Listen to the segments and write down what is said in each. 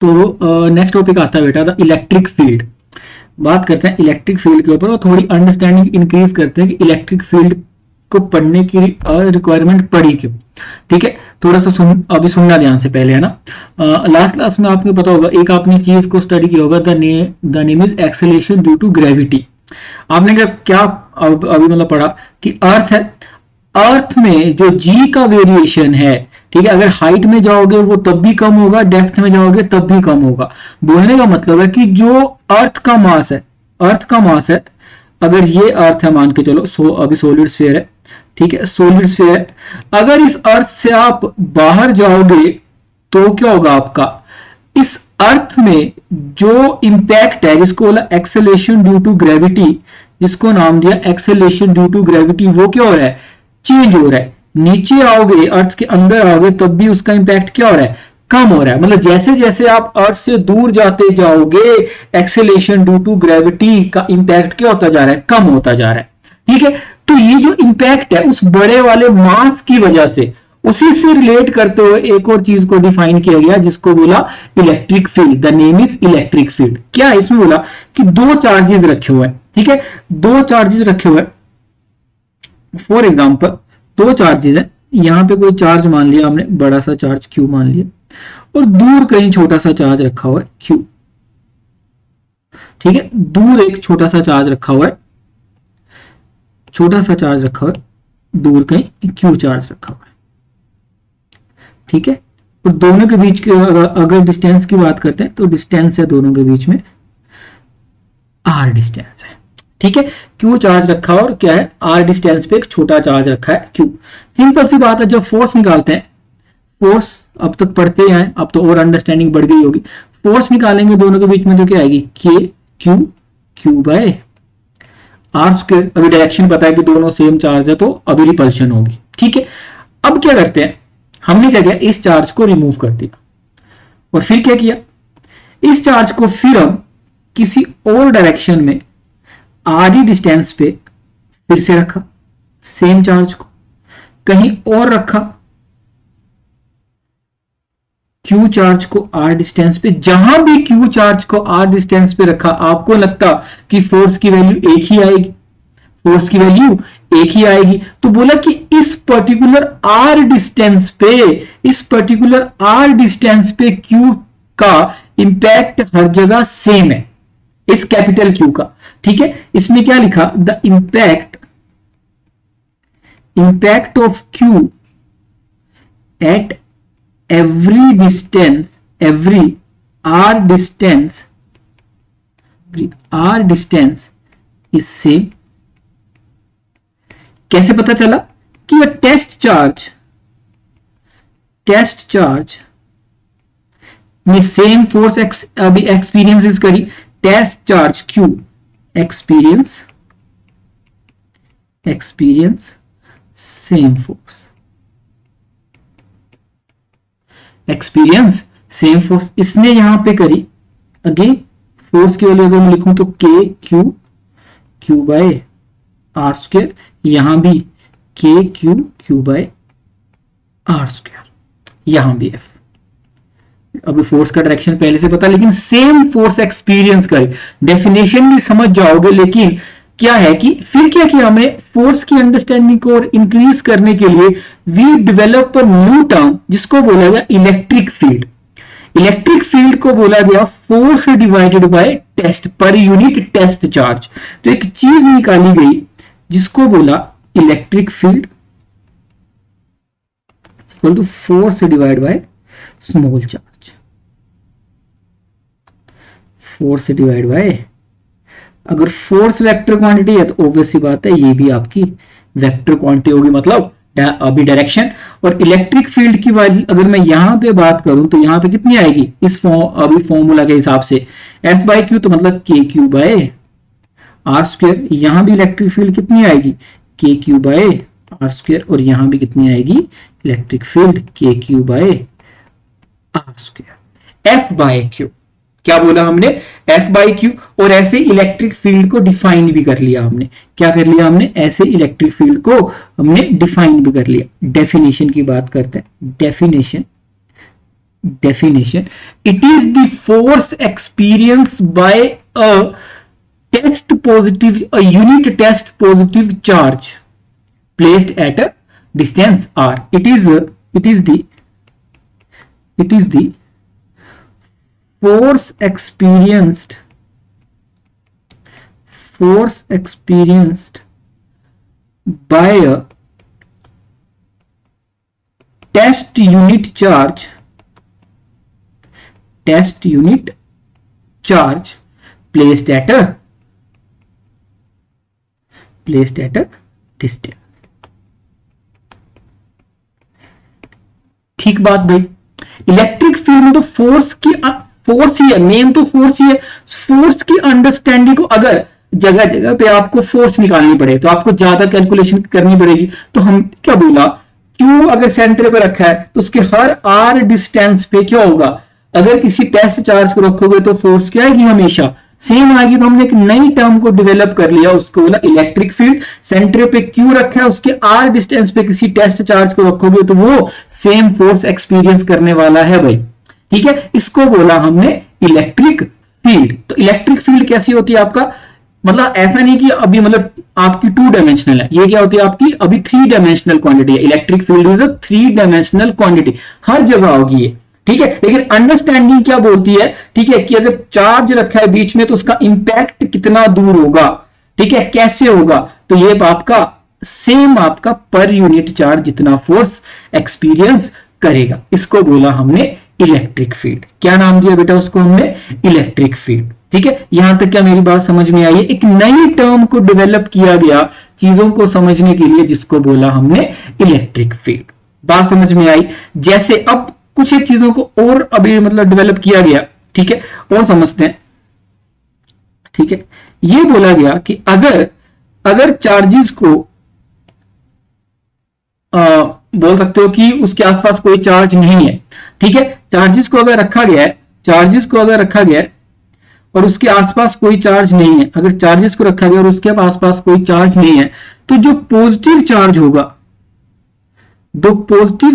तो next topic आता है बेटा द इलेक्ट्रिक फील्ड। बात करते हैं इलेक्ट्रिक फील्ड के ऊपर और थोड़ी अंडरस्टैंडिंग इंक्रीज करते हैं कि इलेक्ट्रिक फील्ड को पढ़ने की रिक्वायरमेंट पड़ी क्यों। ठीक है, थोड़ा सा अभी सुनना ध्यान से पहले, है ना। लास्ट क्लास में आपको पता होगा, एक आपने चीज को स्टडी किया होगा, the name is acceleration due to gravity. आपने क्या अभी मतलब पढ़ा कि अर्थ है, अर्थ में जो जी का वेरिएशन है, ठीक है, अगर हाइट में जाओगे वो तब भी कम होगा, डेप्थ में जाओगे तब भी कम होगा। बोलने का मतलब है कि जो अर्थ का मास है, अर्थ का मास है, अगर ये अर्थ है मान के चलो, अभी सॉलिड स्फीयर है, ठीक है, सॉलिड स्फीयर, अगर इस अर्थ से आप बाहर जाओगे तो क्या होगा आपका, इस अर्थ में जो इंपैक्ट है जिसको बोला एक्सेलेरेशन ड्यू टू ग्रेविटी, जिसको नाम दिया एक्सेलेरेशन ड्यू टू ग्रेविटी, वो क्या हो रहा है, चेंज हो रहा है। नीचे आओगे, अर्थ के अंदर आओगे तब भी उसका इंपैक्ट क्या हो रहा है, कम हो रहा है। मतलब जैसे जैसे आप अर्थ से दूर जाते जाओगे, एक्सेलेरेशन ड्यू टू ग्रेविटी का इंपैक्ट क्या होता जा रहा है, कम होता जा रहा है। ठीक है, तो ये जो इंपैक्ट है उस बड़े वाले मास की वजह से, उसी से रिलेट करते हुए एक और चीज को डिफाइन किया गया जिसको बोला electric field. The name is electric field. क्या है इसमें बोला कि दो चार्जेस रखे हुए हैं, ठीक है, दो चार्जेस रखे हुए हैं। फॉर एग्जाम्पल दो चार्जेस है, यहां पे कोई चार्ज मान लिया हमने, बड़ा सा चार्ज क्यू मान लिया, और दूर कहीं छोटा सा चार्ज रखा हुआ है क्यू। ठीक है, दूर एक छोटा सा चार्ज रखा हुआ है, छोटा सा चार्ज रखा हुआ है, दूर कहीं क्यू चार्ज रखा हुआ है। ठीक है, और दोनों के बीच के अगर डिस्टेंस की बात करते हैं तो डिस्टेंस है दोनों के बीच में आर डिस्टेंस है। ठीक है, क्यू चार्ज रखा और क्या है, आर डिस्टेंस पे एक छोटा चार्ज रखा है क्यू। सिंपल सी बात है, जब फोर्स निकालते हैं, फोर्स अब तक पढ़ते हैं, अब तो और अंडरस्टैंडिंग बढ़ गई होगी, फोर्स निकालेंगे दोनों के बीच में तो क्या आएगी, K Q Q by R square. अभी डायरेक्शन पता है कि दोनों सेम चार्ज है तो अभी रिपल्शन होगी। ठीक है, अब क्या करते हैं, हमने क्या किया, इस चार्ज को रिमूव कर दिया और फिर क्या किया, इस चार्ज को फिर हम किसी और डायरेक्शन में आधी डिस्टेंस पे फिर से रखा, सेम चार्ज को कहीं और रखा, क्यू चार्ज को आर डिस्टेंस पे। जहां भी क्यू चार्ज को आर डिस्टेंस पे रखा, आपको लगता कि फोर्स की वैल्यू एक ही आएगी, फोर्स की वैल्यू एक ही आएगी, तो बोला कि इस पर्टिकुलर आर डिस्टेंस पे, इस पर्टिकुलर आर डिस्टेंस पे क्यू का इंपैक्ट हर जगह सेम है, इस कैपिटल क्यू का। ठीक है, इसमें क्या लिखा, the impact of Q at every distance, every r distance is same। कैसे पता चला कि ये टेस्ट चार्ज में सेम फोर्स अभी एक्सपीरियंस करी, test charge Q experience same force, experience same force, इसने यहां पे करी। अगेन फोर्स की वैल्यू अगर मैं लिखूं तो के क्यू बाय आर स्क्वायर, यहां भी के क्यू बाय आर स्क्वायर, यहां भी एफ। अभी फोर्स का डायरेक्शन पहले से पता, लेकिन सेम फोर्स एक्सपीरियंस करी। डेफिनेशन भी समझ जाओगे, लेकिन क्या है कि फिर क्या किया, हमें फोर्स की अंडरस्टैंडिंग को और इंक्रीज करने के लिए we develop a new term जिसको बोला गया इलेक्ट्रिक फील्ड। इलेक्ट्रिक फील्ड को बोला गया force divided by test per unit test charge. तो एक चीज निकाली गई जिसको बोला electric field equal to force divide by small charge, force divide by, अगर फोर्स वेक्टर क्वांटिटी है तो ऑब्वियस सी बात है ये भी आपकी वेक्टर क्वांटिटी होगी, मतलब अभी डायरेक्शन। और इलेक्ट्रिक फील्ड की वैल्यू अगर मैं यहां पे बात करूं तो यहां पे कितनी आएगी, इस अभी फॉर्मूला के हिसाब से एफ बाई क्यू, तो मतलब के क्यू बाय आर स्क्वायर। यहां भी इलेक्ट्रिक फील्ड कितनी आएगी, K Q by R square, और यहां भी कितनी आएगी electric field, K Q by R square. F by Q क्या बोला हमने, एफ बाई क्यू। और ऐसे इलेक्ट्रिक फील्ड को डिफाइन भी कर लिया हमने, क्या कर लिया हमने, ऐसे इलेक्ट्रिक फील्ड को हमने डिफाइन भी कर लिया। डेफिनेशन की बात करते हैं, definition definition, it is the force experienced by a unit test positive charge placed at a distance r. It is the force experienced by a test unit charge placed at a distance. ठीक बात भाई। Electric field में तो force ही है, main तो force ही है। Force की understanding को अगर जगह जगह पे आपको फोर्स निकालनी पड़े तो आपको ज्यादा कैलकुलेशन करनी पड़ेगी। तो हम क्या बोला, क्यू अगर सेंटर पे रखा है तो उसके हर आर डिस्टेंस पे क्या होगा, अगर किसी टेस्ट चार्ज को रखोगे तो फोर्स क्या आएगी, हमेशा सेम आएगी। तो हमने एक नई टर्म को डेवलप कर लिया, उसको बोला इलेक्ट्रिक फील्ड। सेंटर पे क्यू रखा है, उसके आर डिस्टेंस पे किसी टेस्ट चार्ज को रखोगे तो वो सेम फोर्स एक्सपीरियंस करने वाला है भाई। ठीक है, इसको बोला हमने इलेक्ट्रिक फील्ड। तो इलेक्ट्रिक फील्ड कैसी होती है आपका, मतलब ऐसा नहीं कि अभी मतलब आपकी 2 डायमेंशनल है, ये क्या होती है आपकी अभी 3 डायमेंशनल क्वांटिटी है। Electric field is a 3 dimensional quantity, हर जगह होगी ये। ठीक है, लेकिन अंडरस्टैंडिंग क्या बोलती है, ठीक है, कि अगर चार्ज रखा है बीच में तो उसका इंपैक्ट कितना दूर होगा, ठीक है, कैसे होगा, तो ये आपका सेम आपका पर यूनिट चार्ज जितना फोर्स एक्सपीरियंस करेगा, इसको बोला हमने इलेक्ट्रिक फील्ड। क्या नाम दिया बेटा उसको हमने, इलेक्ट्रिक फील्ड। ठीक है, यहां तक क्या मेरी बात समझ में आई है। एक नई टर्म को डेवलप किया गया चीजों को समझने के लिए, जिसको बोला हमने इलेक्ट्रिक फील्ड। बात समझ में आई। जैसे अब कुछ एक चीजों को और अभी मतलब डेवलप किया गया, ठीक है, और समझते हैं। ठीक है, ये बोला गया कि अगर चार्जेस को बोल सकते हो कि उसके आसपास कोई चार्ज नहीं है। ठीक है, चार्जेस को अगर रखा गया है और उसके आसपास कोई चार्ज नहीं है, अगर चार्जेस को रखा गया और उसके आसपास कोई चार्ज नहीं है, तो जो पॉजिटिव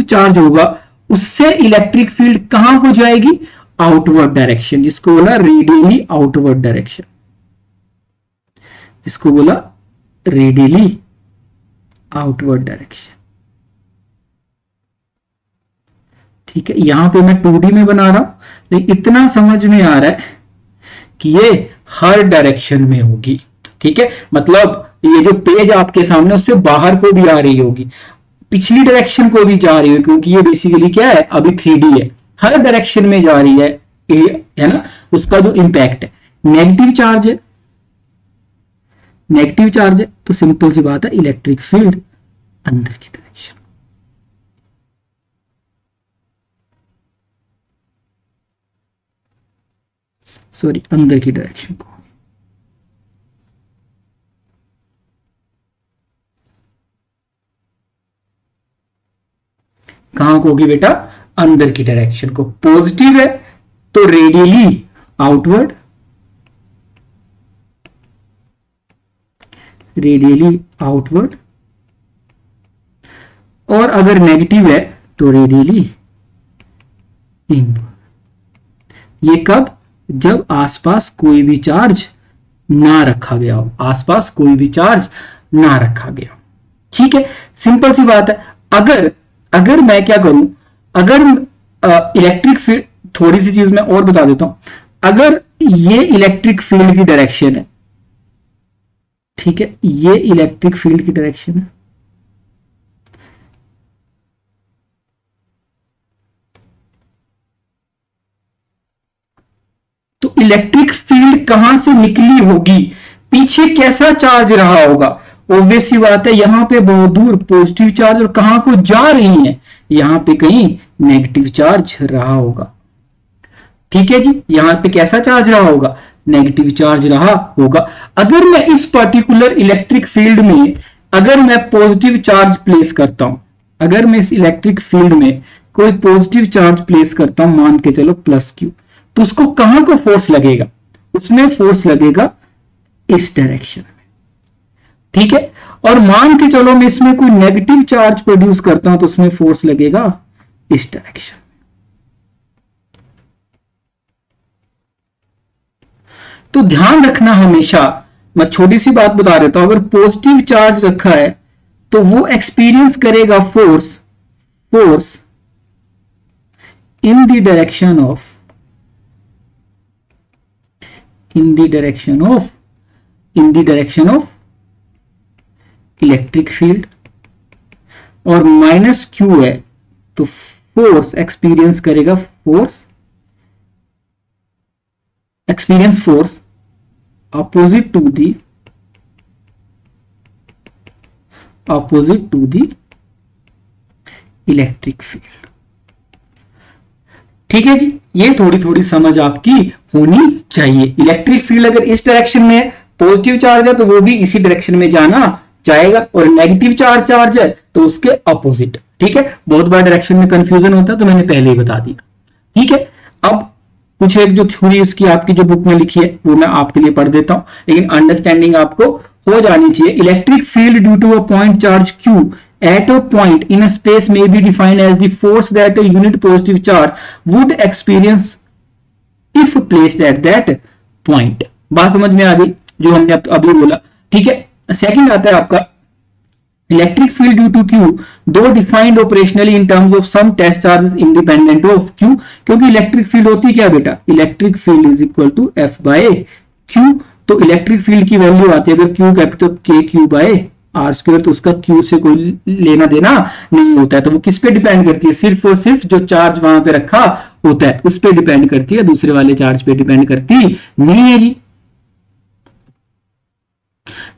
चार्ज होगा उससे इलेक्ट्रिक फील्ड कहां को जाएगी, आउटवर्ड डायरेक्शन, जिसको बोला रेडियली आउटवर्ड डायरेक्शन, ठीक है, यहां पे मैं 2D में बना रहा हूं, लेकिन इतना समझ में आ रहा है कि ये हर डायरेक्शन में होगी। ठीक है, मतलब ये जो पेज आपके सामने उससे बाहर को भी आ रही होगी, पिछली डायरेक्शन को भी जा रही है, क्योंकि ये बेसिकली क्या है, अभी 3D है, हर डायरेक्शन में जा रही है ना। उसका जो इंपैक्ट है, नेगेटिव चार्ज है, तो सिंपल सी बात है, इलेक्ट्रिक फील्ड अंदर की डायरेक्शन। अंदर की डायरेक्शन को। कहां को होगी बेटा, अंदर की डायरेक्शन को। पॉजिटिव है तो रेडियली आउटवर्ड, और अगर नेगेटिव है तो रेडियली इनवर्ड। ये कब, जब आसपास कोई भी चार्ज ना रखा गया हो, ठीक है, सिंपल सी बात है। अगर मैं क्या करूं, अगर इलेक्ट्रिक फील्ड, थोड़ी सी चीज मैं और बता देता हूं, अगर ये इलेक्ट्रिक फील्ड की डायरेक्शन है, ठीक है, ये इलेक्ट्रिक फील्ड की डायरेक्शन है, तो इलेक्ट्रिक फील्ड कहां से निकली होगी, पीछे कैसा चार्ज रहा होगा, ऑब्वियस सी बात है, यहां पे बहुत दूर पॉजिटिव चार्ज, और कहां को जा रही है, यहां पे कहीं नेगेटिव चार्ज रहा होगा। ठीक है जी, यहां पे कैसा चार्ज रहा होगा, नेगेटिव चार्ज रहा होगा। अगर मैं इस पर्टिकुलर इलेक्ट्रिक फील्ड में अगर मैं पॉजिटिव चार्ज प्लेस करता हूं, अगर मैं इस इलेक्ट्रिक फील्ड में कोई पॉजिटिव चार्ज प्लेस करता हूं, मान के चलो +Q, तो उसको कहां को फोर्स लगेगा, उसमें फोर्स लगेगा इस डायरेक्शन में। ठीक है, और मान के चलो मैं इसमें कोई नेगेटिव चार्ज प्रोड्यूस करता हूं तो उसमें फोर्स लगेगा इस डायरेक्शन में। तो ध्यान रखना हमेशा, मैं छोटी सी बात बता देता हूं, अगर पॉजिटिव चार्ज रखा है तो वो एक्सपीरियंस करेगा force in the direction of electric field, और माइनस क्यू है तो फोर्स एक्सपीरियंस करेगा force opposite to the electric field. ठीक है जी, ये थोड़ी थोड़ी समझ आपकी होनी चाहिए। इलेक्ट्रिक फील्ड अगर इस डायरेक्शन में है, पॉजिटिव चार्ज है तो वो भी इसी डायरेक्शन में जाना चाहेगा, और नेगेटिव चार्ज है तो उसके अपोजिट। ठीक है, बहुत बार डायरेक्शन में कंफ्यूजन होता है तो मैंने पहले ही बता दिया। ठीक है, अब कुछ एक जो थ्योरी उसकी आपकी जो बुक में लिखी है वो मैं आपके लिए पढ़ देता हूं, लेकिन अंडरस्टैंडिंग आपको हो जानी चाहिए। Electric field due to a point charge Q at a point in a space may be defined as the force that a unit positive charge would experience if placed at that point। बात समझ में आ गई जो हमने अभी बोला। ठीक है, सेकंड आता है आपका electric field due to Q दो defined operationally in terms of some test charges independent of Q, क्योंकि इलेक्ट्रिक फील्ड होती क्या बेटा, electric field is equal to F by Q। तो इलेक्ट्रिक फील्ड की वैल्यू आती है अगर Q capital KQ by R square, तो उसका Q से कोई लेना देना नहीं होता है। तो वो किस पे डिपेंड करती है, सिर्फ और सिर्फ जो चार्ज वहां पे रखा होता है उस पे डिपेंड करती है, दूसरे वाले चार्ज पे डिपेंड करती नहीं है जी।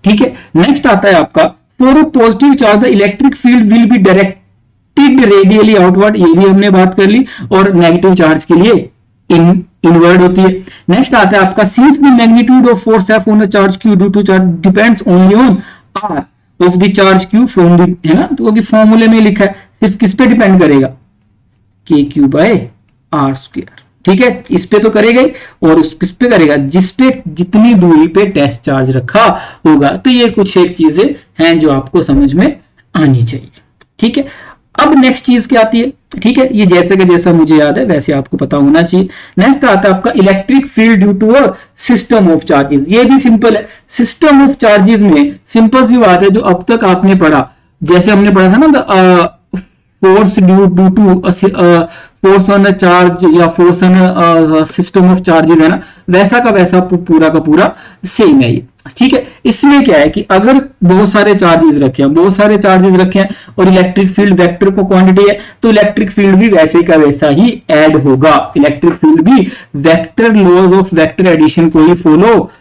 ठीक है, नेक्स्ट आता है आपका for a positive charge the electric field will be directed radially outward, ये भी हमने बात कर ली, और नेगेटिव चार्ज के लिए इनवर्ड होती है। नेक्स्ट आता है आपका since the magnitude of force F on a charge Q due to charge depends only on R of the charge Q from the, है ना, तो फॉर्मूले में लिखा है, सिर्फ किस पे डिपेंड करेगा, KQ बाय R स्क्वायर। ठीक है, इस पे तो करेगा ही, और उस किस पे करेगा, जिस पे जितनी दूरी पे टेस्ट चार्ज रखा होगा। तो ये कुछ एक चीजें हैं जो आपको समझ में आनी चाहिए। ठीक है, अब नेक्स्ट चीज क्या आती है, ठीक है, ये जैसे कि जैसा मुझे याद है वैसे आपको पता होना चाहिए। नेक्स्ट आता है आपका electric field due to a system of charges, ये भी सिंपल है। सिस्टम ऑफ चार्जेस में सिंपल सी बात है, जो अब तक आपने पढ़ा, जैसे हमने पढ़ा था ना force due to force on a charge या force on system of charges, है ना, वैसा का वैसा पूरा का पूरा सेम है ये। ठीक है, इसमें क्या है कि अगर बहुत सारे चार्जेस रखे हैं और इलेक्ट्रिक फील्ड वेक्टर को क्वांटिटी है, तो इलेक्ट्रिक फील्ड भी वैसे का वैसा ही ऐड होगा। इलेक्ट्रिक फील्ड भी vector laws of vector addition को ही फॉलो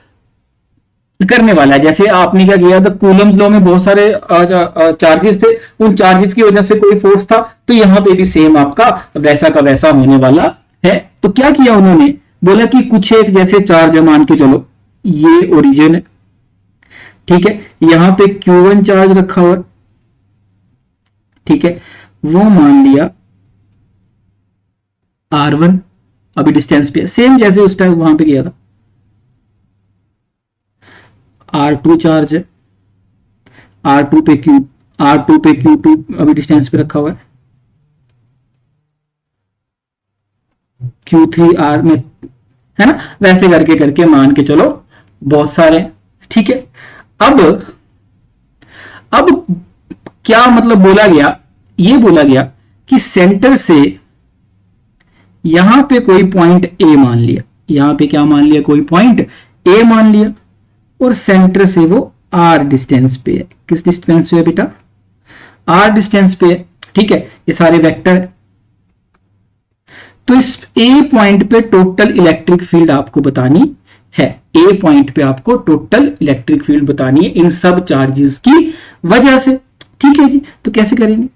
करने वाला है। जैसे आपने क्या किया, द कूलम्स लॉ में बहुत सारे चार्जेस थे, उन चार्जेस की वजह से कोई फोर्स था, तो यहां पे भी सेम आपका वैसा का वैसा होने वाला है। तो क्या किया उन्होंने, बोला कि कुछ एक जैसे चार्ज है, मान के चलो ये ओरिजिन है, ठीक है, यहां पे Q1 चार्ज रखा हुआ, ठीक है, वो मान लिया R1 अभी डिस्टेंस पे, सेम जैसे उस टाइम वहां पे किया था। R2 चार्ज है, R2 पे Q2 अभी डिस्टेंस पे रखा हुआ है, Q3 R में, है ना, वैसे करके करके मान के चलो बहुत सारे। ठीक है, अब क्या मतलब बोला गया, ये बोला गया कि सेंटर से यहां पे कोई पॉइंट A मान लिया, यहां पे क्या मान लिया, कोई पॉइंट A मान लिया, और सेंटर से वो R डिस्टेंस पे है। किस डिस्टेंस पे है बेटा, R डिस्टेंस पे है। ठीक है, ये सारे वेक्टर है। तो इस A पॉइंट पे टोटल इलेक्ट्रिक फील्ड आपको बतानी है, A पॉइंट पे आपको टोटल इलेक्ट्रिक फील्ड बतानी है इन सब चार्जेस की वजह से। ठीक है जी, तो कैसे करेंगे,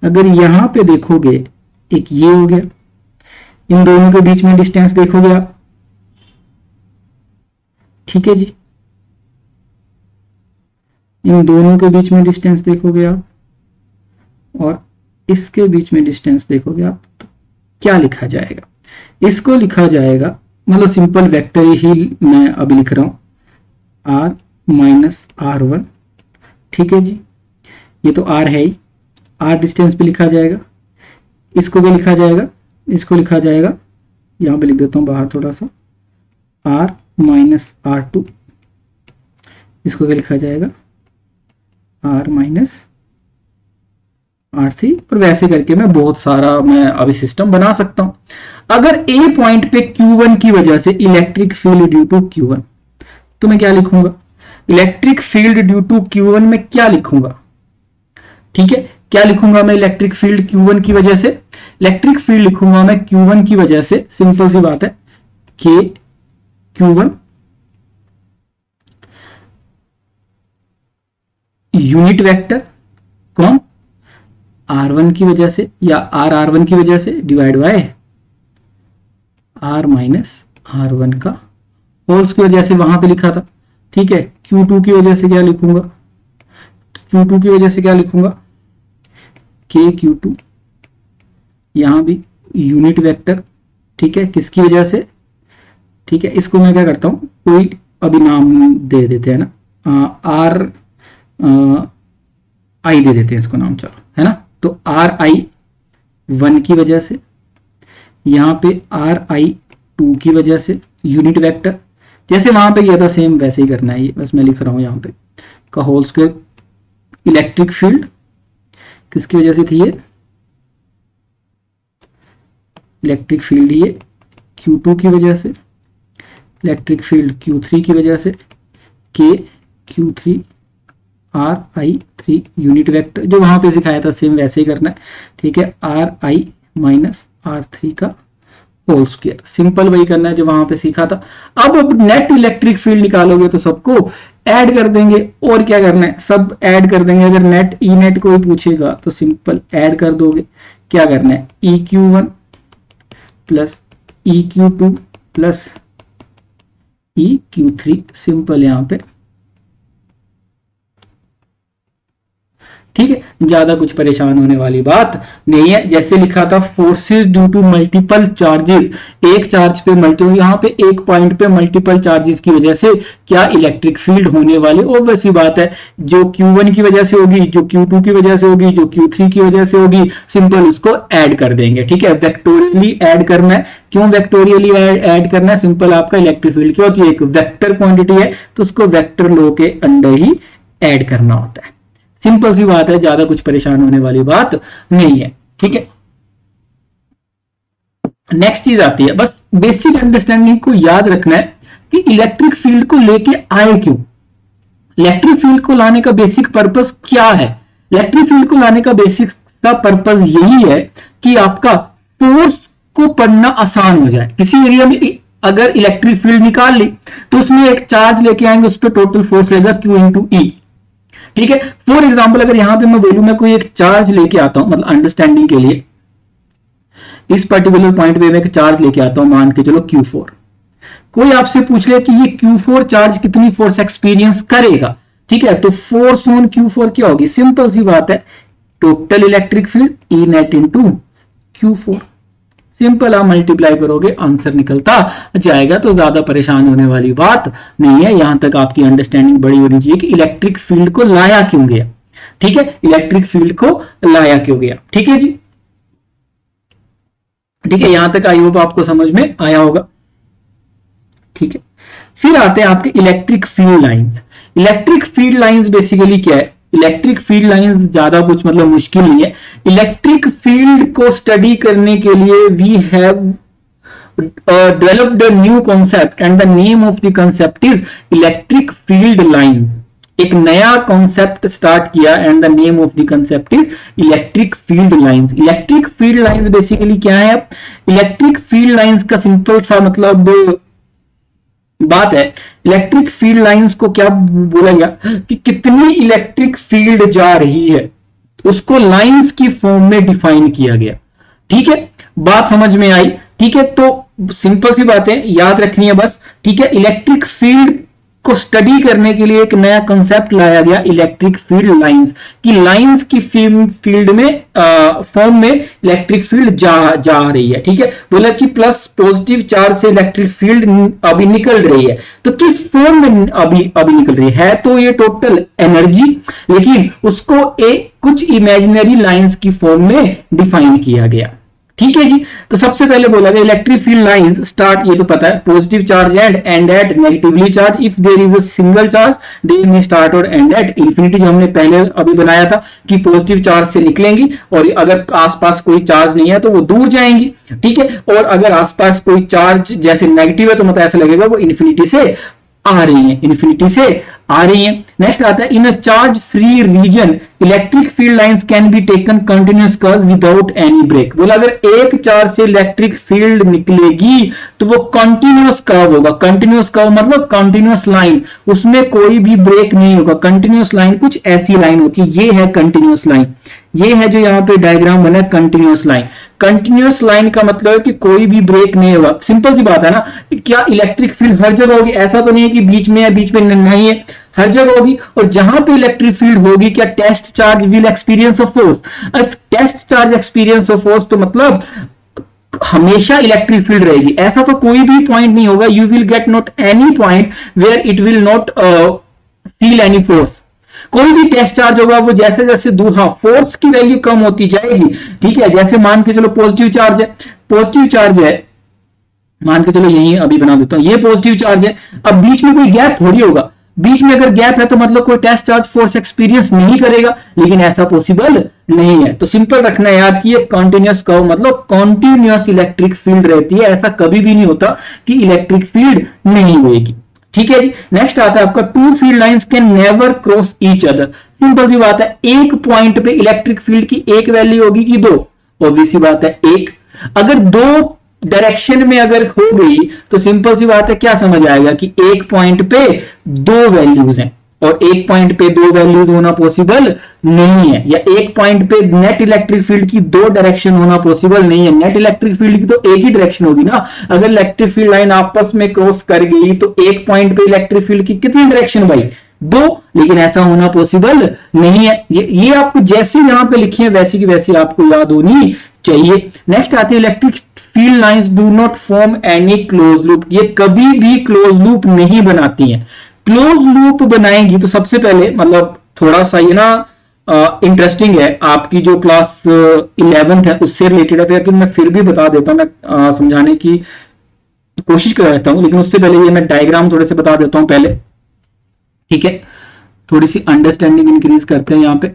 अगर यहां पे देखोगे, एक ये हो गया, इन दोनों के बीच में डिस्टेंस देखोगे आप, ठीक है जी, इन दोनों के बीच में डिस्टेंस देखोगे आप, और इसके बीच में डिस्टेंस देखोगे आप, तो क्या लिखा जाएगा, इसको लिखा जाएगा, मतलब सिंपल वेक्टर ही मैं अभी लिख रहा हूं, R माइनस R1। ठीक है जी, ये तो R है ही, R डिस्टेंस पे लिखा जाएगा, इसको क्या लिखा जाएगा, इसको लिखा जाएगा यहां पे लिख देता हूं बाहर थोड़ा सा, R माइनस R2, इसको क्या लिखा जाएगा, R माइनस R3, और वैसे करके मैं बहुत सारा मैं अभी सिस्टम बना सकता हूं। अगर ए पॉइंट पे Q1 की वजह से electric field due to Q1, तो मैं क्या लिखूंगा, electric field due to Q1 में क्या लिखूंगा, ठीक है, क्या लिखूंगा मैं इलेक्ट्रिक फील्ड Q1 की वजह से, इलेक्ट्रिक फील्ड लिखूंगा मैं Q1 की वजह से, सिंपल सी बात है, K Q1 यूनिट वेक्टर कौन, R1 की वजह से या R1 की वजह से divide by R minus R1 का होल्स की वजह से वहां पे लिखा था, ठीक है। Q2 की वजह से क्या लिखूंगा, Q2 की वजह से क्या लिखूंगा, K Q2, यहां भी यूनिट वेक्टर, ठीक है, किसकी वजह से, ठीक है। इसको मैं क्या करता हूं, कोई अभी नाम दे देते हैं ना, R I दे देते हैं इसको नाम, चलो, है ना। तो RI1 की वजह से, यहां पे RI2 की वजह से यूनिट वेक्टर, जैसे वहां पे किया था सेम वैसे ही करना है, ये बस मैं लिख रहा हूं यहां पे का होल स्क्वायर। इलेक्ट्रिक फील्ड किसकी वजह से थी ये, इलेक्ट्रिक फील्ड ये Q2 की वजह से, इलेक्ट्रिक फील्ड Q3 की वजह से, K Q3 RI3 unit vector, जो वहां पे सिखाया था सेम वैसे ही करना है, ठीक है। RI माइनस R3 का होल स्क्वायर, सिंपल वही करना है जो वहां पे सीखा था। अब नेट इलेक्ट्रिक फील्ड निकालोगे तो सबको ऐड कर देंगे, और क्या करना है, सब ऐड कर देंगे। अगर नेट ई नेट कोई पूछेगा तो सिंपल ऐड कर दोगे। क्या करना है, EQ1 plus EQ2 plus EQ3, simple यहां पे, ठीक है। ज्यादा कुछ परेशान होने वाली बात नहीं है। जैसे लिखा था forces due to multiple charges, एक चार्ज पे मल्टीपल, यहाँ पे एक पॉइंट पे मल्टीपल चार्जेस की वजह से क्या इलेक्ट्रिक फील्ड होने वाली, ऑब्वियस सी बात है, जो Q1 की वजह से होगी, जो Q2 की वजह से होगी, जो Q3 की वजह से होगी, सिंपल उसको ऐड कर देंगे, ठीक है। वेक्टोरियली ऐड करना है। क्यों वेक्टोरियली ऐड करना है, सिंपल, आपका इलेक्ट्रिक फील्ड क्या होती है, एक वेक्टर क्वांटिटी है, तो उसको वेक्टर लॉ के अंडर ही ऐड करना होता है। सिंपल सी बात है, ज्यादा कुछ परेशान होने वाली बात नहीं है, ठीक है। नेक्स्ट चीज आती है, बस बेसिक अंडरस्टैंडिंग को याद रखना है कि इलेक्ट्रिक फील्ड को लेके आए क्यों, इलेक्ट्रिक फील्ड को लाने का बेसिक पर्पस क्या है। इलेक्ट्रिक फील्ड को लाने का बेसिक का पर्पस यही है कि आपका फोर्स को पढ़ना आसान हो जाए। किसी एरिया में अगर इलेक्ट्रिक फील्ड निकाल ली तो उसमें एक चार्ज लेके आएंगे, उस पर टोटल फोर्स रहेगा Q इंटू E, ठीक है। फॉर एग्जाम्पल अगर यहां पे मैं बोलूं, मैं कोई एक चार्ज लेके आता हूं, मतलब अंडरस्टैंडिंग के लिए इस पर्टिकुलर पॉइंट पे मैं एक चार्ज लेके आता हूं, मान के चलो Q4। कोई आपसे पूछ ले कि ये Q4 चार्ज कितनी फोर्स एक्सपीरियंस करेगा, ठीक है, तो फोर्स ऑन Q4 क्या होगी, सिंपल सी बात है, total electric field E net into Q4, simple आप मल्टीप्लाई करोगे आंसर निकलता जाएगा। तो ज्यादा परेशान होने वाली बात नहीं है। यहां तक आपकी अंडरस्टैंडिंग बड़ी होनी चाहिए कि इलेक्ट्रिक फील्ड को लाया क्यों गया, ठीक है, इलेक्ट्रिक फील्ड को लाया क्यों गया, ठीक है जी, ठीक है। यहां तक आई होप आपको समझ में आया होगा, ठीक है। फिर आते हैं आपके electric field lines. Electric field lines basically क्या है, इलेक्ट्रिक फील्ड लाइंस ज्यादा कुछ मतलब मुश्किल नहीं है। इलेक्ट्रिक फील्ड को स्टडी करने के लिए we have developed a new concept and the name of the concept is electric field lines. एक नया कॉन्सेप्ट स्टार्ट किया and the name of the concept is electric field lines. Electric field lines basically क्या है, electric field lines का simple सा मतलब बात है, इलेक्ट्रिक फील्ड लाइंस को क्या बोला गया कि कितनी इलेक्ट्रिक फील्ड जा रही है, उसको लाइंस की फॉर्म में डिफाइन किया गया, ठीक है। बात समझ में आई, ठीक है। तो सिंपल सी बातें याद रखनी है बस, ठीक है। इलेक्ट्रिक फील्ड को स्टडी करने के लिए एक नया कंसेप्ट लाया गया, इलेक्ट्रिक फील्ड लाइंस, की लाइंस की फील्ड में फॉर्म में इलेक्ट्रिक फील्ड जा रही है, ठीक है। बोला कि प्लस पॉजिटिव चार्ज से इलेक्ट्रिक फील्ड अभी निकल रही है, तो किस फॉर्म में अभी निकल रही है, तो ये टोटल एनर्जी, लेकिन उसको एक कुछ इमेजिनरी लाइंस की फॉर्म में डिफाइन किया गया, ठीक है जी। तो सबसे पहले बोला गया इलेक्ट्रिक फील्ड लाइंस स्टार्ट, ये तो पता है, positive charge and at negatively charge if there is a single charge they may start और एंड एट इंफिनिटी, जो हमने पहले अभी बनाया था कि पॉजिटिव चार्ज से निकलेंगी और अगर आसपास कोई चार्ज नहीं है तो वो दूर जाएंगी, ठीक है, और अगर आसपास कोई चार्ज जैसे नेगेटिव है तो मतलब ऐसा लगेगा वो इंफिनिटी से आ रही है, इंफिनिटी से आ रही है। नेक्स्ट आता है in a charge free region electric field lines can be taken continuous curve without any break. बोला अगर एक चार्ज से इलेक्ट्रिक फील्ड निकलेगी तो वो कंटिन्यूअस कर्व होगा। कंटिन्यूअस कर्व मतलब कंटिन्यूअस लाइन, उसमें कोई भी ब्रेक नहीं होगा। कंटिन्यूअस लाइन कुछ ऐसी लाइन होती है, ये है कंटिन्यूअस लाइन, ये है जो यहाँ पे डायग्राम बना है कंटिन्यूअस लाइन। कंटिन्यूअस लाइन का मतलब है कि कोई भी ब्रेक नहीं होगा। सिंपल सी बात है ना, क्या इलेक्ट्रिक फील्ड हर जगह होगी? ऐसा तो नहीं है कि बीच में है बीच में नहीं है, हर जगह होगी। और जहां पे इलेक्ट्रिक फील्ड होगी क्या test charge will experience of force. अब test charge experience of force तो मतलब हमेशा इलेक्ट्रिक फील्ड रहेगी, ऐसा तो कोई भी पॉइंट नहीं होगा। You will get not any point where it will not feel any force. कोई भी टेस्ट चार्ज होगा वो जैसे जैसे दूर, हाँ फोर्स की वैल्यू कम होती जाएगी, ठीक है। जैसे मान के चलो पॉजिटिव चार्ज है, पॉजिटिव चार्ज है, मान के चलो यही अभी बना देता हूं, ये पॉजिटिव चार्ज है। अब बीच में कोई गैप थोड़ी होगा, बीच में अगर गैप है तो मतलब कोई टेस्ट चार्ज फोर्स एक्सपीरियंस नहीं करेगा, लेकिन ऐसा पॉसिबल नहीं है। तो सिंपल रखना याद कि ये कंटिन्यूअस कर्व मतलब कंटिन्यूअस इलेक्ट्रिक फील्ड रहती है, ऐसा कभी भी नहीं होता कि इलेक्ट्रिक फील्ड नहीं होगी, ठीक है जी। नेक्स्ट आता है आपका two field lines can never cross each other. Simple सी बात है, एक पॉइंट पे इलेक्ट्रिक फील्ड की एक वैल्यू होगी कि दो, ऑब्वियस सी बात है एक। अगर दो डायरेक्शन में अगर हो गई तो सिंपल सी बात है क्या समझ आएगा कि एक पॉइंट पे दो वैल्यूज हैं और एक पॉइंट पे दो वैल्यूज होना पॉसिबल नहीं है, या एक पॉइंट पे नेट इलेक्ट्रिक फील्ड की दो डायरेक्शन होना पॉसिबल नहीं है। नेट इलेक्ट्रिक फील्ड की तो एक ही डायरेक्शन होगी ना। अगर इलेक्ट्रिक फील्ड लाइन आपस में क्रॉस कर गई तो एक पॉइंट पे इलेक्ट्रिक फील्ड की कितनी डायरेक्शन भाई? दो, लेकिन ऐसा होना पॉसिबल नहीं है। ये आपको जैसे यहां पे लिखी है वैसी की वैसी आपको याद होनी चाहिए। नेक्स्ट आती है electric field lines do not form any close loop. ये कभी भी क्लोज लूप नहीं बनाती हैं। क्लोज लूप बनाएंगी तो सबसे पहले मतलब थोड़ा सा ये ना इंटरेस्टिंग है, आपकी जो क्लास 11th है उससे रिलेटेड है, लेकिन मैं फिर भी बता देता हूं, मैं समझाने की कोशिश कर रहता हूं, लेकिन उससे पहले ये मैं डायग्राम थोड़े से बता देता हूं पहले, ठीक है। थोड़ी सी अंडरस्टैंडिंग इंक्रीज करते हैं यहाँ पे,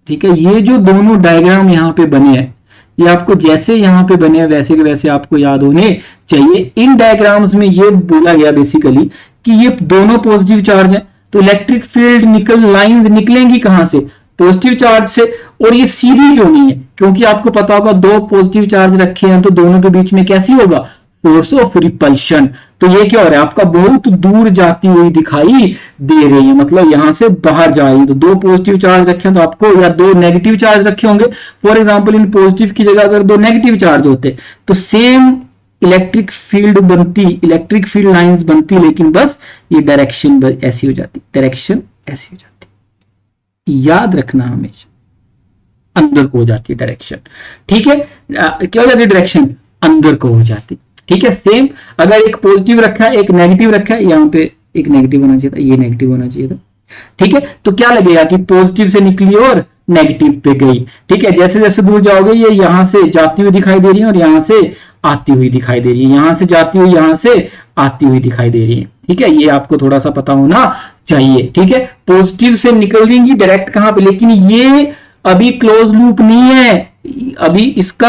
ठीक है। ये जो दोनों डायग्राम यहाँ पे बने हैं ये आपको जैसे यहाँ पे बने हैं वैसे के वैसे आपको याद होने चाहिए। इन डायग्राम्स में ये बोला गया बेसिकली कि ये दोनों पॉजिटिव चार्ज हैं, तो इलेक्ट्रिक फील्ड लाइंस निकलेंगी कहां से? पॉजिटिव चार्ज से। और ये सीधी क्यों नहीं है? क्योंकि आपको पता होगा दो पॉजिटिव चार्ज रखे हैं तो दोनों के बीच में कैसी होगा? Force of repulsion. तो ये क्या हो रहा है आपका बहुत दूर जाती हुई दिखाई दे रही है, मतलब यहां से बाहर जा रही है। तो दो पॉजिटिव चार्ज रखे हैं तो आपको, या दो नेगेटिव चार्ज रखे होंगे, फॉर एग्जांपल इन पॉजिटिव की जगह अगर दो नेगेटिव चार्ज होते तो सेम इलेक्ट्रिक फील्ड बनती, इलेक्ट्रिक फील्ड लाइंस बनती, लेकिन बस ये डायरेक्शन ऐसी हो जाती, डायरेक्शन ऐसी हो जाती। याद रखना हमेशा अंदर को हो जाती है डायरेक्शन, ठीक है। क्या हो जाती डायरेक्शन? अंदर को हो जाती, ठीक है। सेम अगर एक पॉजिटिव रखा है एक नेगेटिव रखा है, यहाँ पे एक नेगेटिव होना चाहिए था, ये नेगेटिव होना चाहिए था, ठीक है। तो क्या लगेगा कि पॉजिटिव से निकली और नेगेटिव पे गई, ठीक है। जैसे जैसे दूर जाओगे ये यहां से जाती हुई दिखाई दे रही है और यहां से आती हुई दिखाई दे रही है, यहां से जाती हुई यहां से आती हुई दिखाई दे रही है, ठीक है। ये आपको थोड़ा सा पता होना चाहिए, ठीक है। पॉजिटिव से निकल देंगी डायरेक्ट कहां पे, लेकिन ये अभी क्लोज लूप नहीं है। अभी इसका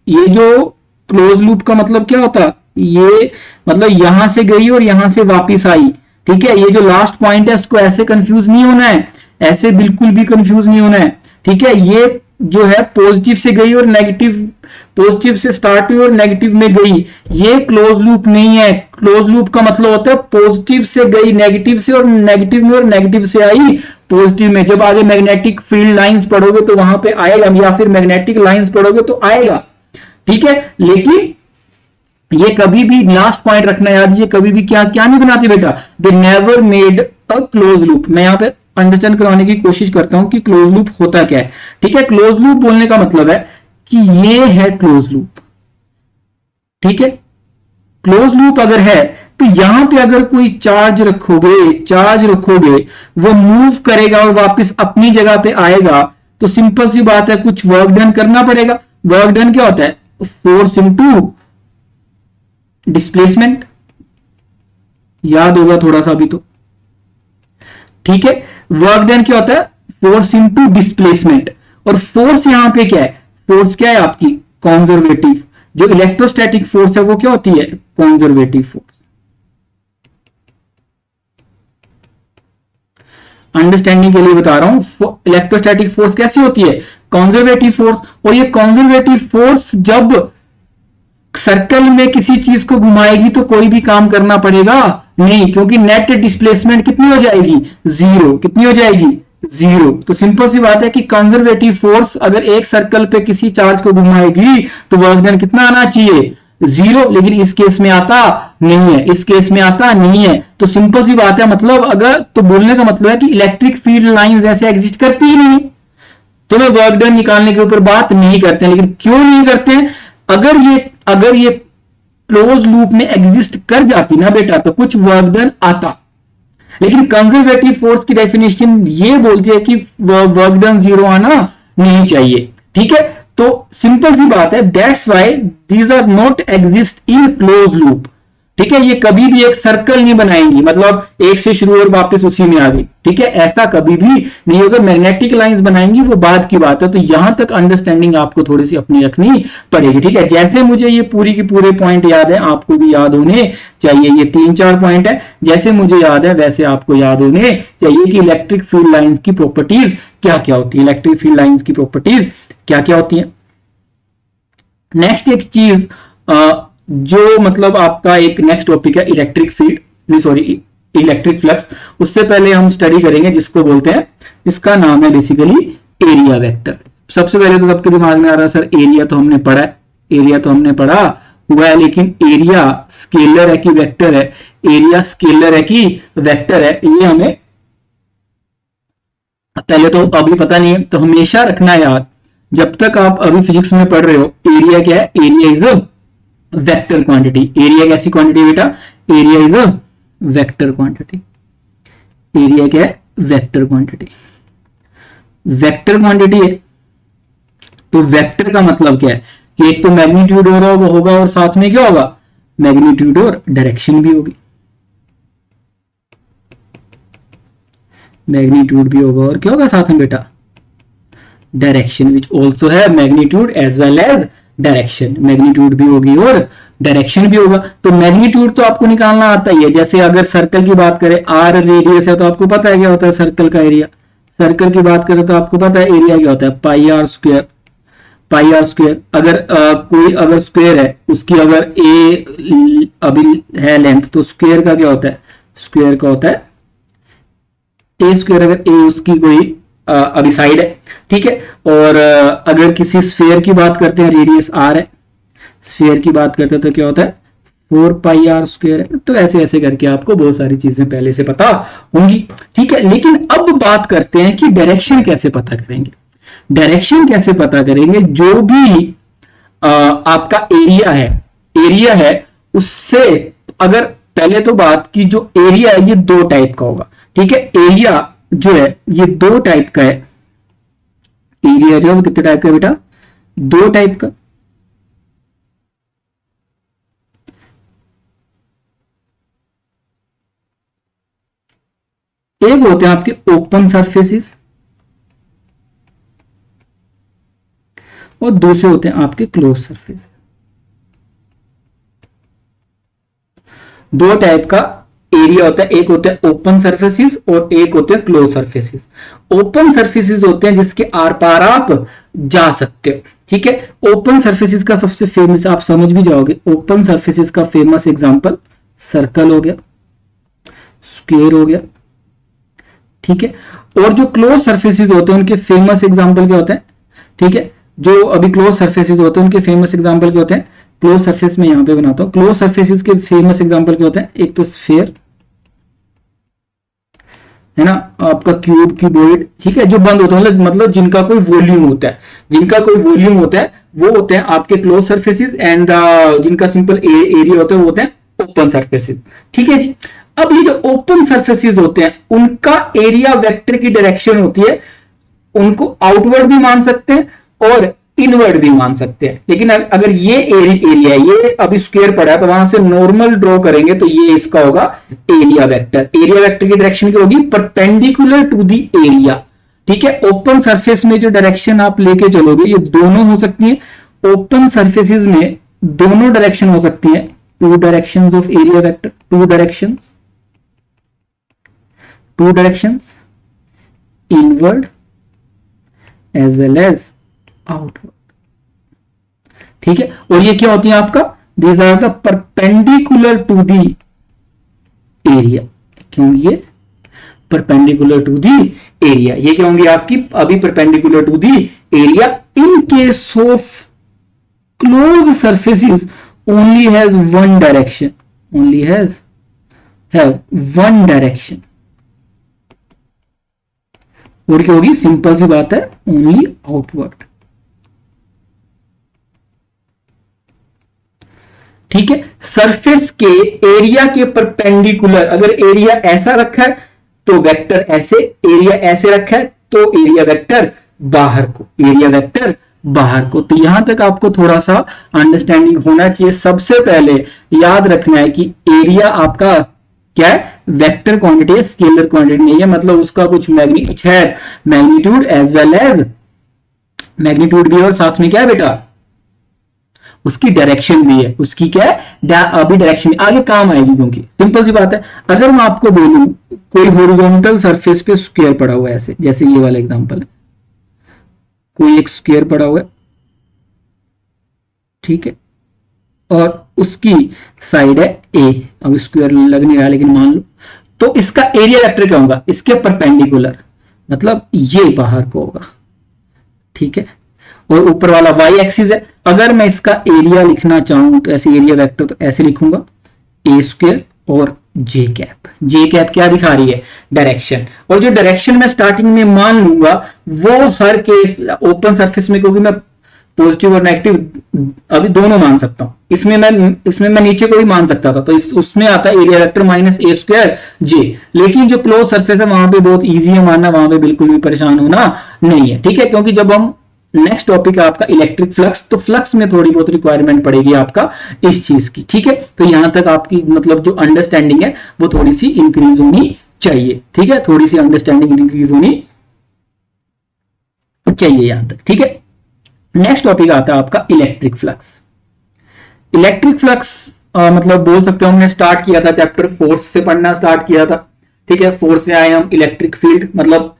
ये जो क्लोज लूप का मतलब क्या होता है? ये मतलब यहां से गई और यहां से वापस आई, ठीक है। ये जो लास्ट पॉइंट है इसको ऐसे कंफ्यूज नहीं होना है, ऐसे बिल्कुल भी कंफ्यूज नहीं होना है, ठीक है। ये जो है पॉजिटिव से गई और नेगेटिव, पॉजिटिव से स्टार्ट हुई और नेगेटिव में गई, ये क्लोज लूप नहीं है। क्लोज लूप का मतलब होता है पॉजिटिव से गई नेगेटिव से और नेगेटिव में, और नेगेटिव से आई पॉजिटिव में। जब आगे मैग्नेटिक फील्ड लाइंस पढ़ोगे तो वहां पे आएगा, या फिर मैग्नेटिक लाइंस पढ़ोगे तो आएगा, ठीक है। लेकिन ये कभी भी लास्ट पॉइंट रखना याद, ये कभी भी क्या क्या नहीं बनाती बेटा, they never made a close loop. मैं यहां पे अंडरस्टैंड करवाने की कोशिश करता हूं कि क्लोज लूप होता क्या है, ठीक है। क्लोज लूप बोलने का मतलब है कि ये है क्लोज लूप, ठीक है। क्लोज लूप अगर है तो यहां पे अगर कोई चार्ज रखोगे वो मूव करेगा और वापस अपनी जगह पे आएगा, तो सिंपल सी बात है कुछ वर्क डन करना पड़ेगा। वर्क डन क्या होता है? फोर्स इनटू डिस्प्लेसमेंट, याद होगा थोड़ा सा अभी तो, ठीक है। वर्क डन क्या होता है? Force into displacement. और फोर्स यहां पे क्या है? फोर्स क्या है आपकी? कंजर्वेटिव। जो इलेक्ट्रोस्टैटिक फोर्स है वो क्या होती है? Conservative force. अंडरस्टैंडिंग के लिए बता रहा हूं, इलेक्ट्रोस्टैटिक फोर्स कैसी होती है? Conservative force. और ये कंजर्वेटिव फोर्स जब सर्कल में किसी चीज को घुमाएगी तो कोई भी काम करना पड़ेगा नहीं, क्योंकि नेट डिस्प्लेसमेंट कितनी हो जाएगी? जीरो। कितनी हो जाएगी? जीरो। तो सिंपल सी बात है कि कंजर्वेटिव फोर्स अगर एक सर्कल पे किसी चार्ज को घुमाएगी तो वर्क डन कितना आना चाहिए? जीरो। लेकिन इस केस में आता नहीं है, इस केस में आता नहीं है। तो सिंपल सी बात है, मतलब अगर, तो बोलने का मतलब है कि इलेक्ट्रिक फील्ड लाइंस ऐसे एग्जिस्ट करती ही नहीं, तो मैं वर्क डन निकालने के ऊपर बात नहीं करते हैं। लेकिन क्यों नहीं करते हैं? अगर ये क्लोज लूप में एग्जिस्ट कर जाती ना बेटा तो कुछ वर्क डन आता। लेकिन कंजर्वेटिव फोर्स की डेफिनेशन ये बोलती है कि वर्क डन जीरो आना नहीं चाहिए, ठीक है। तो सिंपल सी बात है, that's why these are not exist in close loop, ठीक है। ये कभी भी एक सर्कल नहीं बनाएंगी, मतलब एक से शुरू और वापस उसी में आ गई, ठीक है, ऐसा कभी भी नहीं होगा। मैग्नेटिक लाइंस बनाएंगी वो बाद की बात है। तो यहां तक अंडरस्टैंडिंग आपको थोड़ी सी अपनी रखनी पड़ेगी, ठीक है। जैसे मुझे ये पूरी की पूरे पॉइंट याद है, आपको भी याद होने चाहिए। ये 3-4 पॉइंट है, जैसे मुझे याद है वैसे आपको याद होने चाहिए कि इलेक्ट्रिक फील्ड लाइंस की प्रॉपर्टीज क्या क्या होती है, इलेक्ट्रिक फील्ड लाइंस की प्रॉपर्टीज क्या क्या होती है। नेक्स्ट एक चीज जो मतलब आपका एक नेक्स्ट टॉपिक है electric field, sorry electric flux. उससे पहले हम स्टडी करेंगे जिसको बोलते हैं, जिसका नाम है बेसिकली एरिया वेक्टर। सबसे पहले तो सबके दिमाग में आ रहा है सर एरिया तो हमने पढ़ा है, एरिया तो हमने पढ़ा हुआ है, लेकिन एरिया स्केलर है कि वेक्टर है? एरिया स्केलर है कि वेक्टर है, ये हमें पहले तो अभी पता नहीं है। तो हमेशा रखना याद, जब तक आप अभी फिजिक्स में पढ़ रहे हो, एरिया क्या है? Area is a vector quantity. Area कैसी क्वांटिटी बेटा? Area is a vector quantity. Area क्या है? Vector quantity. वेक्टर क्वांटिटी है तो वेक्टर का मतलब क्या है कि एक तो मैग्नीट्यूड होगा और साथ में क्या होगा? मैग्नीट्यूड और डायरेक्शन भी होगी। मैग्नीट्यूड भी होगा और क्या होगा साथ में बेटा? डायरेक्शन, विच ऑल्सो है magnitude as well as direction. Magnitude भी होगी और डायरेक्शन भी होगा। तो मैग्नीट्यूड तो आपको निकालना आता ही है। जैसे अगर सर्कल की बात करें, आर रेडियस है तो आपको पता है क्या होता है सर्कल का एरिया। सर्कल की बात करें तो आपको पता है एरिया क्या होता है? Pi R square. Pi R square. अगर कोई अगर स्क्वायर है, उसकी अगर ए अभी है लेंथ, तो स्क्वायर का क्या होता है? स्क्वायर का होता है ए स्क्वायर। अगर ए उसकी कोई अभी साइड है, ठीक है। और अगर किसी स्फेयर की बात करते हैं, रेडियस आर है, स्फेयर की बात करते हैं तो क्या होता है? 4 पाई आर स्क्वायर है। तो ऐसे ऐसे करके आपको बहुत सारी चीजें पहले से पता होंगी, ठीक है। लेकिन अब बात करते हैं कि डायरेक्शन कैसे पता करेंगे। डायरेक्शन कैसे पता करेंगे? जो भी आपका एरिया है उससे, अगर पहले तो बात की, जो एरिया है ये 2 टाइप का होगा, ठीक है। एरिया जो है ये 2 टाइप का है। एरिया जो है वो कितने टाइप का है बेटा? 2 टाइप का। एक होते हैं आपके ओपन सरफेसेस और दूसरे होते हैं आपके क्लोज सरफेस। 2 टाइप का एरिया होता है, एक होता है ओपन सरफेसेस और एक होते हैं क्लोज सरफेसेस। ओपन सरफेसेस होते हैं जिसके आर पार आप जा सकते हो, ठीक है। ओपन सरफेसेस का सबसे फेमस, आप समझ भी जाओगे, ओपन सरफेसेस का फेमस एग्जांपल सर्कल हो गया, स्क्वायर हो गया, ठीक है। और जो क्लोज सरफेसेस होते हैं उनके फेमस एग्जांपल क्या होते हैं, ठीक है। जो अभी क्लोज सरफेसेस होते हैं उनके फेमस एग्जांपल क्या होते हैं? क्लोज सरफेस में यहां पे बनाता हूं। क्लोज सरफेसेस के फेमस एग्जांपल क्या होते हैं? एक तो स्फीयर है ना, आपका क्यूब, क्यूबॉइड, ठीक है, जो बंद होता है, मतलब जिनका कोई वॉल्यूम होता है, जिनका कोई वॉल्यूम होता है वो होते हैं आपके क्लोज सरफेसेस। एंड जिनका सिंपल एरिया होता है वो होते हैं ओपन सरफेसेस, ठीक है जी। अब ये जो ओपन सरफेसेस होते हैं उनका एरिया वेक्टर की डायरेक्शन होती है, उनको आउटवर्ड भी मान सकते हैं और इनवर्ड भी मान सकते हैं। लेकिन अगर ये एरिया ये अभी स्क्वायर पड़ा है तो वहां से नॉर्मल ड्रॉ करेंगे तो ये इसका होगा एरिया वेक्टर। एरिया वेक्टर की डायरेक्शन क्या होगी? Perpendicular to the area. ठीक है, ओपन सरफेस में जो डायरेक्शन आप लेके चलोगे ये दोनों हो सकती है। ओपन सरफेसेस में दोनों डायरेक्शन हो सकती है। Two directions of area vector, two directions inward as well as outward. ठीक है, और ये क्या होती है आपका? These are the perpendicular to the area. क्यों? ये परपेंडिकुलर टू द एरिया, ये क्या होंगी आपकी? अभी perpendicular to the area. In case of close surfaces only has one direction, only have one direction. और क्या होगी? सिंपल सी बात है, ओनली आउटवर्ड। ठीक है, सरफेस के एरिया के परपेंडिकुलर अगर एरिया ऐसा रखा है तो वेक्टर ऐसे, एरिया ऐसे रखा है तो एरिया वेक्टर बाहर को, एरिया वेक्टर बाहर को। तो यहां तक आपको थोड़ा सा अंडरस्टैंडिंग होना चाहिए। सबसे पहले याद रखना है कि एरिया आपका क्या है? वेक्टर क्वांटिटी है, स्केलर क्वांटिटी नहीं है। मतलब उसका कुछ magnitude as well as magnitude भी है और साथ में क्या है बेटा? उसकी डायरेक्शन भी है। उसकी क्या है? अभी डायरेक्शन आगे काम आएगी, क्योंकि सिंपल सी बात है। अगर मैं आपको बोलूं कोई हॉरिजॉन्टल सरफेस पे स्क्वायर पड़ा हुआ है ऐसे, जैसे ये वाला एग्जांपल है, कोई एक स्क्वायर पड़ा हुआ है, ठीक है, और उसकी साइड है ए। अब स्क्वायर लग नहीं रहा लेकिन मान लो, तो इसका एरिया वेक्टर क्या होगा? इसके परपेंडिकुलर, मतलब ये बाहर को होगा। ठीक है, और ऊपर वाला वाई एक्सिस है। अगर मैं इसका एरिया लिखना चाहूं तो ऐसे एरिया वेक्टर तो ऐसे लिखूंगा, ए स्क्वायर और जे कैप। जे कैप क्या दिखा रही है? डायरेक्शन। और जो डायरेक्शन मैं स्टार्टिंग में मान लूंगा वो हर केस ओपन सरफेस में, क्योंकि मैं पॉजिटिव और नेगेटिव अभी दोनों मान सकता हूं। इसमें मैं नीचे को भी मान सकता था, तो उसमें आता है एरिया वेक्टर माइनस ए स्क्वायर जे। लेकिन जो क्लोज सरफेस है वहां पे बहुत इजी है मानना, वहां पे बिल्कुल भी परेशान होना नहीं है। ठीक है, क्योंकि जब हम नेक्स्ट टॉपिक है आपका इलेक्ट्रिक फ्लक्स, तो फ्लक्स में थोड़ी बहुत रिक्वायरमेंट पड़ेगी आपका इस चीज की। ठीक है, तो यहां तक आपकी मतलब जो अंडरस्टैंडिंग है वो थोड़ी सी इंक्रीज होनी चाहिए। ठीक है, थोड़ी सी अंडरस्टैंडिंग इंक्रीज होनी चाहिए यहां तक। ठीक है, नेक्स्ट टॉपिक आता है आपका इलेक्ट्रिक फ्लक्स। इलेक्ट्रिक फ्लक्स मतलब बोल सकते हो हमने स्टार्ट किया था चैप्टर फोर्स से पढ़ना स्टार्ट किया था। ठीक है, फोर्स से आए हम इलेक्ट्रिक फील्ड, मतलब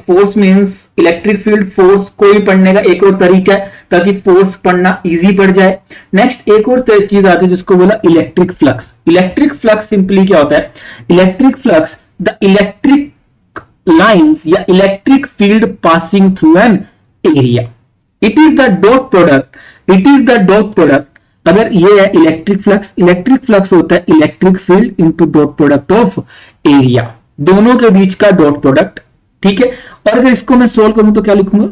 force means electric field. Force को ही पढ़ने का एक और तरीका है ताकि फोर्स पढ़ना इजी पड़ जाए। नेक्स्ट एक और चीज आती है जिसको बोला electric flux. Electric flux simply क्या होता है? Electric flux the electric lines या electric field passing through an area. It is the dot product. अगर ये है इलेक्ट्रिक फ्लक्स होता है electric field into dot product of area, दोनों के बीच का डॉट प्रोडक्ट। ठीक है, और अगर इसको मैं सोल्व करूं तो क्या लिखूंगा?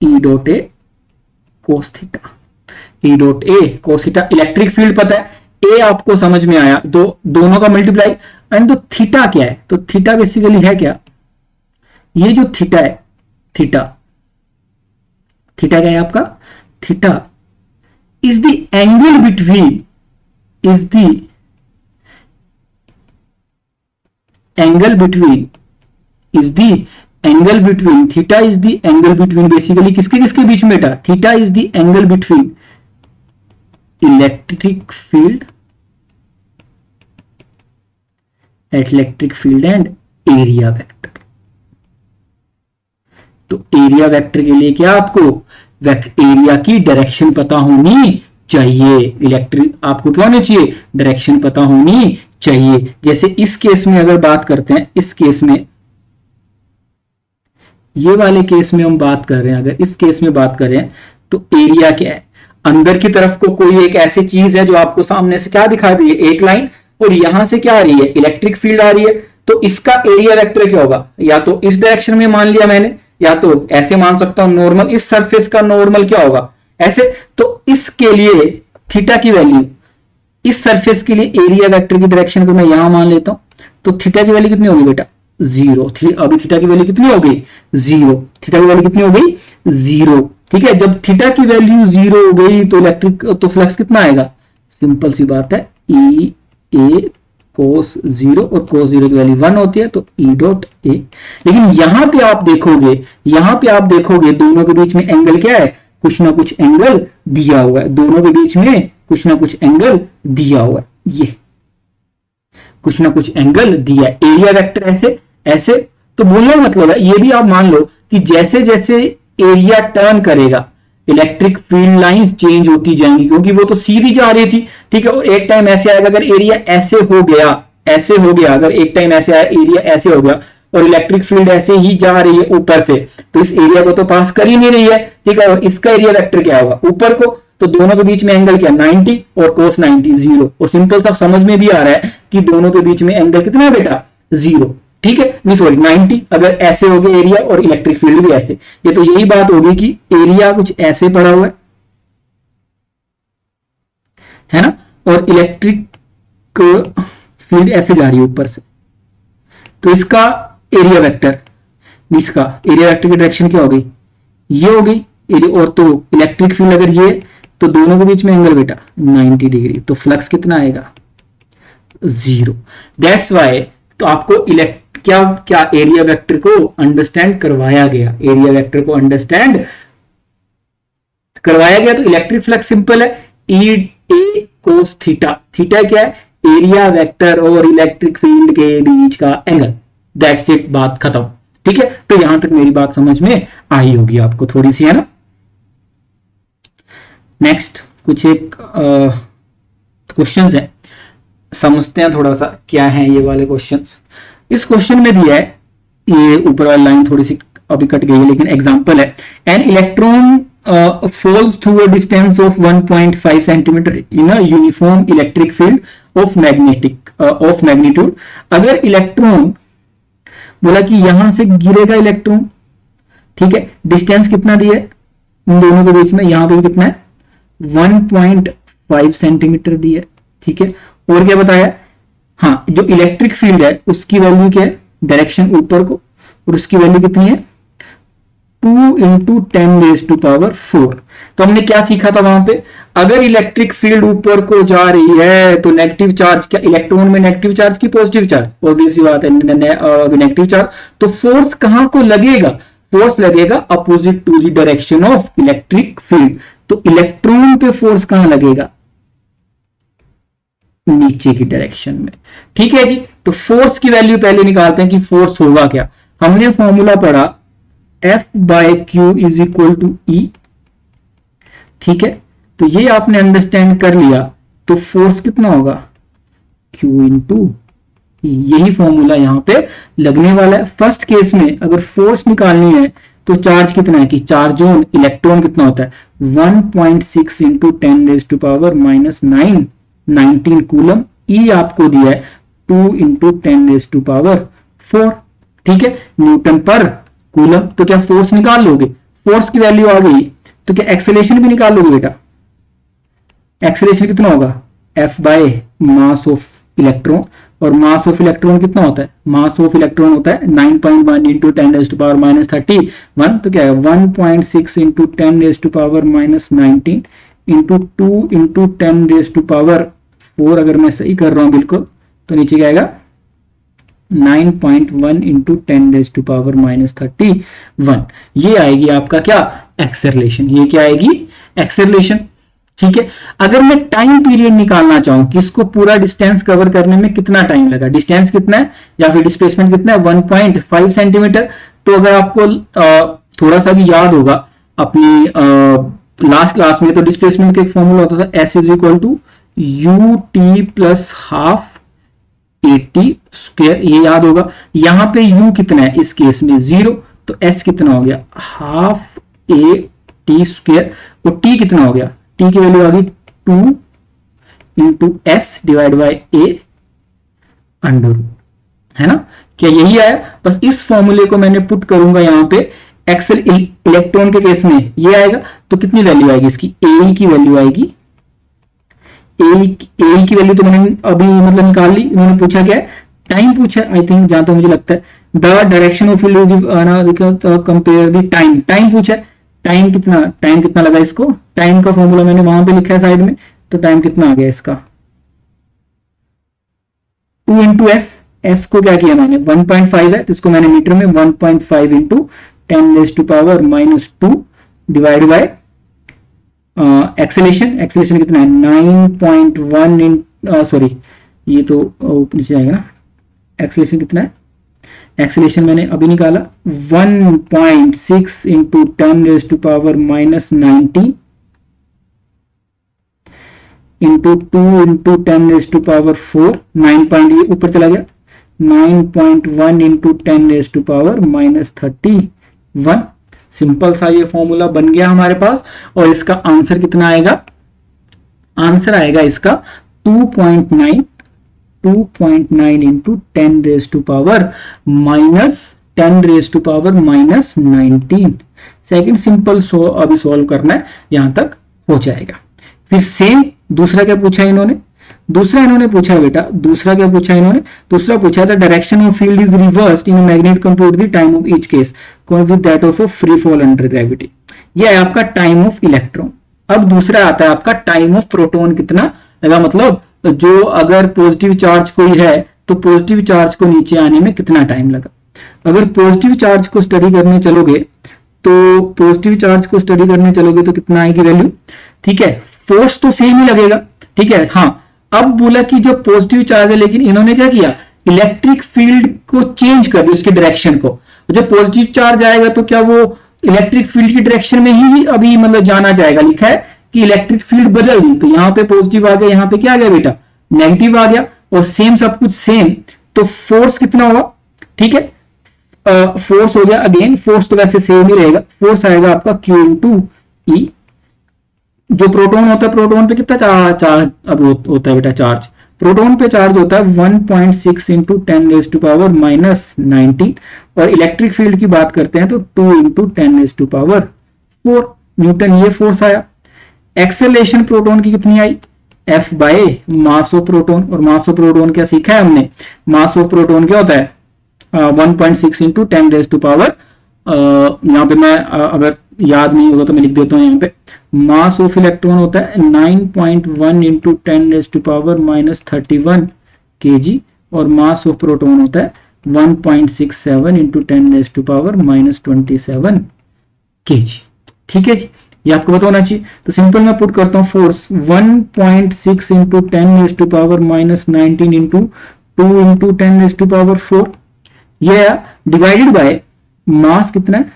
E dot A cos theta, E dot A cos theta. Electric field पता है, ए आपको समझ में आया, दोनों का मल्टीप्लाई। एंड तो थीटा क्या है? तो थीटा बेसिकली है क्या? ये जो थीटा है, थीटा क्या है आपका? Theta is the angle between theta is the angle between basically किसके बीच में बेटा? Theta is the angle between electric field and area vector. तो एरिया वेक्टर के लिए क्या आपको एरिया की डायरेक्शन पता होनी चाहिए। इलेक्ट्रिक आपको क्या होनी चाहिए? डायरेक्शन पता होनी चाहिए। जैसे इस केस में अगर बात करते हैं, इस केस में, ये वाले केस में हम बात कर रहे हैं, अगर इस केस में बात कर रहे हैं तो एरिया क्या है? अंदर की तरफ को कोई एक ऐसी चीज है जो आपको सामने से क्या दिखा रही है? एक लाइन, और यहां से क्या आ रही है? इलेक्ट्रिक फील्ड आ रही है। तो इसका एरिया वेक्टर क्या होगा? या तो इस डायरेक्शन में मान लिया मैंने, या तो ऐसे मान सकता हूं नॉर्मल। इस सरफेस का नॉर्मल क्या होगा? ऐसे। तो इसके लिए थीटा की वैल्यू, इस सरफेस के लिए एरिया वेक्टर की डायरेक्शन को मैं यहां मान लेता हूं, तो थीटा की वैल्यू कितनी होगी बेटा? जीरो। अभी थीटा की वैल्यू कितनी हो गई? जीरो। थीटा की वैल्यू कितनी हो गई? जीरो। ठीक है, जब थीटा की वैल्यू जीरो हो गई तो इलेक्ट्रिक तो फ्लक्स कितना आएगा? सिंपल सी बात है, ई ए कोस जीरो, और कोस जीरो की वैल्यू 1 होती है, तो ई डॉट ए। लेकिन यहां पे आप देखोगे दोनों के बीच में एंगल क्या है? कुछ ना कुछ एंगल दिया हुआ है। दोनों के बीच में कुछ ना कुछ एंगल दिया हुआ है, ये कुछ ना कुछ एंगल दिया है। एरिया वेक्टर ऐसे ऐसे, तो बोलने का मतलब है, ये भी आप मान लो कि जैसे जैसे एरिया टर्न करेगा इलेक्ट्रिक फील्ड लाइंस चेंज होती जाएंगी, क्योंकि वो तो सीधी जा रही थी। ठीक है, और एक टाइम ऐसे आएगा अगर एरिया ऐसे हो गया, अगर एक टाइम ऐसे आया एरिया ऐसे हो गया और इलेक्ट्रिक फील्ड ऐसे ही जा रही है ऊपर से, तो इस एरिया को तो पास कर ही नहीं रही है। ठीक है, और इसका एरिया वेक्टर क्या होगा? ऊपर को, तो दोनों के बीच में एंगल क्या? 90, और कोस 90 जीरो। और सिंपल सा समझ में भी आ रहा है कि दोनों के बीच में एंगल कितना है बेटा? जीरो। ठीक है, नहीं सॉरी 90, अगर ऐसे हो गया एरिया और इलेक्ट्रिक फील्ड भी ऐसे, ये तो यही बात होगी कि एरिया कुछ ऐसे पड़ा हुआ है ना, और इलेक्ट्रिक फील्ड ऐसे जा रही है ऊपर से, तो इसका एरिया वेक्टर की डायरेक्शन क्या हो गई? ये हो गई एरिया। और तो इलेक्ट्रिक फील्ड अगर ये, तो दोनों के बीच में एंगल बेटा 90 डिग्री, तो फ्लक्स कितना आएगा? जीरो। दैट्स वाई तो आपको क्या एरिया वेक्टर को अंडरस्टैंड करवाया गया, तो इलेक्ट्रिक फ्लक्स सिंपल है, ई ए कोस थीटा। थीटा क्या है? एरिया वेक्टर और इलेक्ट्रिक फील्ड के बीच का एंगल। दैट्स इट, बात खत्म। ठीक है, तो यहां तक मेरी बात समझ में आई होगी आपको थोड़ी सी, है ना। नेक्स्ट कुछ एक क्वेश्चंस है, समझते हैं थोड़ा सा क्या है ये वाले क्वेश्चंस। इस क्वेश्चन में दिया है, ये ऊपर वाली लाइन थोड़ी सी अभी कट गई है, लेकिन एग्जांपल है, an electron falls through a distance of 1.5 centimeter in a uniform electric field of magnitude। अगर इलेक्ट्रॉन बोला कि यहां से गिरेगा इलेक्ट्रॉन, ठीक है, डिस्टेंस कितना दिया है इन दोनों के बीच में? यहां पे कितना है? 1.5 सेंटीमीटर दिया है। ठीक है, और क्या बताया? हाँ, जो इलेक्ट्रिक फील्ड है उसकी वैल्यू क्या है? डायरेक्शन ऊपर को, और उसकी वैल्यू कितनी है? 2 इंटू 10⁴। तो हमने क्या सीखा था वहां पे? अगर इलेक्ट्रिक फील्ड ऊपर को जा रही है तो नेगेटिव चार्ज, क्या इलेक्ट्रॉन में नेगेटिव चार्ज की पॉजिटिव चार्ज? ऑब्वियस बात है, नेगेटिव चार्ज। तो फोर्स कहां को लगेगा? फोर्स लगेगा opposite to the direction of electric field. तो इलेक्ट्रॉन पे फोर्स कहां लगेगा? नीचे की डायरेक्शन में। ठीक है जी, तो फोर्स की वैल्यू पहले निकालते हैं कि फोर्स होगा क्या। हमने फॉर्मूला पढ़ा F/Q is equal to E। ठीक है, तो ये आपने अंडरस्टैंड कर लिया, तो फोर्स कितना होगा? Q into E। यही फॉर्मूला यहां पे लगने वाला है। फर्स्ट केस में अगर फोर्स निकालनी है तो चार्ज कितना है कि चार्ज ऑन इलेक्ट्रॉन कितना होता है? 1.6 इंटू 10⁻⁹ 19 कूलम। E आपको दिया है 2 इंटू 10⁴। ठीक है, न्यूटन पर कूलम। तो क्या फोर्स निकाल लोगे? फोर्स की वैल्यू आ गई, तो क्या एक्सेलेरेशन भी निकाल लोगे बेटा? एक्सेलेरेशन कितना होगा? F by mass of electron. और मास ऑफ इलेक्ट्रॉन कितना होता है? मास ऑफ इलेक्ट्रॉन होता है 9.1 इंटू 10⁻31। तो क्या है? 1.6 इंटू 10⁻⁹ इंटू 2 इंटू 10⁴। अगर मैं सही कर रहा हूं बिल्कुल, तो नीचे क्या आएगा? 9.1 इंटू 10⁻31। ये आएगी आपका क्या? एक्सेलरेशन। ये क्या आएगी? एक्सेलरेशन। ठीक है, अगर मैं टाइम पीरियड निकालना चाहूं कि इसको पूरा डिस्टेंस कवर करने में कितना टाइम लगा, डिस्टेंस कितना है या फिर डिस्प्लेसमेंट कितना है? 1.5 सेंटीमीटर। तो अगर आपको थोड़ा सा भी याद होगा अपनी लास्ट क्लास में, तो डिस्प्लेसमेंट का एक फॉर्मूला होता था, S is equal to ut plus half 80 square. ये याद होगा। यहां पे u कितना है इस केस में? 0। तो s कितना हो गया? Half a t square. और t कितना हो गया? t की वैल्यू आ गई 2 into s divide by a under root, है ना। क्या यही आया? बस इस फॉर्मूले को मैंने पुट करूंगा यहां पे। एक्सेल इलेक्ट्रॉन के केस में ये आएगा, तो कितनी वैल्यू आएगी इसकी? a की वैल्यू आएगी। ए की वैल्यू तो मैंने अभी मतलब निकाल ली। इन्होंने पूछा क्या है? टाइम पूछा, आई थिंक, जहां तो मुझे लगता है the direction of field compare the time, time पूछा है, टाइम कितना लगा इसको, टाइम का फॉर्मूला मैंने वहां पे लिखा है साइड में, तो टाइम कितना आ गया इसका 2 इंटू एस, एस को क्या किया मैंने 1.5 है तो इसको मैंने मीटर में 1.5 into 10⁻⁻² divide by acceleration, acceleration कितना है 9.1 इन सॉरी ये तो ऊपर नीचे आएगा ना, एक्सेलेरेशन कितना है, एक्सेलेरेशन मैंने अभी निकाला 1.6 इंटू 10⁻⁻90 इंटू 2 इंटू 10⁻⁴, 9 पॉइंट ये ऊपर चला गया, 9.1 इंटू 10⁻31। सिंपल सा ये फॉर्मूला बन गया हमारे पास, और इसका आंसर कितना आएगा, आंसर आएगा इसका 2.9 इंटू 10⁻⁻19 सेकेंड। सिंपल अभी सॉल्व करना है, यहां तक हो जाएगा। फिर सेम दूसरा क्या पूछा इन्होंने, दूसरा इन्होंने पूछा बेटा, दूसरा क्या पूछा इन्होंने, दूसरा पूछा था direction of field is reversed in magnet compute the time of each case with that of a free fall under gravity. ये है आपका टाइम ऑफ इलेक्ट्रॉन। अब दूसरा आता है आपका टाइम ऑफ प्रोटॉन कितना लगा, मतलब जो अगर पॉजिटिव चार्ज कोई है तो पॉजिटिव चार्ज को नीचे आने में कितना टाइम लगा। अगर पॉजिटिव चार्ज को स्टडी करने चलोगे तो पॉजिटिव चार्ज को स्टडी करने चलोगे तो कितना आएगी वैल्यू, ठीक है, फोर्स तो सेम ही लगेगा, ठीक है। हाँ, अब बोला कि जो पॉजिटिव चार्ज है, लेकिन इन्होंने क्या किया, इलेक्ट्रिक फील्ड को चेंज कर दिया, उसके डायरेक्शन को। जब पॉजिटिव चार्ज आएगा तो क्या वो इलेक्ट्रिक फील्ड की डायरेक्शन में ही अभी मतलब जाना चाहेगा, लिखा है कि इलेक्ट्रिक फील्ड बदल दी, तो यहाँ पे पॉजिटिव आ गया, यहाँ पे क्या आ गया बेटा नेगेटिव आ गया, और सेम सब कुछ सेम, तो फोर्स कितना होगा, ठीक है, फोर्स हो गया, अगेन फोर्स तो वैसे सेम ही रहेगा, फोर्स आएगा आपका Q इंटू ई। जो प्रोटॉन होता है, प्रोटॉन पे कितना चार्ज अब होता है बेटा, चार्ज प्रोटॉन पे चार्ज होता है 1.6 इंटू 10⁻⁻19, और इलेक्ट्रिक फील्ड की बात करते हैं तो 2 इंटू 10⁻⁴ न्यूटन, ये फोर्स आया। एक्सेलरेशन प्रोटॉन की कितनी आई, F by mass of proton, और मास ऑफ प्रोटॉन क्या सीखा है हमने, मास ऑफ प्रोटॉन क्या होता है 1.6 इंटू 10⁻, यहाँ पे मैं अगर याद नहीं होगा तो मैं लिख देता हूँ यहाँ पे, मास ऑफ इलेक्ट्रॉन होता है 9.1 इंटू 10⁻31 kg, और मास ऑफ प्रोटॉन होता है 1.67 इंटू 10⁻27 kg, ठीक है जी, ये आपको पता होना चाहिए। तो सिंपल मैं पुट करता हूँ फोर्स 1.6 इंटू 10⁻⁻19 इंटू 2 इंटू 10⁻⁴, ये डिवाइडेड बाय मास कितना है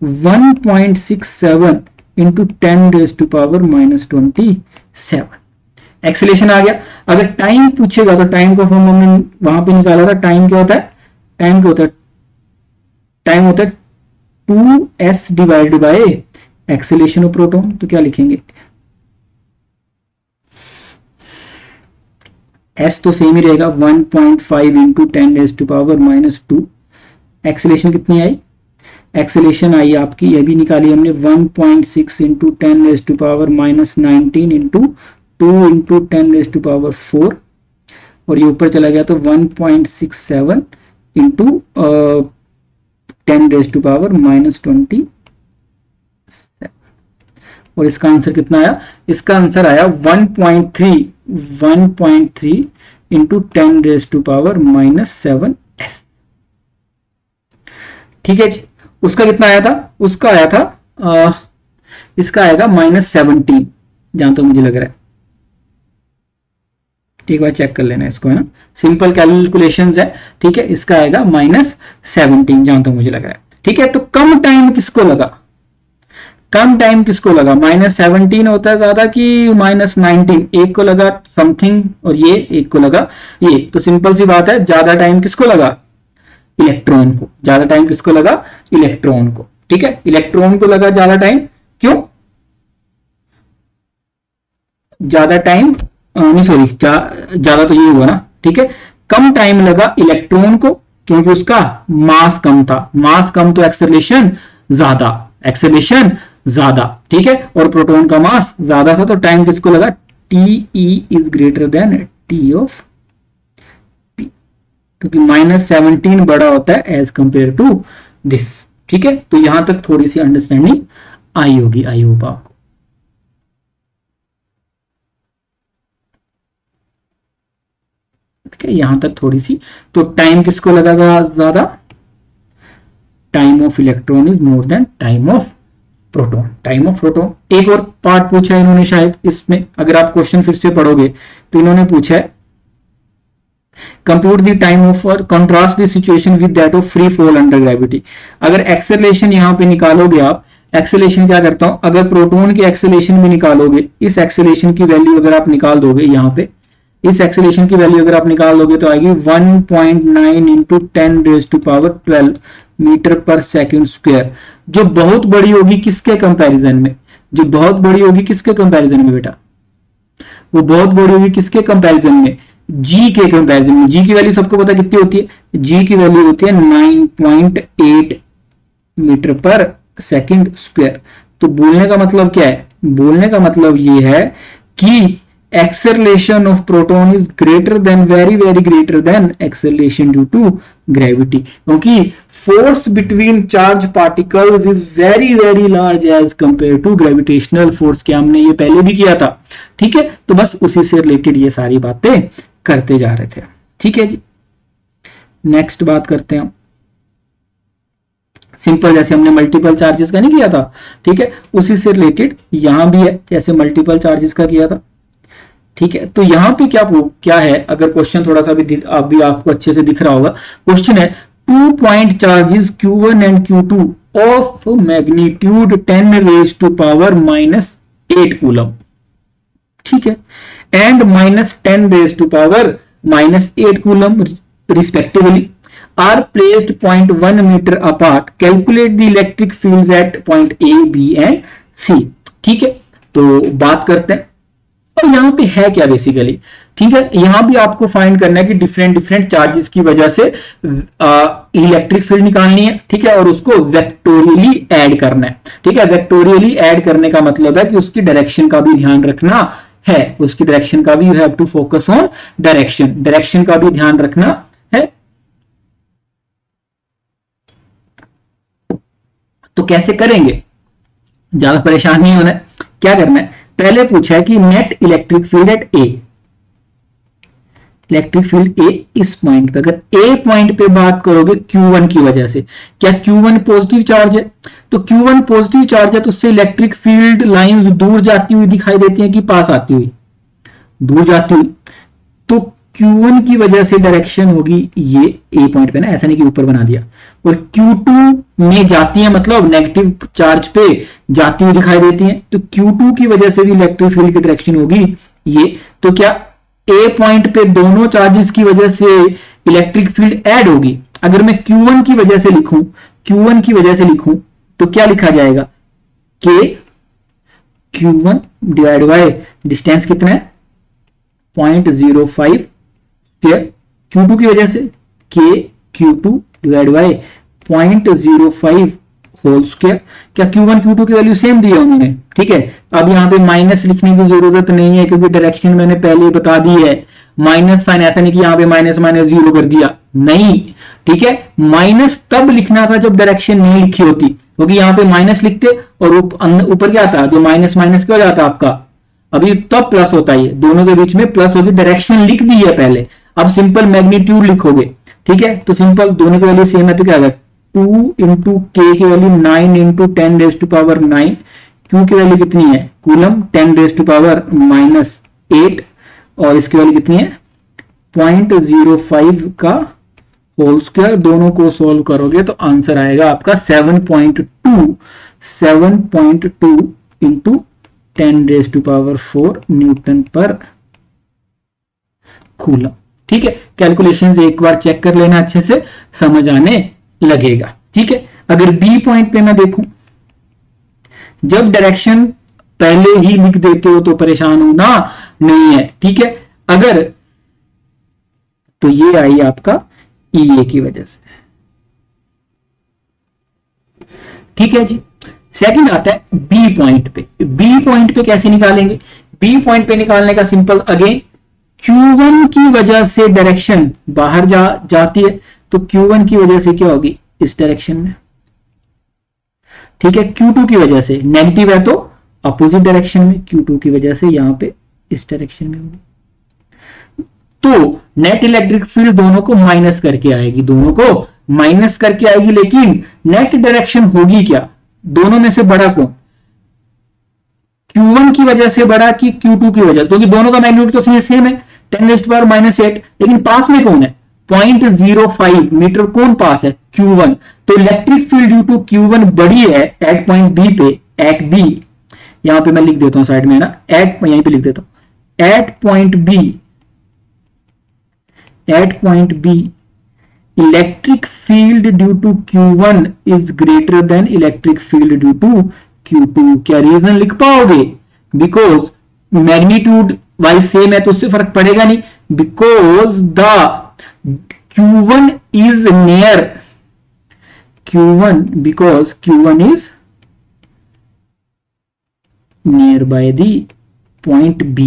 1.67 इंटू 10⁻⁻27। एक्सेलेरेशन आ गया। अगर टाइम पूछेगा तो टाइम का फॉर्म हमने वहां पे निकाला था, टाइम क्या होता है, टाइम क्या होता है, टाइम होता है 2s divide by acceleration of proton, तो क्या लिखेंगे, s तो सेम ही रहेगा 1.5 इंटू 10⁻⁻²। एक्सेलेरेशन कितनी आई, एक्सेलेरेशन आई आपकी, ये भी निकाली हमने 1.6 इंटू 10⁻⁻19 इंटू 2 इंटू 10⁻⁴, और ये ऊपर चला गया तो 1.67 इंटू 10⁻⁻27, और इसका आंसर कितना आया, इसका आंसर आया 1.3 इंटू 10⁻⁻7s, ठीक है जी। उसका कितना आया था, उसका आया था इसका आएगा -17, जहां तक मुझे लग रहा है, एक बार चेक कर लेना इसको, है ना, सिंपल कैलकुलेशंस है, ठीक है। इसका आएगा -17 जहां तक मुझे लग रहा है, ठीक है। तो कम टाइम किसको लगा, कम टाइम किसको लगा, -17 होता है ज्यादा कि -19, एक को लगा समथिंग और ये एक को लगा ये, तो सिंपल सी बात है, ज्यादा टाइम किसको लगा, इलेक्ट्रॉन को, ज्यादा टाइम किसको लगा, इलेक्ट्रॉन को, ठीक है, इलेक्ट्रॉन को लगा ज्यादा टाइम, क्यों, ज्यादा टाइम नहीं सॉरी ज्यादा तो ये हुआ ना, ठीक है, कम टाइम लगा इलेक्ट्रॉन को क्योंकि उसका मास कम था, मास कम तो एक्सेलरेशन ज्यादा, एक्सेलरेशन ज्यादा, ठीक है, और प्रोटॉन का मास ज्यादा था, तो टाइम किसको लगा, T E is greater then T of P, क्योंकि -17 बड़ा होता है एज कंपेयर टू दिस। ठीक है, तो यहां तक थोड़ी सी अंडरस्टैंडिंग आई होगी, आई होप आपको। ठीक है, यहां तक थोड़ी सी। तो टाइम किसको लगेगा ज्यादा? Time of electron is more than time of proton. Time of proton. एक और पार्ट पूछा है इन्होंने शायद इसमें, अगर आप क्वेश्चन फिर से पढ़ोगे तो इन्होंने पूछा है कंप्यूट द टाइम ऑफ और contrast the situation with that of free fall under gravity. अगर एक्सेलरेशन यहां पे निकालोगे आप, एक्सेलरेशन क्या करता हूं, अगर प्रोटॉन की एक्सेलरेशन भी निकालोगे, इस एक्सेलरेशन की वैल्यू अगर आप निकाल दोगे यहां पे, इस एक्सेलरेशन की वैल्यू अगर आप निकाल दोगे तो आएगी 1.9 इंटू 10⁻12 मीटर पर सेकंड स्क्वायर, जो बहुत बड़ी होगी किसके कंपैरिजन में? जो बहुत बड़ी होगी किसके कंपैरिजन में बेटा? वो बहुत बड़ी होगी किसके कंपैरिजन में? जी के कंपैरिजन में। जी की वैल्यू सबको पता कितनी होती है? जी की वैल्यू होती है 9.8 मीटर पर सेकंड स्क्वायर। तो बोलने का मतलब क्या है? बोलने का मतलब ये है कि acceleration of proton is greater than, very greater than acceleration due to gravity, क्योंकि force between charge particles is very large as compared to gravitational force। क्या हमने ये पहले भी किया था? ठीक है, तो बस उसी से रिलेटेड ये सारी बातें करते जा रहे थे। ठीक है जी, नेक्स्ट बात करते हैं। सिंपल, जैसे हमने मल्टीपल चार्जेस का नहीं किया था, ठीक है, उसी से रिलेटेड यहां भी है, जैसे मल्टीपल चार्जेस का किया था। ठीक है, तो यहां पे क्या है, अगर क्वेश्चन थोड़ा सा भी अभी आपको अच्छे से दिख रहा होगा, क्वेश्चन है 2 point charges Q1 and Q2 of magnitude 10⁻⁻8 coulomb, ठीक है, and -10⁻⁻8 coulomb respectively are placed 0.1 metre apart. Calculate the electric fields at point A, B and C। ठीक है, तो बात करते हैं। और यहां पे है क्या बेसिकली? ठीक है, यहां भी आपको फाइंड करना है कि डिफरेंट चार्जेस की वजह से इलेक्ट्रिक फील्ड निकालनी है। ठीक है, और उसको वेक्टोरियली ऐड करना है। ठीक है, वेक्टोरियली ऐड करने का मतलब है कि उसकी डायरेक्शन का भी ध्यान रखना है, उसकी डायरेक्शन का भी, you have to focus on direction का भी ध्यान रखना है। तो कैसे करेंगे? ज्यादा परेशान नहीं होना है। क्या करना है? पहले पूछा है कि net electric field at A, electric field A इस पॉइंट पे, अगर ए पॉइंट पे बात करोगे Q1 की वजह से, क्या Q1 पॉजिटिव चार्ज है? तो Q1 पॉजिटिव चार्ज है तो उससे इलेक्ट्रिक फील्ड लाइंस दूर जाती हुई दिखाई देती हैं कि पास आती हुई? दूर जाती हुई। तो Q1 की वजह से डायरेक्शन होगी ये ए पॉइंट पे ना, ऐसा नहीं कि ऊपर बना दिया, और Q2 में जाती है, मतलब नेगेटिव चार्ज पे जाती हुई दिखाई देती है, तो Q2 की वजह से भी इलेक्ट्रिक फील्ड की डायरेक्शन होगी ये। तो क्या ए पॉइंट पे दोनों चार्जेस की वजह से इलेक्ट्रिक फील्ड ऐड होगी? अगर मैं Q1 की वजह से लिखूं, Q1 की वजह से लिखूं तो क्या लिखा जाएगा? के Q1 डिवाइड बाय डिस्टेंस कितना है? 0.05 स्क्वायर। Q2 की वजह से के Q2 divide by 0.05 whole square. क्या Q1 Q2 की वैल्यू सेम दी है उन्होंने? ठीक है, अब यहां पे माइनस लिखने की जरूरत नहीं है क्योंकि डायरेक्शन मैंने पहले बता दी है। माइनस साइन, ऐसा नहीं कि यहां पे माइनस माइनस जीरो कर दिया, नहीं। ठीक है, माइनस तब लिखना था जब डायरेक्शन नहीं लिखी होती, क्योंकि यहां पे माइनस लिखते और ऊपर क्या था, जो माइनस माइनस क्या हो जाता आपका, अभी तब प्लस होता है, दोनों के बीच में प्लस होगी, डायरेक्शन लिख दी है पहले। अब सिंपल मैग्नीट्यूड लिखोगे, ठीक है, तो सिंपल दोनों की वैल्यू सेम है, तो क्या होगा 2 इंटू के की वैल्यू 9 इंटू 10⁻⁹। क्यू की वैल्यू कितनी है? कूलम 10⁻⁻8 और इसकी वैल्यू कितनी है? 0.05 का होल स्क्वायर। दोनों को सोल्व करोगे तो आंसर आएगा आपका 7.2 इंटू 10⁻⁴ न्यूटन पर कूलम। ठीक है, कैलकुलेशंस एक बार चेक कर लेना, अच्छे से समझ आने लगेगा। ठीक है, अगर बी पॉइंट पे मैं देखूं, जब डायरेक्शन पहले ही लिख देते हो तो परेशान होना नहीं है। ठीक है, अगर तो ये आई आपका ई ए की वजह से। ठीक है जी, सेकंड आता है बी पॉइंट पे। बी पॉइंट पे कैसे निकालेंगे? बी पॉइंट पे निकालने का सिंपल, अगेन Q1 की वजह से डायरेक्शन बाहर जाती है, तो Q1 की वजह से क्या होगी, इस डायरेक्शन में। ठीक है, Q2 की वजह से नेगेटिव है तो अपोजिट डायरेक्शन में, Q2 की वजह से यहां पे इस डायरेक्शन में होगी। तो नेट इलेक्ट्रिक फील्ड दोनों को माइनस करके आएगी, दोनों को माइनस करके आएगी, लेकिन नेट डायरेक्शन होगी क्या, दोनों में से बड़ा कौन, Q1 की वजह से बड़ा कि Q2 की वजह से, क्योंकि दोनों का मैग्नीट्यूड तो सेम है 10⁻⁸, लेकिन पास में कौन है 0.05 मीटर, कौन पास है, Q1। तो electric field due to Q1 बड़ी है एट पॉइंट बी पे, एट बी, यहां पे मैं लिख देता हूं साइड में ना, यहीं पे लिख देता हूं, at point B electric field due to Q1 is greater than electric field due to Q2। क्या रीजन लिख पाओगे, बिकॉज मैग्नीट्यूड वाइज सेम है तो उससे फर्क पड़ेगा नहीं, because the Q1 is near, because Q1 is nearby the point B,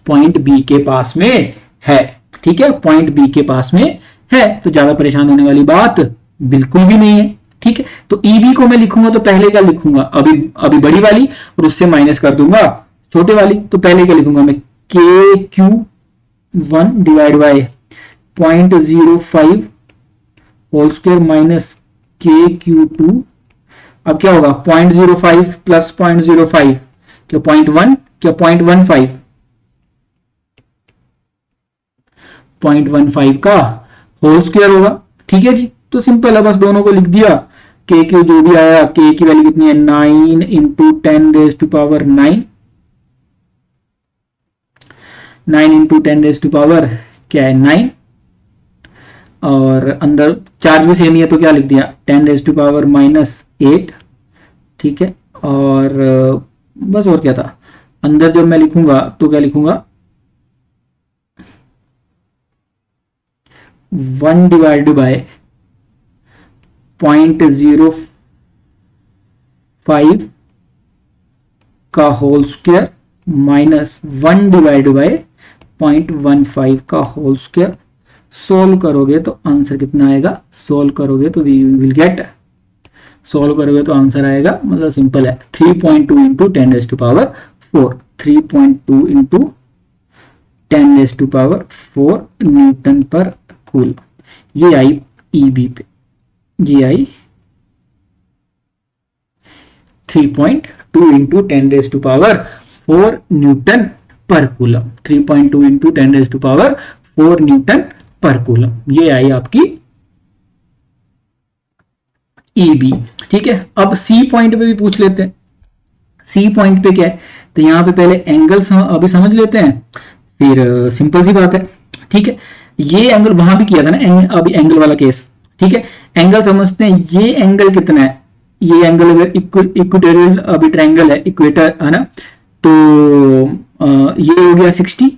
point B के पास में है। ठीक है, पॉइंट बी के पास में है, तो ज्यादा परेशान होने वाली बात बिल्कुल भी नहीं है। ठीक है, तो ईबी को मैं लिखूंगा तो पहले क्या लिखूंगा, अभी बड़ी वाली और उससे माइनस कर दूंगा छोटे वाली, तो पहले क्या लिखूंगा मैं, KQ1 divide by 0.05 whole square minus KQ2। अब क्या होगा 0.05 प्लस 0.05 क्या 0.1 क्या 0.15, 0.15 का होल स्क्वायर होगा। ठीक है जी, तो सिंपल है, बस दोनों को लिख दिया, के जो भी आया, के की वैल्यू कितनी है 9 इंटू 10⁻⁹, 9 इंटू 10⁻⁹ क्या है 9, और अंदर चार्ज भी सेम ही है तो क्या लिख दिया 10⁻⁻8। ठीक है, और बस और क्या था, अंदर जब मैं लिखूंगा तो क्या लिखूंगा 1 डिवाइड बाय 0.05 का whole square minus 1 divide by 0.15 का होल स्क्वायर। सोल्व करोगे तो आंसर कितना आएगा, सोल्व करोगे तो वी विल गेट, सोल्व करोगे तो आंसर आएगा, मतलब सिंपल है 3.2 इंटू 10⁻⁴, 3.2 इंटू 10⁻⁴ न्यूटन पर कूल। ये आई ईबी पे, ये आई 3.2 इंटू 10⁻⁴ न्यूटन पर कूलम, 3.2 इंटू 10⁻⁴ न्यूटन पर कूलम, ये आई आपकी ईबी। ठीक है, अब सी पॉइंट पे भी पूछ लेते हैं, सी पॉइंट पे क्या है, तो यहां पे पहले एंगल्स अभी समझ लेते हैं, फिर सिंपल सी बात है। ठीक है, ये एंगल वहां भी किया था ना, अभी एंगल वाला केस। ठीक है, एंगल समझते हैं, ये एंगल कितना है, ये एंगल अगर इक्वेटोरियल अभी ट्रायंगल है, इक्वेटर है ना, तो ये हो गया 60,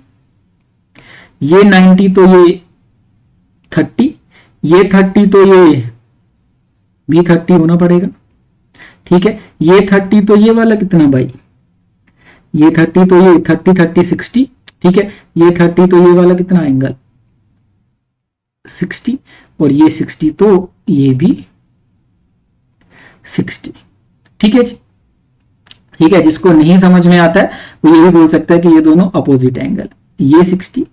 ये 90 तो ये 30, ये 30 तो ये भी 30 होना पड़ेगा। ठीक है, ये 30 तो ये वाला कितना भाई, ये 30 तो ये 30 30 60। ठीक है, ये 30 तो ये वाला कितना एंगल 60, और ये 60 तो ये भी 60। ठीक है जी, ठीक है, जिसको नहीं समझ में आता है वो ये भी बोल सकता है कि ये दोनों अपोजिट एंगल, ये 60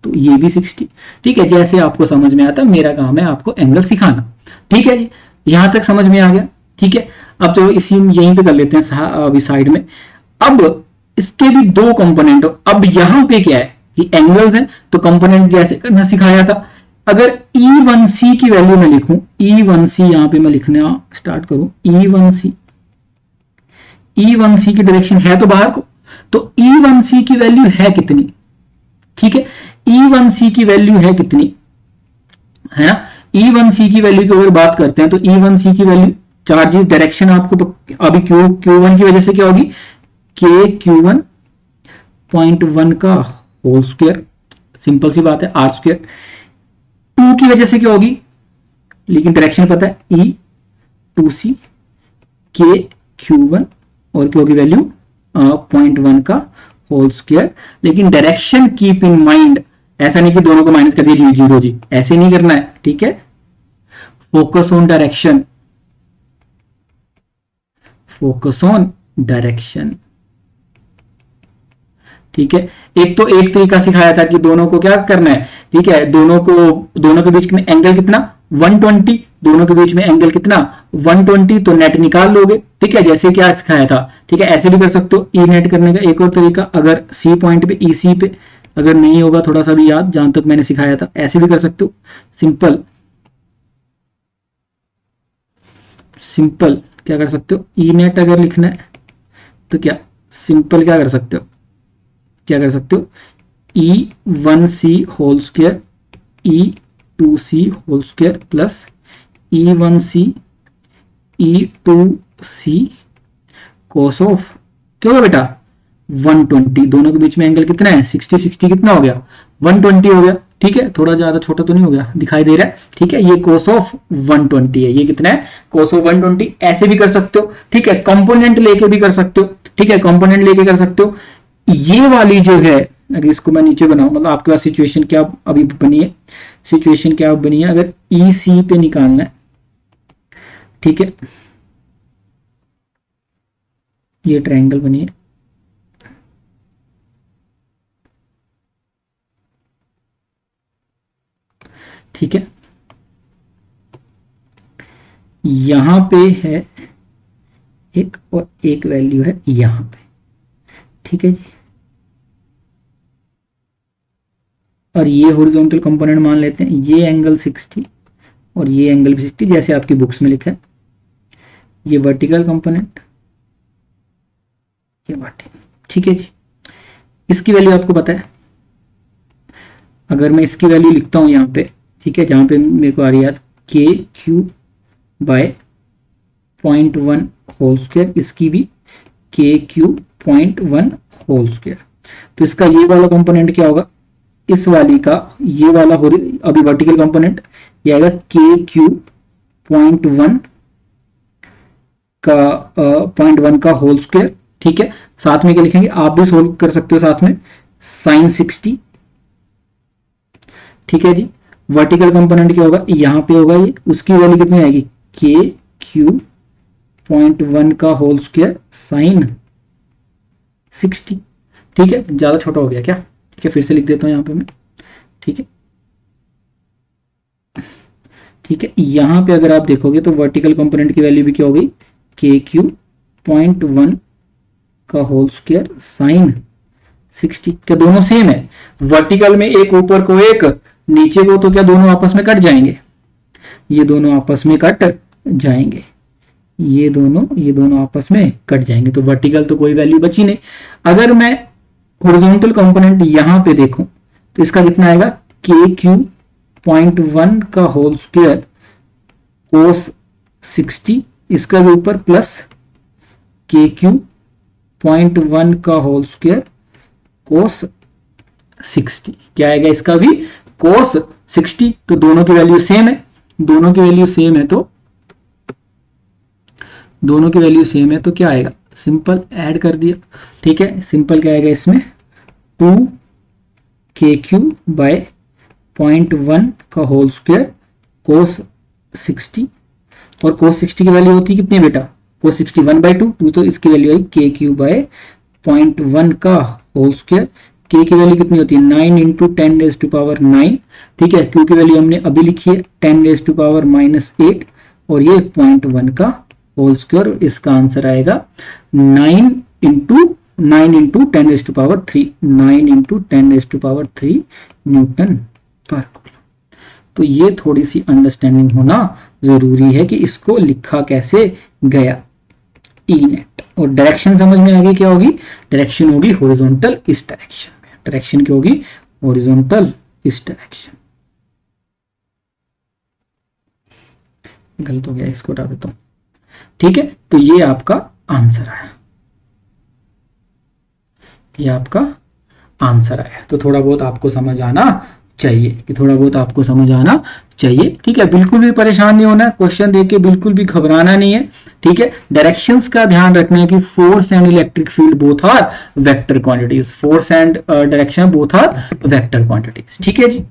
तो ये भी 60। ठीक है, जैसे आपको समझ में आता है, मेरा काम है आपको एंगल सिखाना। ठीक है जी, यहां तक समझ में आ गया। ठीक है, अब तो इसी यहीं पे कर लेते हैं अभी साइड में। अब इसके भी दो कंपोनेंट, अब यहां पे क्या है कि एंगल्स हैं, तो कंपोनेंट जैसे करना सिखाया था। अगर E1C की वैल्यू मैं लिखूं, E1C यहां पे मैं लिखना स्टार्ट करूं, E1C की डायरेक्शन है तो बाहर को, तो E1C की वैल्यू है कितनी। ठीक है, E1C की वैल्यू है कितनी, है ना, E1C की वैल्यू की अगर बात करते हैं तो E1C की वैल्यू, चार्जेस डायरेक्शन आपको तो अभी Q1 की वजह से क्या होगी, KQ1 0.1 का होल स्क्वायर, सिंपल सी बात है, R स्क्वायर। 2 की वजह से क्या होगी, लेकिन डायरेक्शन पता है, E2C KQ1 और क्या होगी वैल्यू 0.1 का होल स्क्वायर, लेकिन डायरेक्शन कीप इन माइंड, ऐसा नहीं कि दोनों को माइनस कर दिया जी जीरो जी, ऐसे नहीं करना है, ठीक है। Focus on direction, focus on direction, ठीक है। एक तो एक तरीका सिखाया था कि दोनों को क्या करना है, ठीक है, दोनों के बीच में एंगल कितना 120, दोनों के बीच में एंगल कितना 120, तो नेट निकाल लोगे, ठीक है, जैसे क्या सिखाया था, ठीक है। ऐसे भी कर सकते हो। ई नेट करने का एक और तरीका, अगर सी पॉइंट पे ईसी पे अगर नहीं होगा थोड़ा सा भी याद, जहां तक मैंने सिखाया था, ऐसे भी कर सकते हो। सिंपल सिंपल क्या कर सकते हो, ई नेट अगर लिखना है तो क्या सिंपल क्या कर सकते हो, क्या कर सकते हो, E1C whole square E2C whole square plus E1C E2C cos of क्या होगा बेटा 120, दोनों के बीच में एंगल कितना है 60, 60 कितना हो गया 120 हो गया, ठीक है। थोड़ा ज्यादा छोटा तो नहीं हो गया, दिखाई दे रहा है, ठीक है। ये कोस ऑफ 120 है, ये कितना है कोस ऑफ 120। ऐसे भी कर सकते हो, ठीक है, कंपोनेंट लेके भी कर सकते हो, ठीक है, कंपोनेंट लेके कर सकते हो। ये वाली जो है, अगर इसको मैं नीचे बनाऊं, मतलब आपके पास सिचुएशन क्या अभी बनी है, सिचुएशन क्या बनी है, अगर ई सी पे निकालना है, ठीक है, ये ट्रायंगल बनी है, ठीक है, यहां पे है एक और एक वैल्यू है यहां पे, ठीक है जी, और ये हॉरिजॉन्टल कंपोनेंट मान लेते हैं, ये एंगल 60 और ये एंगल भी 60 जैसे आपकी बुक्स में लिखा है। ये वर्टिकल कंपोनेंट, ये वर्टिकल, ठीक है जी। इसकी वैल्यू आपको पता है, अगर मैं इसकी वैल्यू लिखता हूं यहां पे, ठीक है, जहां पे मेरे को आ रही है के क्यू बाय 0.1 होल स्क्वायर, इसकी भी के क्यू 0.1 होल स्क्वायर, तो इसका ये वाला कंपोनेंट क्या होगा, इस वाली का ये वाला अभी वर्टिकल कंपोनेंट ये आएगा के क्यू 0.1 का 0.1 का होल स्क्वायर, ठीक है। साथ में क्या लिखेंगे, आप भी सोल्व कर सकते हो साथ में, साइन 60, ठीक है जी। वर्टिकल कंपोनेंट क्या होगा, यहां पे होगा ये, उसकी वैल्यू कितनी आएगी के क्यू 0.1 का होल स्क्वायर साइन 60, ठीक है। ज्यादा छोटा हो गया क्या, ठीक है, फिर से लिख देता हूं यहां पे मैं, ठीक है, ठीक है। यहां पे अगर आप देखोगे तो वर्टिकल कंपोनेंट की वैल्यू भी क्या हो गई, के क्यू 0.1 का होल स्क्वायर साइन 60, क्या दोनों सेम है, वर्टिकल में एक ऊपर को एक नीचे को, तो क्या दोनों आपस में कट जाएंगे, ये दोनों आपस में कट जाएंगे, ये दोनों आपस में कट जाएंगे, तो वर्टिकल तो कोई वैल्यू बची नहीं। अगर मैं हॉरिजॉन्टल कंपोनेंट यहां पे देखूं तो इसका कितना आएगा, के क्यू 0.1 का होल स्क्वायर कोस 60, इसका भी ऊपर प्लस के क्यू 0.1 का होल स्क्वायर कोस 60, क्या आएगा इसका भी कोस 60, तो दोनों की वैल्यू सेम है, दोनों की वैल्यू सेम है, तो दोनों की वैल्यू सेम है तो क्या आएगा, सिंपल ऐड कर दिया, ठीक है। सिंपल क्या आएगा इसमें 2 के क्यू बाय 0.1 का होल स्क्वायर कोस 60, और कोस 60 की वैल्यू होती है कितनी बेटा, कोस 60 1/2, तो इसकी वैल्यू आई के क्यू बाय 0.1 का होल स्क्वायर, के की वैल्यू कितनी होती है 9 इंटू 10⁻⁹, ठीक है। क्यू की वैल्यू हमने अभी लिखी है 10⁻⁻8, और ये 0.1 का होल स्क्वायर, इसका आंसर आएगा 9 इंटू 10⁻3, 9 इंटू 10⁻3 न्यूटन पर कूलम। तो ये थोड़ी सी अंडरस्टैंडिंग होना जरूरी है कि इसको लिखा कैसे गया, ई नेट। और डायरेक्शन समझ में आ गई, क्या होगी, डायरेक्शन होगी हॉरिजॉन्टल इस डायरेक्शन में, डायरेक्शन क्या होगी हॉरिजॉन्टल इस डायरेक्शन, गलत हो गया, इसको हटा देता हूं, ठीक है। तो ये आपका आंसर आया, ये आपका आंसर आया, तो थोड़ा बहुत आपको समझ आना चाहिए, कि थोड़ा बहुत आपको समझ आना चाहिए। ठीक है, बिल्कुल भी परेशान नहीं होना, क्वेश्चन देख के बिल्कुल भी घबराना नहीं है। ठीक है, डायरेक्शंस का ध्यान रखना है कि force and electric field both are vector quantities, force and direction both are vector quantities. ठीक है जी,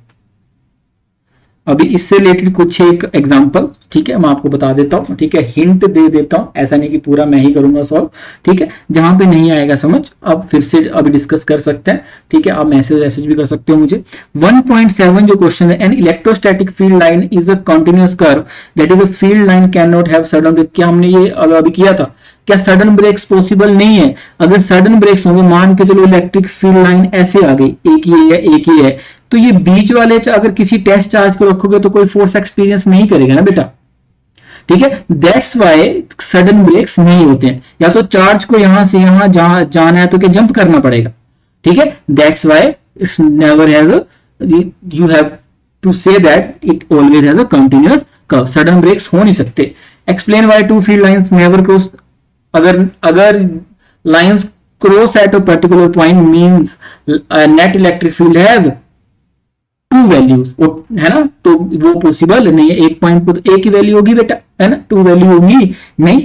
अभी इससे रिलेटेड कुछ एक एग्जांपल, ठीक है, मैं आपको बता देता हूं। ठीक है, हिंट दे देता हूं, ऐसा नहीं कि पूरा मैं ही करूंगा सॉल्व। ठीक है, जहां पे नहीं आएगा समझ, अब फिर से अभी डिस्कस कर सकते हैं। ठीक है, आप मैसेज भी कर सकते हो मुझे। 1.7 जो क्वेश्चन है, an electrostatic field line is a continuous curve that is a field line can not have sudden break. क्या हमने ये अभी किया था? क्या सडन ब्रेक्स पॉसिबल नहीं है? अगर सडन ब्रेक्स होंगे, मान के चलो इलेक्ट्रिक फील्ड लाइन ऐसे आ गई, एक ही है एक ही है, तो ये बीच वाले अगर किसी टेस्ट चार्ज को रखोगे तो कोई फोर्स एक्सपीरियंस नहीं करेगा ना बेटा। ठीक है, दैट्स वाई सडन ब्रेक्स नहीं होते हैं। या तो चार्ज को यहां से यहां जाना है तो क्या जंप करना पड़ेगा। ठीक है, that's why it's never has a, you have to say that it always has a continuous curve, sudden breaks हो नहीं सकते। Explain why two field lines never cross, अगर lines cross at a particular point means net electric field have two values, है ना, तो वो possible नहीं है। एक पॉइंट पर एक ही वैल्यू होगी बेटा, है ना, टू वैल्यू होगी नहीं।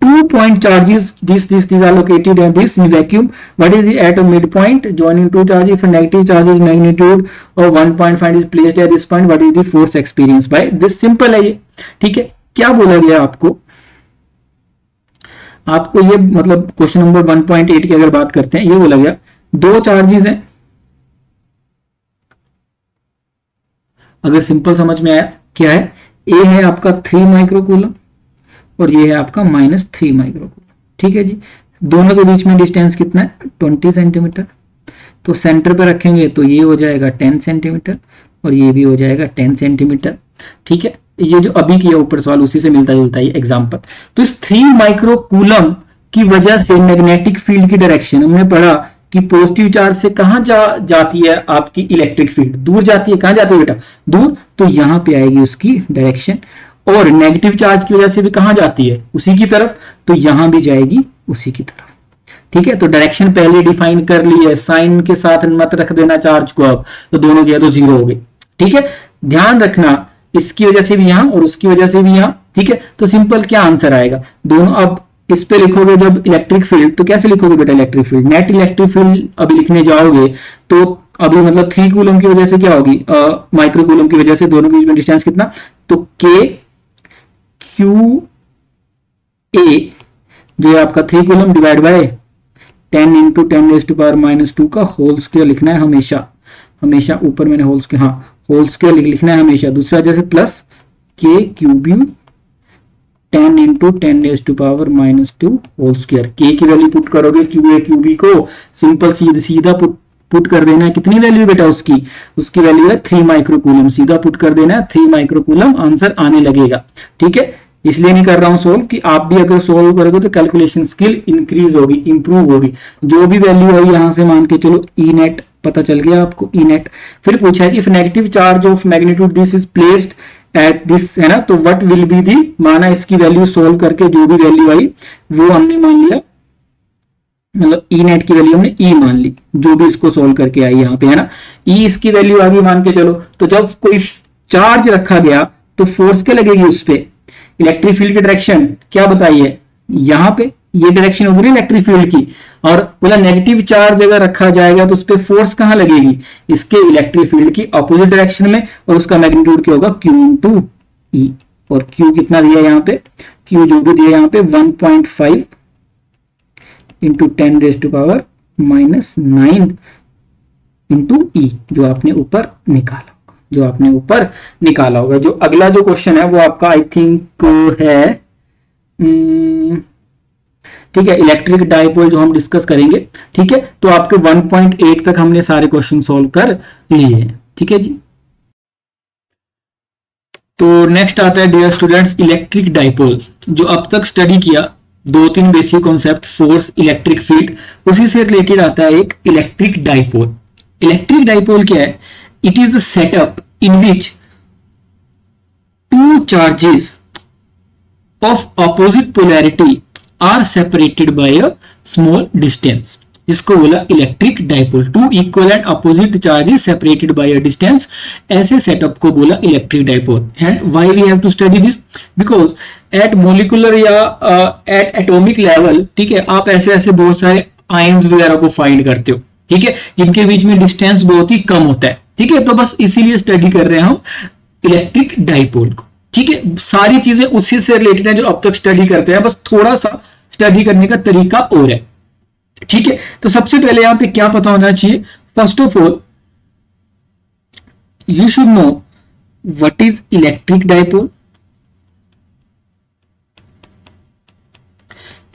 2 point charges, these are located at this in vacuum. What is the at a midpoint joining two charges? If a negative charge is magnitude of 1 point find is placed at this point, what is the force experienced by this? simple है ये। ठीक है, क्या बोला गया आपको ये मतलब क्वेश्चन नंबर 1.8 की अगर बात करते हैं, ये बोला गया दो चार्जेस हैं। अगर सिंपल समझ में आया, क्या है, ए है आपका 3 माइक्रोकूलम और ये है आपका -3 माइक्रोकूलम। ठीक है जी, दोनों के बीच में डिस्टेंस कितना है? 20 सेंटीमीटर। तो सेंटर पे रखेंगे तो ये हो जाएगा 10 सेंटीमीटर और ये भी हो जाएगा 10 सेंटीमीटर। ठीक है, ये जो अभी किया ऊपर सवाल उसी से मिलता जुलता है एग्जाम्पल। तो इस 3 माइक्रोकूलम की वजह से मैग्नेटिक फील्ड की डायरेक्शन हमने पढ़ा कि पॉजिटिव चार्ज से कहां जाती है आपकी इलेक्ट्रिक फील्ड? दूर जाती है। कहां जाती है बेटा? दूर। तो यहां पे आएगी उसकी डायरेक्शन। और नेगेटिव चार्ज की वजह से भी कहां जाती है? उसी की तरफ। तो यहां भी जाएगी उसी की तरफ। ठीक है, तो डायरेक्शन पहले डिफाइन कर ली है, साइन के साथ मत रख देना चार्ज को अब, तो दोनों किया तो जीरो हो गई। ठीक है, ध्यान रखना इसकी वजह से भी यहां और उसकी वजह से भी यहां। ठीक है, तो सिंपल क्या आंसर आएगा? दोनों। अब इस पे लिखोगे जब इलेक्ट्रिक फील्ड, तो कैसे लिखोगे बेटा electric field? Net electric field अभी लिखने जाओगे तो अभी मतलब 3 कूलम की वजह से क्या होगी? माइक्रोकूलम की वजह से दोनों के बीच में डिस्टेंस कितना? तो के क्यू ए जो है आपका 3 कूलम डिवाइड बाय 10 इंटू 10⁻⁻² का होल स्क्वायर लिखना है हमेशा। हमेशा ऊपर मैंने होल स्क्वायर, हाँ होल स्क्वायर लिखना है हमेशा। दूसरा जैसे प्लस के QB 10 into 10⁻⁻² whole square. K की वैल्यू पुट करोगे क्यू ए क्यूबी को, सिंपल सीधा पुट कर देना है। कितनी वैल्यू बेटा उसकी वैल्यू है 3 माइक्रोकूलम। सीधा पुट कर देना है 3 माइक्रोकूलम, आंसर आने लगेगा। ठीक है, इसलिए नहीं कर रहा हूं सोल्व कि आप भी अगर सोल्व करोगे तो कैलकुलेशन स्किल इंक्रीज होगी, इंप्रूव होगी। जो भी वैल्यू है यहां से मान के चलो ई नेट पता चल गया आपको, ई नेट। फिर पूछा है if negative charge of magnitude this is placed at this, है ना, तो व्हाट विल बी दी, माना इसकी वैल्यू सोल्व करके जो भी वैल्यू आई वो हमने मान लिया, मतलब ई नेट की वैल्यू हमने ई मान ली, जो भी इसको सोल्व करके आई यहाँ पे, है ना। ई इसकी वैल्यू आ गई मान के चलो। तो जब कोई चार्ज रखा गया तो फोर्स क्या लगेगी उस पर? इलेक्ट्रिक फील्ड की डायरेक्शन क्या बताइए? यहाँ पे ये डायरेक्शन होगी इलेक्ट्रिक फील्ड की। और बोला नेगेटिव चार्ज अगर रखा जाएगा तो उस पर फोर्स कहां लगेगी? इसके इलेक्ट्रिक फील्ड की अपोजिट डायरेक्शन में, और उसका मैग्नीट्यूड क्या होगा? Q इंटू ई। और Q कितना दिया यहाँ पे? Q जो भी दिया यहाँ पे 1.5 इंटू 10⁻⁻⁹ इंटू ई, जो आपने ऊपर निकाला होगा। जो अगला जो क्वेश्चन है वो आपका आई थिंक है, ठीक है, इलेक्ट्रिक डाइपोल जो हम डिस्कस करेंगे। ठीक है, तो आपके 1.8 तक हमने सारे क्वेश्चन सॉल्व कर लिए हैं। ठीक है जी, तो नेक्स्ट आता है डियर स्टूडेंट्स इलेक्ट्रिक डाइपोल। जो अब तक स्टडी किया 2-3 basic concept, force, electric field, उसी से रिलेटेड आता है एक इलेक्ट्रिक डाइपोल। इलेक्ट्रिक डाइपोल क्या है? It is a setup in which 2 charges of opposite polarity are separated by a small distance। जिसको बोला electric dipole. Two equal and opposite charges separated by a distance, ऐसे setup को बोला electric dipole. And why we have to study this, because at molecular या at atomic level, ठीक है, आप ऐसे ऐसे बहुत सारे आयंस वगैरह को फाइंड करते हो, ठीक है, जिनके बीच में डिस्टेंस बहुत ही कम होता है, ठीक है। तो बस इसीलिए स्टडी कर रहे हैं हम इलेक्ट्रिक डाइपोल को, ठीक है। सारी चीजें उसी से रिलेटेड है जो अब तक स्टडी करते हैं, बस थोड़ा सा स्टडी करने का तरीका और है, ठीक है। तो सबसे पहले यहां पे क्या पता होना चाहिए, first of all you should know what is electric dipole.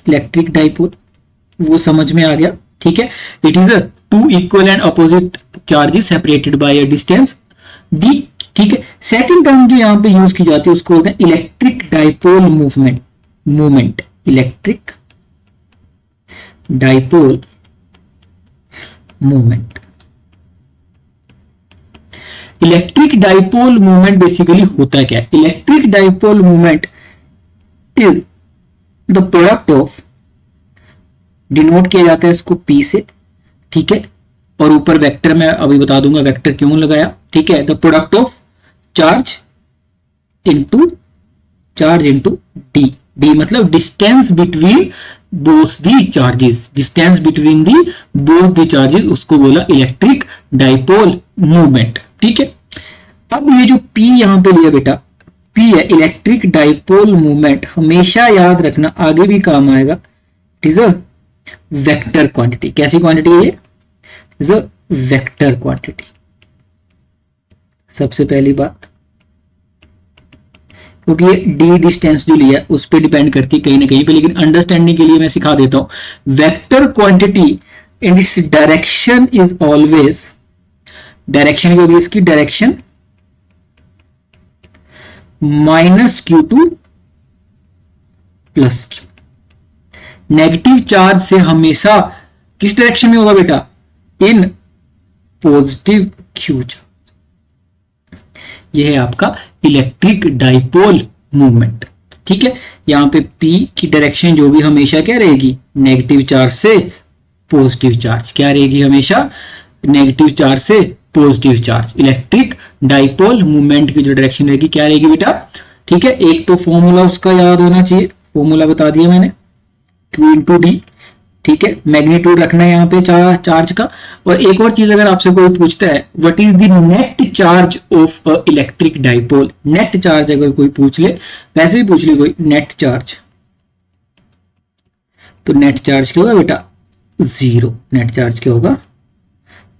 Electric dipole वो समझ में आ गया, ठीक है। It is a two equal and opposite charges separated by a distance D, ठीक है। सेकंड टर्म जो यहां पे यूज की जाती है उसको बोलते हैं electric dipole movement. Electric dipole movement. Electric dipole movement basically होता क्या है? Electric dipole movement is the product of, denote किया जाता है इसको P से, ठीक है, और ऊपर वेक्टर मैं अभी बता दूंगा वेक्टर क्यों लगाया, ठीक है। The product of charge into D, D मतलब distance between both the charges, distance between the both the charges, उसको बोला इलेक्ट्रिक डाइपोल मूवमेंट, ठीक है। अब ये जो P यहां पे लिया बेटा, P है इलेक्ट्रिक डाइपोल मूवमेंट, हमेशा याद रखना आगे भी काम आएगा, it is a vector quantity. कैसी क्वांटिटी है ये? Is a vector quantity. सबसे पहली बात, क्योंकि ये डी डिस्टेंस जो लिया उस पर डिपेंड करती है कहीं ना कहीं पे, लेकिन अंडरस्टैंडिंग के लिए मैं सिखा देता हूं। Vector quantity in its direction is always, direction जो भी इसकी direction minus Q two plus Q. Negative charge से हमेशा किस डायरेक्शन में होगा बेटा? In positive Q charge. यह है आपका इलेक्ट्रिक डाइपोल मूवमेंट, ठीक है। यहां पे P की डायरेक्शन जो भी हमेशा क्या रहेगी? नेगेटिव चार्ज से पॉजिटिव चार्ज। क्या रहेगी? हमेशा नेगेटिव चार्ज से positive charge. Electric dipole movement की जो डायरेक्शन रहेगी क्या रहेगी बेटा? ठीक है, एक तो फॉर्मूला उसका याद होना चाहिए, फॉर्मूला बता दिया मैंने, Q इंटू डी, ठीक है। मैग्नीट्यूड रखना है यहाँ पे चार्ज का। और एक और चीज अगर आपसे कोई पूछता है what is the net charge of electric dipole, net charge अगर कोई पूछ ले, वैसे भी पूछ ले कोई नेट चार्ज, तो नेट चार्ज क्या होगा बेटा? जीरो। नेट चार्ज क्या होगा?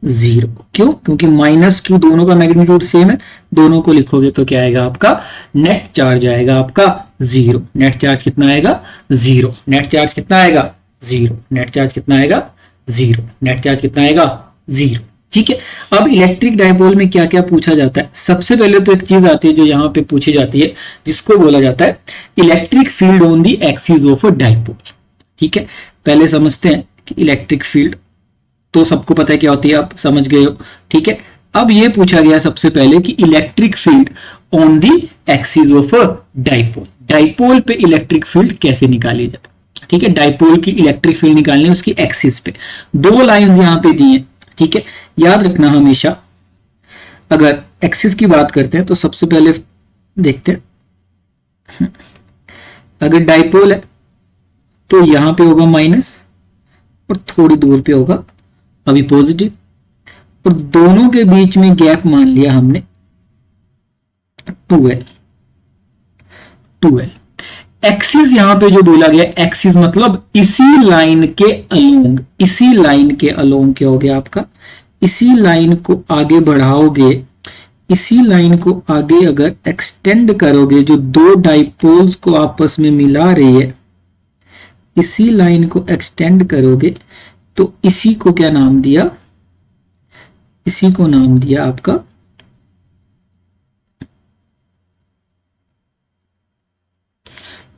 जीरो। क्यों? क्योंकि माइनस क्यू दोनों का मैग्नीट्यूड सेम है, दोनों को लिखोगे तो क्या आएगा आपका? नेट चार्ज आएगा आपका जीरो। नेट चार्ज कितना आएगा? जीरो। नेट चार्ज कितना आएगा? जीरो। नेट चार्ज कितना आएगा? जीरो। नेट चार्ज कितना आएगा? जीरो। ठीक है। अब इलेक्ट्रिक डाइपोल में क्या क्या पूछा जाता है? सबसे पहले तो एक चीज आती है जो यहां पे पूछी जाती है, जिसको बोला जाता है electric field on the axis of a dipole. ठीक है, पहले समझते हैं कि इलेक्ट्रिक फील्ड तो सबको पता है क्या होती है, आप समझ गए हो। ठीक है, अब ये पूछा गया सबसे पहले कि electric field on the axis of a dipole, dipole पे इलेक्ट्रिक फील्ड कैसे निकाली जाए। ठीक है, डाइपोल की इलेक्ट्रिक फील्ड निकालनी है उसकी एक्सिस पे। दो लाइंस यहां पे दी हैं, ठीक है, याद रखना हमेशा। अगर एक्सिस की बात करते हैं तो सबसे पहले देखते हैं, अगर डाइपोल है तो यहां पे होगा माइनस और थोड़ी दूर पे होगा अभी पॉजिटिव, और दोनों के बीच में गैप मान लिया हमने 2L। एक्सिस यहां पे जो बोला गया, एक्सिस मतलब इसी लाइन के अलोंग, इसी लाइन के अलोंग क्या हो गया आपका? इसी लाइन को आगे बढ़ाओगे, इसी लाइन को आगे अगर एक्सटेंड करोगे, जो दो डाइपोल्स को आपस में मिला रही है, इसी लाइन को एक्सटेंड करोगे तो इसी को क्या नाम दिया? इसी को नाम दिया आपका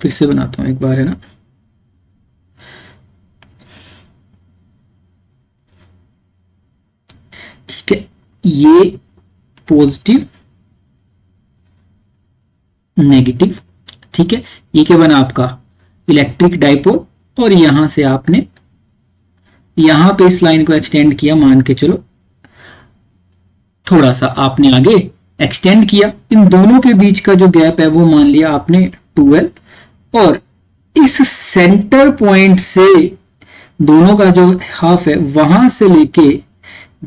फिर से बनाता हूं एक बार, है ना। ठीक है, ये पॉजिटिव नेगेटिव, ठीक है, ये क्या बना आपका? Electric dipole. और यहां से आपने यहां पे इस लाइन को एक्सटेंड किया, मान के चलो थोड़ा सा आपने आगे एक्सटेंड किया, इन दोनों के बीच का जो गैप है वो मान लिया आपने 12, और इस सेंटर पॉइंट से दोनों का जो हाफ है वहां से लेके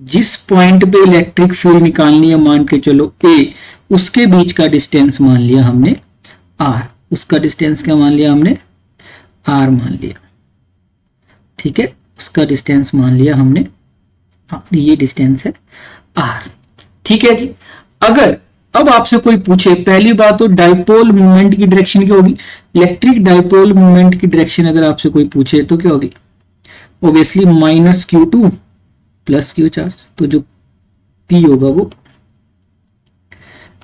जिस पॉइंट पे इलेक्ट्रिक फील्ड निकालनी है, मान के चलो ए, उसके बीच का डिस्टेंस मान लिया हमने आर। उसका डिस्टेंस क्या मान लिया हमने? आर मान लिया। ठीक है, उसका डिस्टेंस मान लिया हमने, ये डिस्टेंस है आर। ठीक है जी। अगर अब आपसे कोई पूछे, पहली बात तो डाइपोल मूवमेंट की डायरेक्शन क्या होगी? इलेक्ट्रिक डाइपोल मूवमेंट की डायरेक्शन अगर आपसे कोई पूछे तो क्या होगी? Obviously -q2 plus q charge. तो जो p होगा वो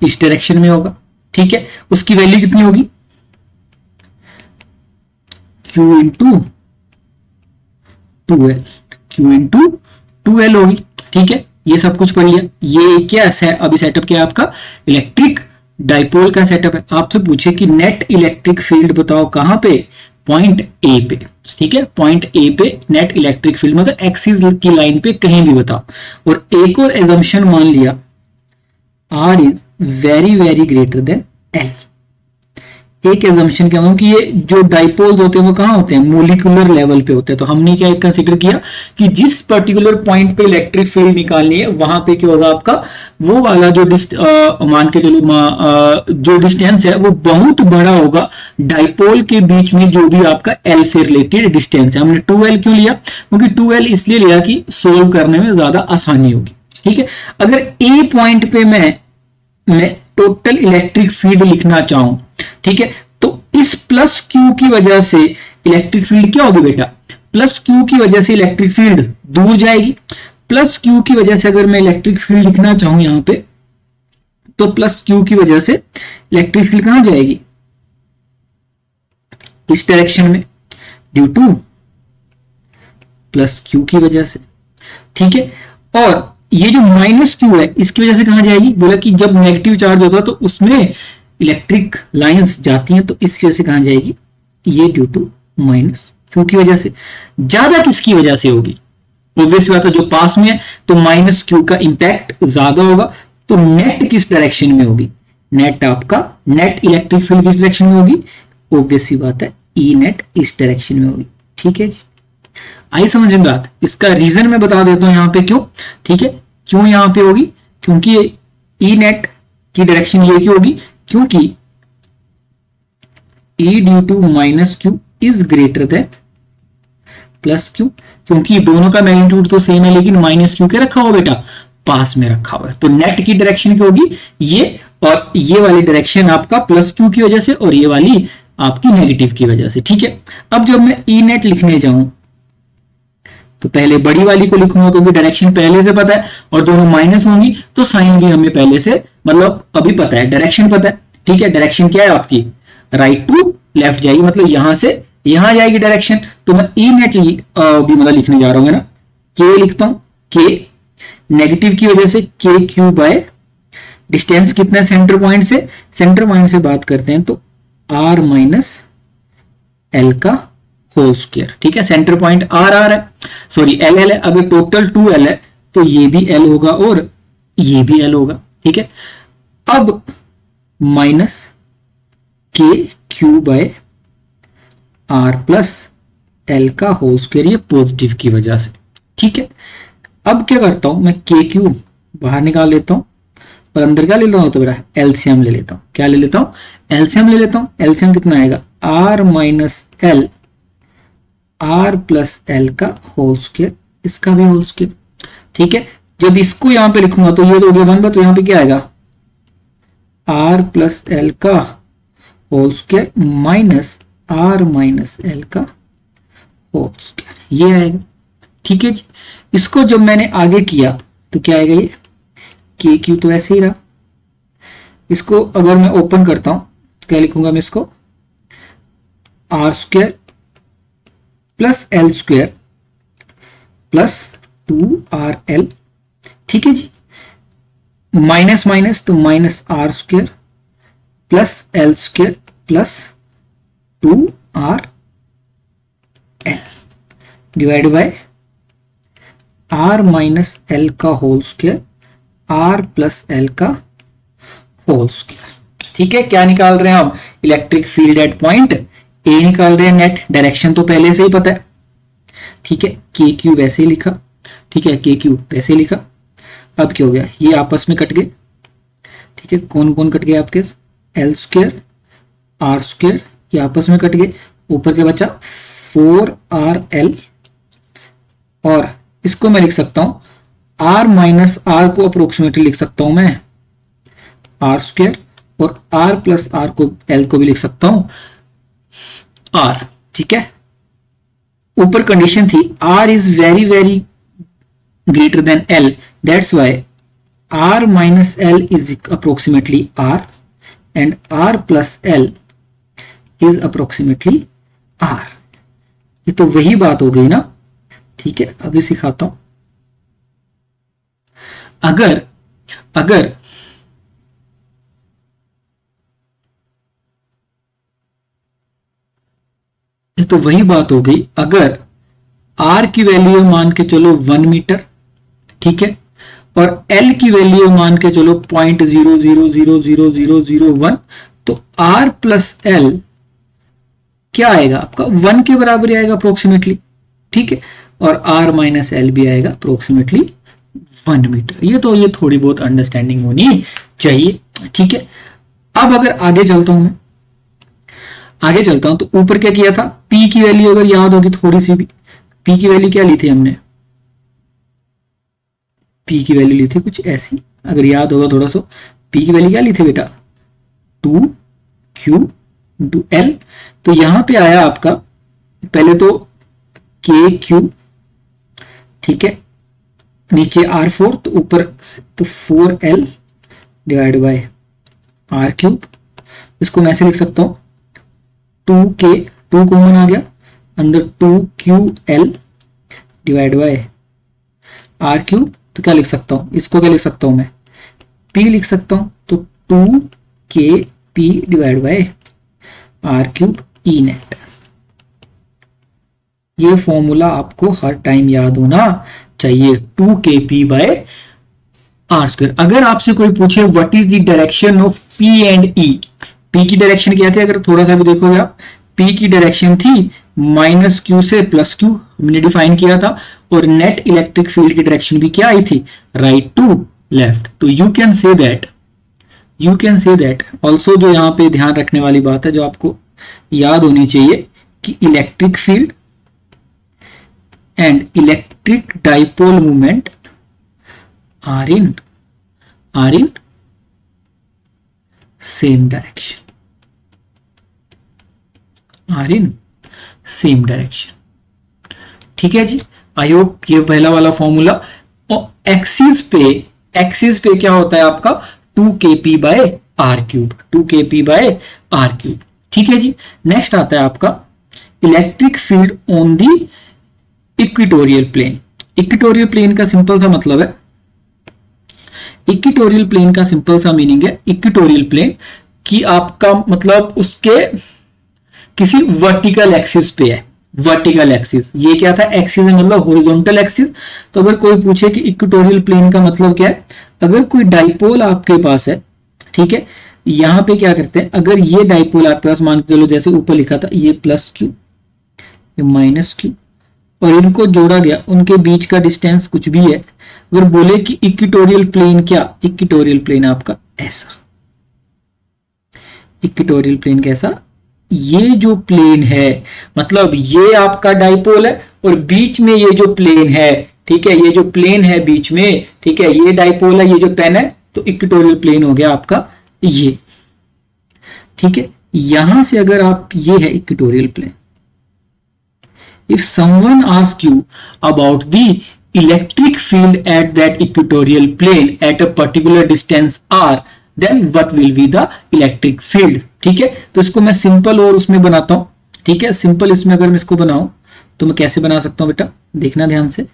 इस डायरेक्शन में होगा। ठीक है, उसकी वैल्यू कितनी होगी? q into 2l, q into 2l होगी। ठीक है, ये सब कुछ पढ़ लिया। ये क्या है? अभी सेटअप क्या है आपका? इलेक्ट्रिक डाइपोल का सेटअप है। आपसे पूछे कि नेट इलेक्ट्रिक फील्ड बताओ कहां पे? पॉइंट ए पे। ठीक है, पॉइंट ए पे नेट इलेक्ट्रिक फील्ड, मतलब एक्सिस की लाइन पे कहीं भी बताओ। और एक और एजम्पशन मान लिया, R is very very greater than L. एक एजम्पशन क्या मतलब कि ये जो डाइपोल्स होते हैं वो कहां होते हैं? मोलिकुलर लेवल पे होते हैं। तो हमने क्या कंसीडर किया कि जिस पर्टिकुलर पॉइंट पे इलेक्ट्रिक फील्ड निकालनी है वहां पे क्या होगा आपका? वो वाला जो मान के चलो जो डिस्टेंस है वो बहुत बड़ा होगा डाइपोल के बीच में जो भी आपका एल से रिलेटेड डिस्टेंस है। हमने 2l क्यों लिया? क्योंकि 2l इसलिए लिया कि सोल्व करने में ज्यादा आसानी होगी। ठीक है, अगर ए पॉइंट पे मैं टोटल इलेक्ट्रिक फील्ड लिखना चाहूं, ठीक है, तो इस प्लस क्यू की वजह से इलेक्ट्रिक फील्ड क्या होगी बेटा? प्लस क्यू की वजह से इलेक्ट्रिक फील्ड दूर जाएगी। प्लस क्यू की वजह से अगर मैं इलेक्ट्रिक फील्ड लिखना चाहूं यहां पे, तो प्लस क्यू की वजह से इलेक्ट्रिक फील्ड कहां जाएगी? इस डायरेक्शन में, ड्यू टू प्लस क्यू की वजह से। ठीक है, और ये जो माइनस क्यू है इसकी वजह से कहां जाएगी? बोला कि जब नेगेटिव चार्ज होता है तो उसमें इलेक्ट्रिक लाइंस जाती हैं, तो इसकी वजह से कहां जाएगी? ये ड्यू टू माइनस क्यू की वजह से। ज्यादा किसकी वजह से होगी? ऑब्वियस बात है जो पास में है तो माइनस क्यू का इंपैक्ट ज्यादा होगा। तो नेट किस डायरेक्शन में होगी? नेट आपका नेट इलेक्ट्रिक फील्ड किस डायरेक्शन में होगी? ऑब्वियस सी बात है ई नेट इस डायरेक्शन में होगी। ठीक है जी, आई समझ में बात? इसका रीजन मैं बता देता हूं यहां पे क्यों। ठीक है, क्यों यहां पे होगी? क्योंकि ई नेट की डायरेक्शन ये क्यों होगी? क्योंकि E due to minus Q is greater than plus Q, क्योंकि दोनों का मैग्नीट्यूड तो सेम है लेकिन माइनस क्यू क्या रखा हुआ बेटा? पास में रखा हुआ है। तो नेट की डायरेक्शन क्या होगी? ये, और ये वाली डायरेक्शन आपका प्लस क्यू की वजह से और ये वाली आपकी नेगेटिव की वजह से। ठीक है, अब जब मैं ई नेट लिखने जाऊं तो पहले बड़ी वाली को लिखूंगा क्योंकि डायरेक्शन पहले से पता है, और दोनों माइनस होंगी तो साइन भी हमें पहले से मतलब अभी पता है, डायरेक्शन पता है। ठीक है, डायरेक्शन क्या है आपकी? राइट टू लेफ्ट जाएगी, मतलब यहां से यहां जाएगी डायरेक्शन। तो मैं ई नेट भी मतलब लिखने जा रहा हूं ना, के लिखता हूं, के नेगेटिव की वजह से के क्यू बाय डिस्टेंस कितना है सेंटर पॉइंट से? सेंटर पॉइंट से बात करते हैं तो आर माइनस एल का होल स्क्वायर। ठीक है, सेंटर पॉइंट आर आर है, सॉरी एल एल है। अगर टोटल 2l है तो ये भी एल होगा और ये भी एल होगा। ठीक है, अब minus K Q by R plus L का होल स्क्वायर, ये पॉजिटिव की वजह से। ठीक है, अब क्या करता हूं मैं? के क्यू बाहर निकाल लेता हूं और अंदर क्या ले लेता हूं? तो मेरा एलसीएम ले लेता हूं। क्या ले लेता हूं? एलसीएम ले लेता हूं। एलसीएम कितना आएगा? R minus L, R plus L का होल स्क्वायर, इसका भी होल स्क्वायर। ठीक है, जब इसको यहां पे लिखूंगा तो ये तो हो गया 1, तो यहां पे क्या आएगा? आर प्लस एल का whole square minus R minus L का होल स्क्वायर, ये आएगा। ठीक है जी, इसको जब मैंने आगे किया तो क्या आएगा? ये के क्यू तो ऐसे ही रहा। इसको अगर मैं ओपन करता हूं तो क्या लिखूंगा मैं इसको? R square plus L square plus 2RL। ठीक है जी, माइनस माइनस तो minus R square plus L square plus 2RL divide by R minus L का whole square R plus L का होल स्क्वायर। ठीक है, क्या निकाल रहे हैं हम? Electric field at point A निकाल रहे हैं। नेट डायरेक्शन तो पहले से ही पता है। ठीक है, के क्यू वैसे ही लिखा। ठीक है, के क्यू वैसे ही लिखा। अब क्या हो गया, ये आपस में कट गए। ठीक है, कौन कौन कट गए आपके? एल स्क्वायर आर स्क्वायर, ये आपस में कट गए। ऊपर के बचा 4RL, और इसको मैं लिख सकता हूं आर माइनस आर को अप्रोक्सीमेटली लिख सकता हूं मैं आर स्क्वायर, और आर प्लस आर को एल को भी लिख सकता हूं आर। ठीक है, ऊपर कंडीशन थी R is very very greater than L, that's why R minus L is approximately R and R plus L is approximately R. ये तो वही बात हो गई ना। ठीक है, अभी सिखाता हूं। अगर ये तो वही बात हो गई, अगर आर की वैल्यू मान के चलो 1 मीटर, ठीक है, और एल की वैल्यू मान के चलो 0.000001, तो आर प्लस एल क्या आएगा आपका? 1 के बराबर आएगा अप्रोक्सीमेटली। ठीक है, और आर माइनस एल भी आएगा अप्रोक्सीमेटली 1 मीटर। ये थोड़ी बहुत अंडरस्टैंडिंग होनी चाहिए। ठीक है, अब अगर आगे चलता हूं तो ऊपर क्या किया था? पी की वैल्यू अगर याद होगी थोड़ी सी भी, पी की वैल्यू क्या ली थी हमने? पी की वैल्यू ली थी कुछ ऐसी, अगर याद होगा थोड़ा सा। पी की वैल्यू क्या ली थी बेटा? 2Q×L। तो यहां पे आया आपका पहले तो KQ, ठीक है, नीचे R4, तो ऊपर तो 4L डिवाइड बाय R3। इसको मैं ऐसे लिख सकता हूं 2K, 2 कॉमन आ गया, अंदर 2QL डिवाइड बाय R3। तो क्या लिख सकता हूं? इसको क्या लिख सकता हूं मैं? P लिख सकता हूं, तो 2KP divide by R3 E net. ये फॉर्मूला आपको हर टाइम याद होना चाहिए, 2KP बाय R स्क्वायर। अगर आपसे कोई पूछे what is the direction of P and E, P की डायरेक्शन क्या थी? अगर थोड़ा सा भी देखोगे आप, P की डायरेक्शन थी -Q से +Q, हमने डिफाइन किया था, और नेट इलेक्ट्रिक फील्ड की डायरेक्शन भी क्या आई थी? Right to left. तो you can say that also. जो यहां पे ध्यान रखने वाली बात है, जो आपको याद होनी चाहिए, कि electric field and electric dipole movement are in same direction. ठीक है जी, आई होप ये पहला वाला फॉर्मूला। और एक्सिस पे क्या होता है आपका? 2KP by R cube, 2KP by R cube. ठीक है जी, नेक्स्ट आता है आपका electric field on the equatorial plane. Equatorial plane का सिंपल सा मतलब है, इक्वेटोरियल प्लेन का सिंपल सा मीनिंग है, इक्वेटोरियल प्लेन कि आपका मतलब उसके किसी वर्टिकल एक्सिस पे है। वर्टिकल एक्सिस, ये क्या था? एक्सिस है मतलब हॉरिजॉन्टल एक्सिस। तो अगर कोई पूछे कि इक्वेटोरियल प्लेन का मतलब क्या है, अगर कोई डाइपोल आपके पास है, ठीक है, यहां पे क्या करते हैं, अगर ये डाइपोल आपके पास मान के चलो जैसे ऊपर लिखा था, ये +Q, ये -Q, और इनको जोड़ा गया, उनके बीच का डिस्टेंस कुछ भी है। अगर बोले कि इक्वेटोरियल प्लेन क्या? इक्वेटोरियल प्लेन आपका ऐसा, इक्वेटोरियल प्लेन कैसा? ये जो प्लेन है, मतलब ये आपका डाइपोल है और बीच में ये जो प्लेन है, ठीक है, ये जो प्लेन है बीच में, ठीक है, ये डाइपोल है, ये जो पेन है, तो इक्वेटोरियल प्लेन हो गया आपका ये। ठीक है, यहां से अगर आप, ये है equatorial plane. If someone asks you about the electric field at that equatorial plane at a particular distance r, then what will be the electric field? ठीक है, तो इसको मैं सिंपल और उसमें बनाता हूं। ठीक है, सिंपल इसमें अगर मैं इसको बनाऊं तो मैं कैसे बना सकता हूं बेटा? देखना ध्यान से,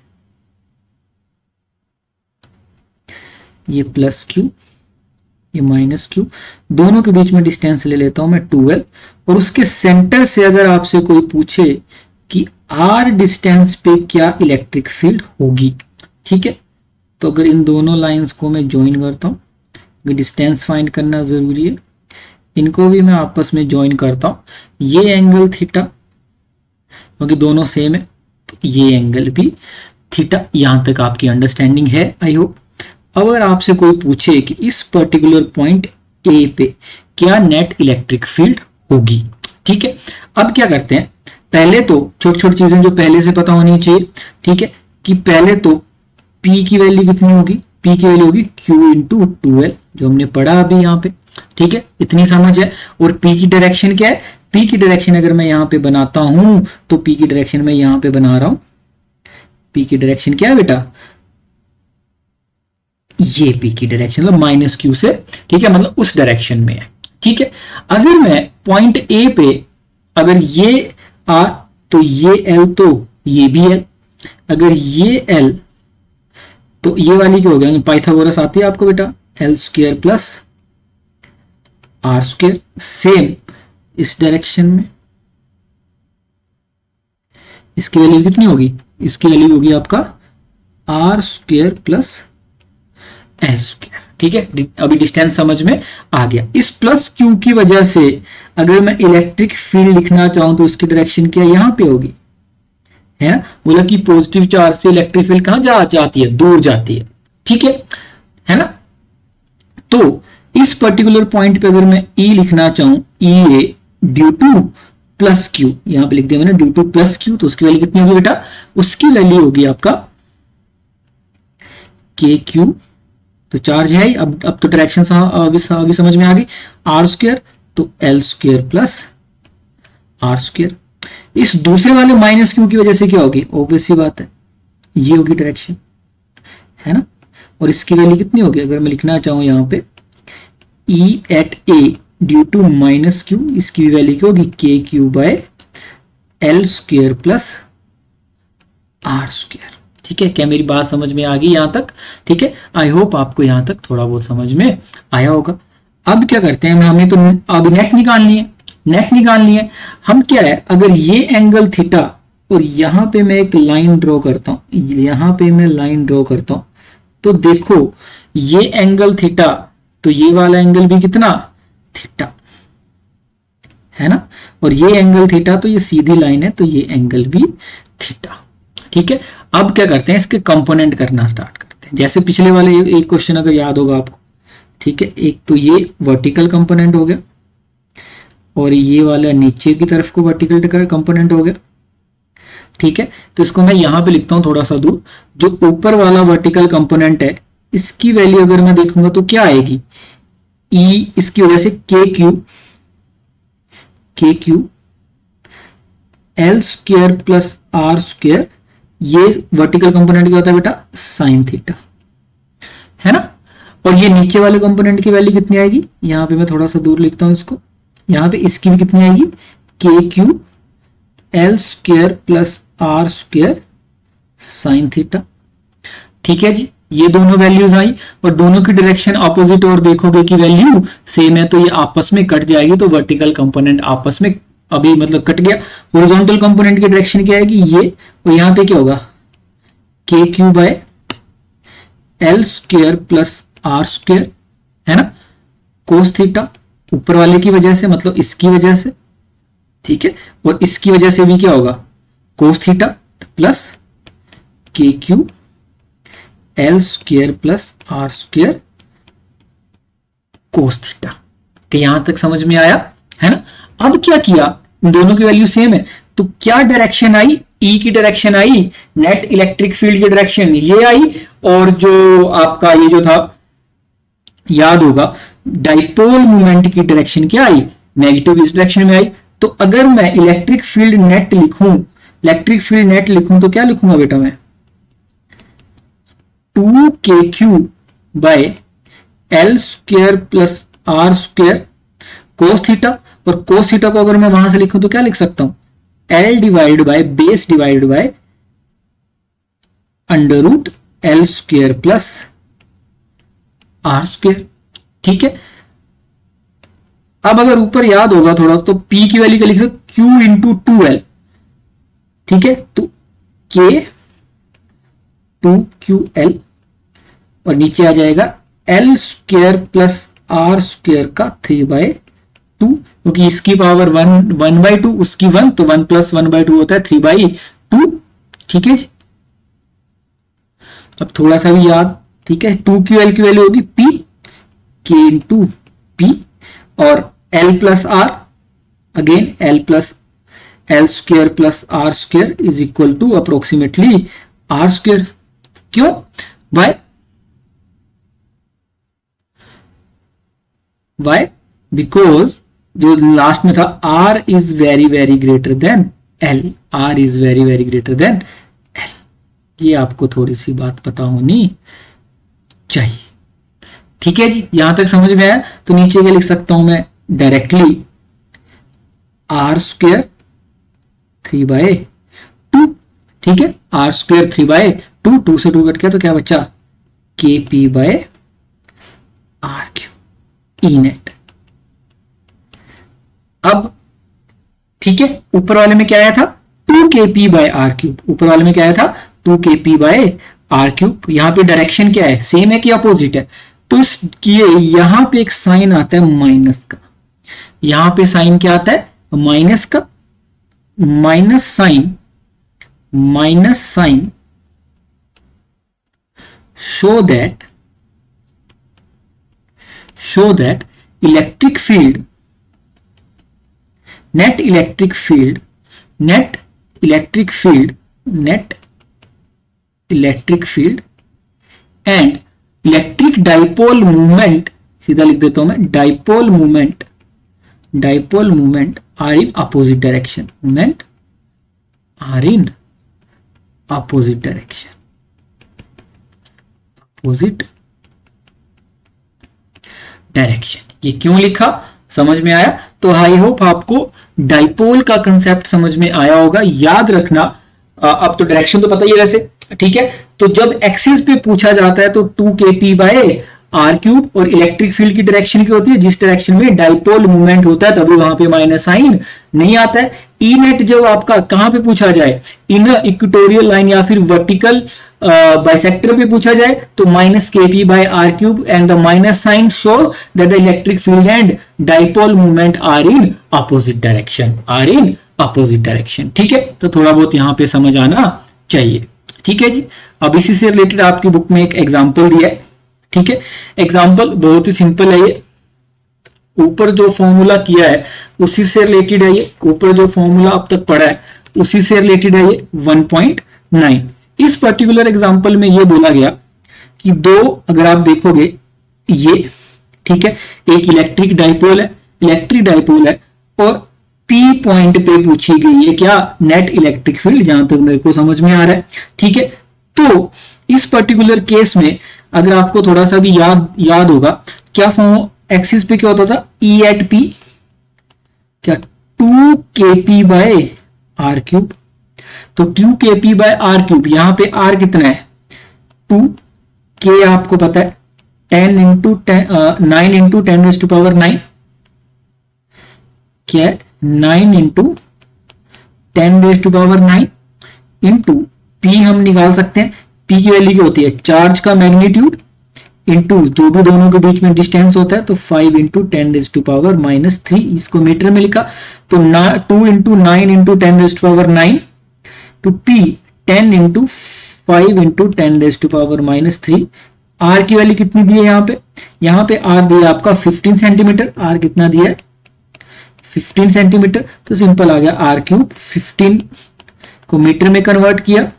ये +Q, ये -Q, दोनों के बीच में डिस्टेंस ले लेता हूं मैं 2L, और उसके सेंटर से अगर आपसे कोई पूछे कि R डिस्टेंस पे क्या इलेक्ट्रिक फील्ड होगी, ठीक है, तो अगर इन दोनों लाइंस को मैं ज्वाइन करता हूँ, डिस्टेंस फाइंड करना जरूरी है, इनको भी मैं आपस में ज्वाइन करता हूं, ये एंगल थीटा, क्योंकि दोनों सेम है तो ये एंगल भी थीटा। यहां तक आपकी अंडरस्टैंडिंग है आई होप। अगर आपसे कोई पूछे कि इस पर्टिकुलर पॉइंट ए पे क्या नेट इलेक्ट्रिक फील्ड होगी, ठीक है, अब क्या करते हैं, पहले तो छोटी छोटी चीजें जो पहले से पता होनी चाहिए, ठीक है, कि पहले तो P की वैल्यू कितनी होगी, P की वैल्यू होगी Q इंटू 2L, जो हमने पढ़ा अभी यहाँ पे, ठीक है, इतनी समझ है। और P की डायरेक्शन क्या है, P की डायरेक्शन अगर मैं यहां पे बनाता हूं तो P की डायरेक्शन मैं यहां पे बना रहा हूं, P की डायरेक्शन क्या है बेटा, ये P की डायरेक्शन मतलब माइनस क्यू से, ठीक है, मतलब उस डायरेक्शन में है, ठीक है। अगर मैं पॉइंट ए पे अगर ये आ तो ये एल, तो ये भी एल, अगर ये एल तो ये वाली क्या हो गया, पाइथागोरस आती है आपको बेटा, L square plus R square, same इस डायरेक्शन में इसकी वैल्यू कितनी होगी, इसकी वैल्यू होगी आपका R square plus L square, ठीक है। अभी डिस्टेंस समझ में आ गया। इस प्लस क्यू की वजह से अगर मैं इलेक्ट्रिक फील्ड लिखना चाहूं तो उसकी डायरेक्शन क्या यहां पे होगी, है ना, बोला कि पॉजिटिव चार्ज से इलेक्ट्रिक फील्ड कहां जाती है, दूर जाती है, ठीक है ना। तो इस पर्टिकुलर पॉइंट पे अगर मैं E लिखना चाहूं, E ए ड्यू टू प्लस क्यू, यहां पे लिख दिया मैंने ड्यू टू प्लस क्यू, तो उसकी वैल्यू कितनी होगी बेटा, उसकी वैल्यू होगी आपका के क्यू, तो चार्ज है, अब तो डायरेक्शन आगे समझ में आ गई, आर स्क्वायर तो L square plus R square. इस दूसरे वाले माइनस क्यू की वजह से क्या होगी, ऑब्वियस सी बात है, ये होगी डायरेक्शन, है ना। और इसकी वैल्यू कितनी होगी, अगर मैं लिखना चाहूं यहां पे E at A due to minus Q, इसकी वैल्यू क्या होगी, K Q by L square plus R square, ठीक है। क्या मेरी बात समझ में आ गई यहां तक, ठीक है। आई होप आपको यहां तक थोड़ा बहुत समझ में आया होगा। अब क्या करते हैं, हमें तो अब नेट निकालनी है, नेट निकालनी है। हम क्या है, अगर ये एंगल थीटा और यहां पे मैं एक लाइन ड्रॉ करता हूं, यहां पे मैं लाइन ड्रॉ करता हूं, तो देखो ये एंगल थीटा, तो ये वाला एंगल भी कितना थीटा, है ना, और ये एंगल थीटा, तो ये सीधी लाइन है, तो ये एंगल भी थीटा, ठीक है। अब क्या करते हैं, इसके कंपोनेंट करना स्टार्ट करते हैं, जैसे पिछले वाले एक क्वेश्चन अगर याद होगा आपको, ठीक है। एक तो ये वर्टिकल कंपोनेंट हो गया और ये वाला नीचे की तरफ को वर्टिकल कंपोनेंट हो गया, ठीक है। तो इसको मैं यहां पे लिखता हूं थोड़ा सा दूर, जो ऊपर वाला वर्टिकल कंपोनेंट है इसकी वैल्यू अगर मैं देखूंगा तो क्या आएगी, E इसकी वजह से K Q L square plus R square, ये वर्टिकल कंपोनेंट क्या होता है बेटा, साइन थीटा, है ना। और ये नीचे वाले कंपोनेंट की वैल्यू कितनी आएगी, यहां पे मैं थोड़ा सा दूर लिखता हूं इसको, यहां पे इसकी भी कितनी आएगी, K Q L square plus R square sine theta, ठीक है जी। ये दोनों वैल्यूज आई और दोनों की डायरेक्शन ऑपोजिट, और देखोगे कि वैल्यू सेम है तो ये आपस में कट जाएगी, तो वर्टिकल कंपोनेंट आपस में अभी मतलब कट गया। हॉरिजॉन्टल कंपोनेंट की डायरेक्शन क्या आएगी, ये, और यहां पे क्या होगा, K Q by L square plus R square, है ना, कोस थीटा, ऊपर वाले की वजह से मतलब इसकी वजह से, ठीक है, और इसकी वजह से भी क्या होगा, cos theta plus K Q L square plus R square cos theta. यहां तक समझ में आया, है ना। अब क्या किया, दोनों की वैल्यू सेम है, तो क्या डायरेक्शन आई, E की direction I, net electric field की डायरेक्शन ये आई, और जो आपका ये जो था याद होगा डाइपोल मोमेंट की डायरेक्शन क्या आई, नेगेटिव इस डायरेक्शन में आई। तो अगर मैं इलेक्ट्रिक फील्ड नेट लिखूं तो क्या लिखूंगा बेटा मैं, 2kq by L square plus R square cos theta, और कोस थीटा को अगर मैं वहां से लिखूं तो क्या लिख सकता हूं, L divide by base divide by under root L square plus R square, ठीक है। अब अगर ऊपर याद होगा थोड़ा तो P की वैल्यू क्या लिख सकते, Q इंटू 2L, ठीक है। तो K 2QL और नीचे आ जाएगा L square plus R square का 3/2, क्योंकि इसकी पावर 1/2 उसकी 1, तो 1 + 1/2 होता है 3/2। ठीक है जी, अब थोड़ा सा भी याद, ठीक है, 2QL की वैल्यू होगी P K इंटू P और L plus R again L square plus R square is equal to approximately R square. क्यों? वाई? बिकॉज जो लास्ट में था R is very very greater than L, R is very very greater than L। ये आपको थोड़ी सी बात पता होनी चाहिए। ठीक है जी, यहां तक समझ में आया? तो नीचे क्या लिख सकता हूं मैं डायरेक्टली, R स्क्वायर 3/2। ठीक है, R स्क्वायर 3/2, 2 से 2 कट गया तो क्या बचा? KP/R cube E net. अब ठीक है, ऊपर वाले में क्या आया था? 2KP/R cube. ऊपर वाले में क्या आया था? 2KP/R cube. यहां पे डायरेक्शन क्या है? सेम है कि अपोजिट है? तो यहां पे एक साइन आता है माइनस का। यहां पे साइन क्या आता है? माइनस का। Minus sign show that electric field, net electric field and electric dipole movement, सीधा लिख देता हूं मैं, dipole movement are in opposite direction. ये क्यों लिखा? समझ में आया? तो आई होप आपको डाइपोल का कंसेप्ट समझ में आया होगा। याद रखना, अब तो डायरेक्शन तो पता ही है वैसे, ठीक है। तो जब एक्सिस पे पूछा जाता है तो 2KP/R क्यूब, और इलेक्ट्रिक फील्ड की डायरेक्शन क्या होती है? जिस डायरेक्शन में डाइपोल मूवमेंट होता है तभी वहां पे माइनस साइन नहीं आता है। ई नेट जब आपका कहां पे पूछा जाए, इन इक्वेटोरियल लाइन या फिर वर्टिकल बाइसेक्टर पे पूछा जाए, तो -KP/R cube and the minus sign show that the electric field and dipole movement are in opposite direction. ठीक है, तो थोड़ा बहुत यहां पे समझ आना चाहिए। ठीक है जी, अब इसी से रिलेटेड आपकी बुक में एक एग्जाम्पल दिया है। ठीक है, एग्जाम्पल बहुत ही सिंपल है। ये ऊपर जो फॉर्मूला किया है उसी से रिलेटेड है। ये ऊपर जो फॉर्मूला अब तक पढ़ा है उसी से रिलेटेड है। ये 1.9। इस पर्टिकुलर एग्जाम्पल में ये बोला गया कि दो, अगर आप देखोगे ये, ठीक है, एक इलेक्ट्रिक डाइपोल है और P पॉइंट पे पूछी गई है क्या? नेट इलेक्ट्रिक फील्ड, जहां तक मेरे को समझ में आ रहा है। ठीक है, तो इस पर्टिकुलर केस में अगर आपको थोड़ा सा भी याद होगा, क्या फॉर्म एक्सिस पे क्या होता था? E एट P क्या 2KP/R क्यूब। तो 2KP/R क्यूब, यहां पे R कितना है? 2, K आपको पता है 9 इंटू 10⁻⁹ क्या है? 9 इंटू 10⁹ इंटू P हम निकाल सकते हैं। P की वैल्यू क्या होती है? चार्ज का मैग्नीट्यूड इंटू जो भी दोनों के बीच में डिस्टेंस होता है, तो 5 इंटू 10⁻³ इसको मीटर में लिखा। तो 2 into 9 into 10⁻⁹ two P 10 into 5 into 10⁻³ R की वैल्यू कितनी दी है यहाँ पे? यहाँ पे R दिया आपका 15 सेंटीमीटर। R कितना दिया है? 15 सेंटीमीटर। तो सिंपल आ गया R क्यूब, 15 को मीटर में कन्वर्ट किया